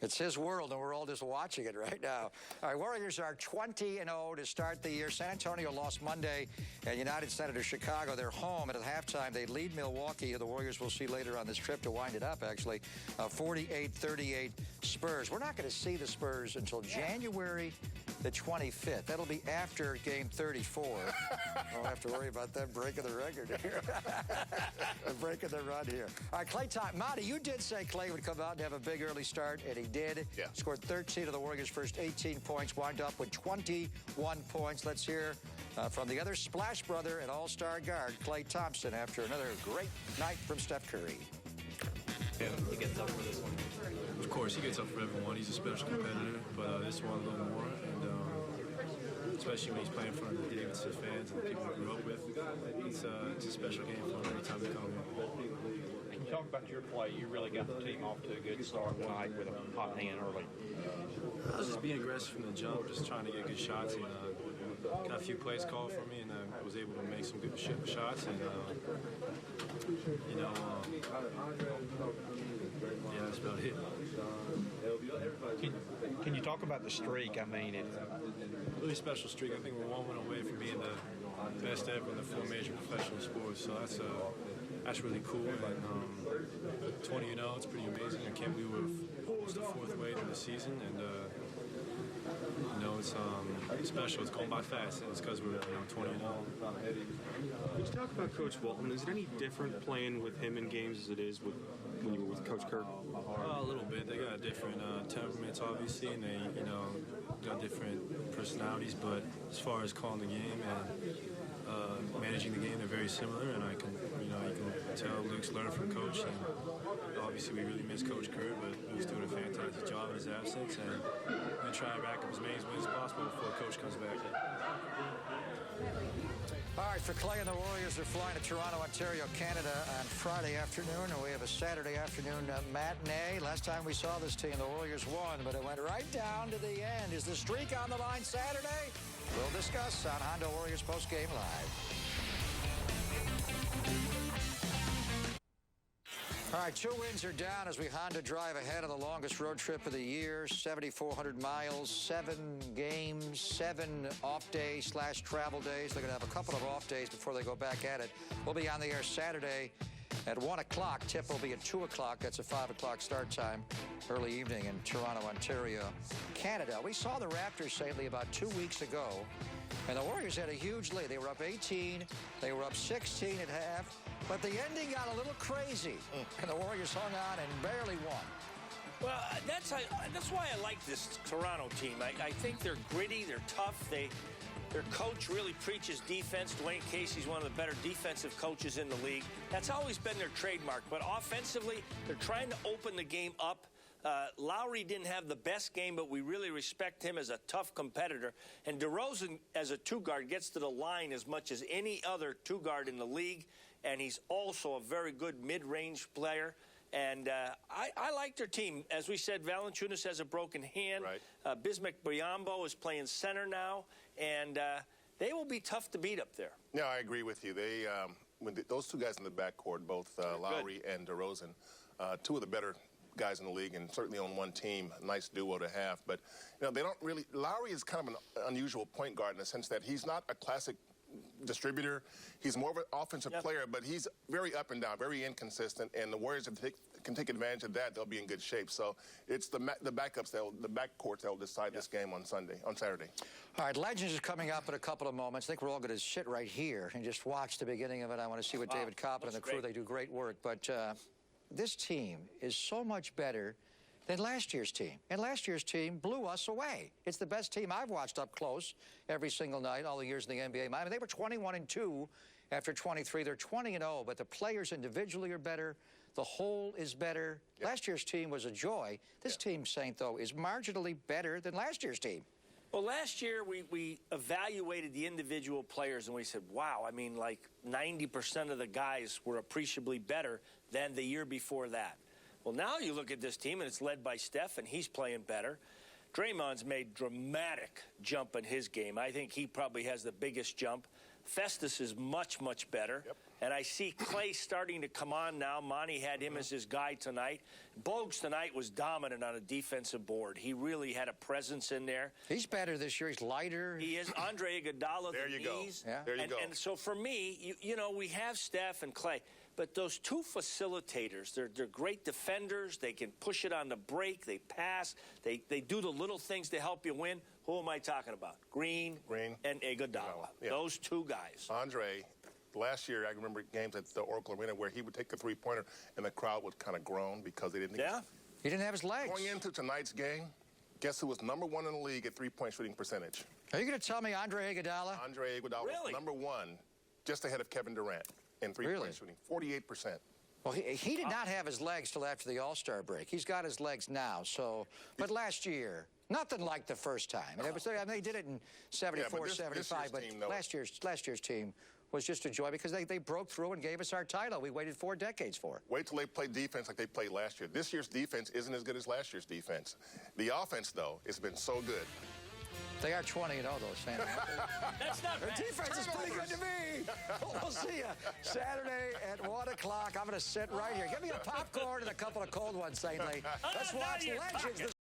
It's his world, and we're all just watching it right now. All right, Warriors are 20-0 to start the year. San Antonio lost Monday at United Center to Chicago. They're home, and at halftime, they lead Milwaukee, who the Warriors will see later on this trip to wind it up, actually, 48-38 Spurs. We're not going to see the Spurs until January the 25th. That'll be after game 34. Don't have to worry about them breaking the record here. Breaking the run here. All right, Klay Thompson. Monty, you did say Klay would come out and have a big early start, and he did. Yeah. Scored 13 of the Warriors' first 18 points, wind up with 21 points. Let's hear from the other Splash brother and all-star guard, Klay Thompson, after another great night from Steph Curry. Yeah, he gets up for this one. Of course, he gets up for everyone. He's a special competitor, but this one a little more. And especially when he's playing in front of the Davidson fans and the people he grew up with, it's a special game for him every time they come in. Can you talk about your play? You really got the team off to a good start tonight with a hot hand early. I was just being aggressive from the jump, just trying to get good shots, and got a few plays called for me, and I was able to make some good shots, and yeah, that's about it. Can you talk about the streak? I mean, it's a really special streak. I think we're 1 win away from being the best ever in the 4 major professional sports, so that's really cool. And 20-0, it's pretty amazing. I can't believe we're almost the 4th way through the season, and it's special. It's going by fast, and it's because we're 20-0. Could you talk about Coach Walton? Is it any different playing with him in games as it is when you were with Coach Kirk? A little bit. They got different temperaments, obviously, and they got different personalities. But as far as calling the game and managing the game, they're very similar. And I can, you can tell Luke's learned from Coach. And obviously, we really miss Coach Kirk, but Luke's doing a fantastic job in his absence. And we're going to try and rack up as many wins as possible before Coach comes back. All right, for Klay and the Warriors, they're flying to Toronto, Ontario, Canada on Friday afternoon, and we have a Saturday afternoon matinee. Last time we saw this team, the Warriors won, but it went right down to the end. Is the streak on the line Saturday? We'll discuss on Honda Warriors Postgame Live. All right, 2 wins are down as we Honda drive ahead of the longest road trip of the year, 7,400 miles, 7 games, 7 off days / travel days. They're going to have a couple of off days before they go back at it. We'll be on the air Saturday at 1 o'clock. Tip will be at 2 o'clock. That's a 5 o'clock start time, early evening in Toronto, Ontario, Canada. We saw the Raptors, St. about 2 weeks ago, and the Warriors had a huge lead. They were up 18. They were up 16 at half. But the ending got a little crazy, and the Warriors hung on and barely won. Well, that's why I like this Toronto team. I think they're gritty, they're tough. Their coach really preaches defense. Dwayne Casey's one of the better defensive coaches in the league. That's always been their trademark. But offensively, they're trying to open the game up. Lowry didn't have the best game, but we really respect him as a tough competitor. And DeRozan, as a two-guard, gets to the line as much as any other two-guard in the league. And he's also a very good mid-range player. And I like their team. As we said, Valanciunas has a broken hand. Right. Bismack Biyombo is playing center now. And they will be tough to beat up there. Yeah, I agree with you. Those two guys in the backcourt, both Lowry and DeRozan, two of the better guys in the league, and certainly on one team, a nice duo to have. But, they don't really... Lowry is kind of an unusual point guard in the sense that he's not a classic distributor. He's more of an offensive player, but he's very up and down, very inconsistent, and the Warriors, if they can take advantage of that, they'll be in good shape. So it's the backups, the backcourts that will decide this game on Saturday. All right, Legends is coming up in a couple of moments. I think we're all going to sit right here and just watch the beginning of it. I want to see what David Coppin and the crew, they do great work. But this team is so much better than last year's team. And last year's team blew us away. It's the best team I've watched up close every single night, all the years in the NBA. I mean, they were 21-2 after 23. They're 20-0, but the players individually are better. The whole is better. Yep. Last year's team was a joy. This team, Saint, though, is marginally better than last year's team. Well, last year we evaluated the individual players, and we said, wow, I mean, like 90% of the guys were appreciably better than the year before that. Well, now you look at this team, and it's led by Steph, and he's playing better. Draymond's made dramatic jump in his game. I think he probably has the biggest jump. Festus is much, much better. Yep. And I see Clay starting to come on now. Monty had him as his guy tonight. Bogues tonight was dominant on a defensive board. He really had a presence in there. He's better this year. He's lighter. He is. Andre Iguodala. There you go. Yeah. There you go. And so for me, we have Steph and Clay. But those two facilitators, they're great defenders. They can push it on the break. They pass. They do the little things to help you win. Who am I talking about? Green and Iguodala. Yeah. Those two guys. Andre, last year, I remember games at the Oracle Arena where he would take a three-pointer and the crowd would kind of groan because they didn't. Yeah. He didn't have his legs. Going into tonight's game, guess who was #1 in the league at three-point shooting percentage? Are you going to tell me Andre Iguodala? Andre Iguodala was #1, just ahead of Kevin Durant in three-point shooting, 48%. Well, he did not have his legs till after the All-Star break. He's got his legs now. So, but last year, nothing like the first time. They did it in 74, 75, but last year's team was just a joy because they broke through and gave us our title. We waited 4 decades for it. Wait till they play defense like they played last year. This year's defense isn't as good as last year's defense. The offense, though, has been so good. They are 20-0, though, Sam. That's not bad. Their defense is pretty good to me. We'll see you Saturday at 1 o'clock. I'm going to sit right here. Give me a popcorn and a couple of cold ones, Saintly. Let's watch Legends.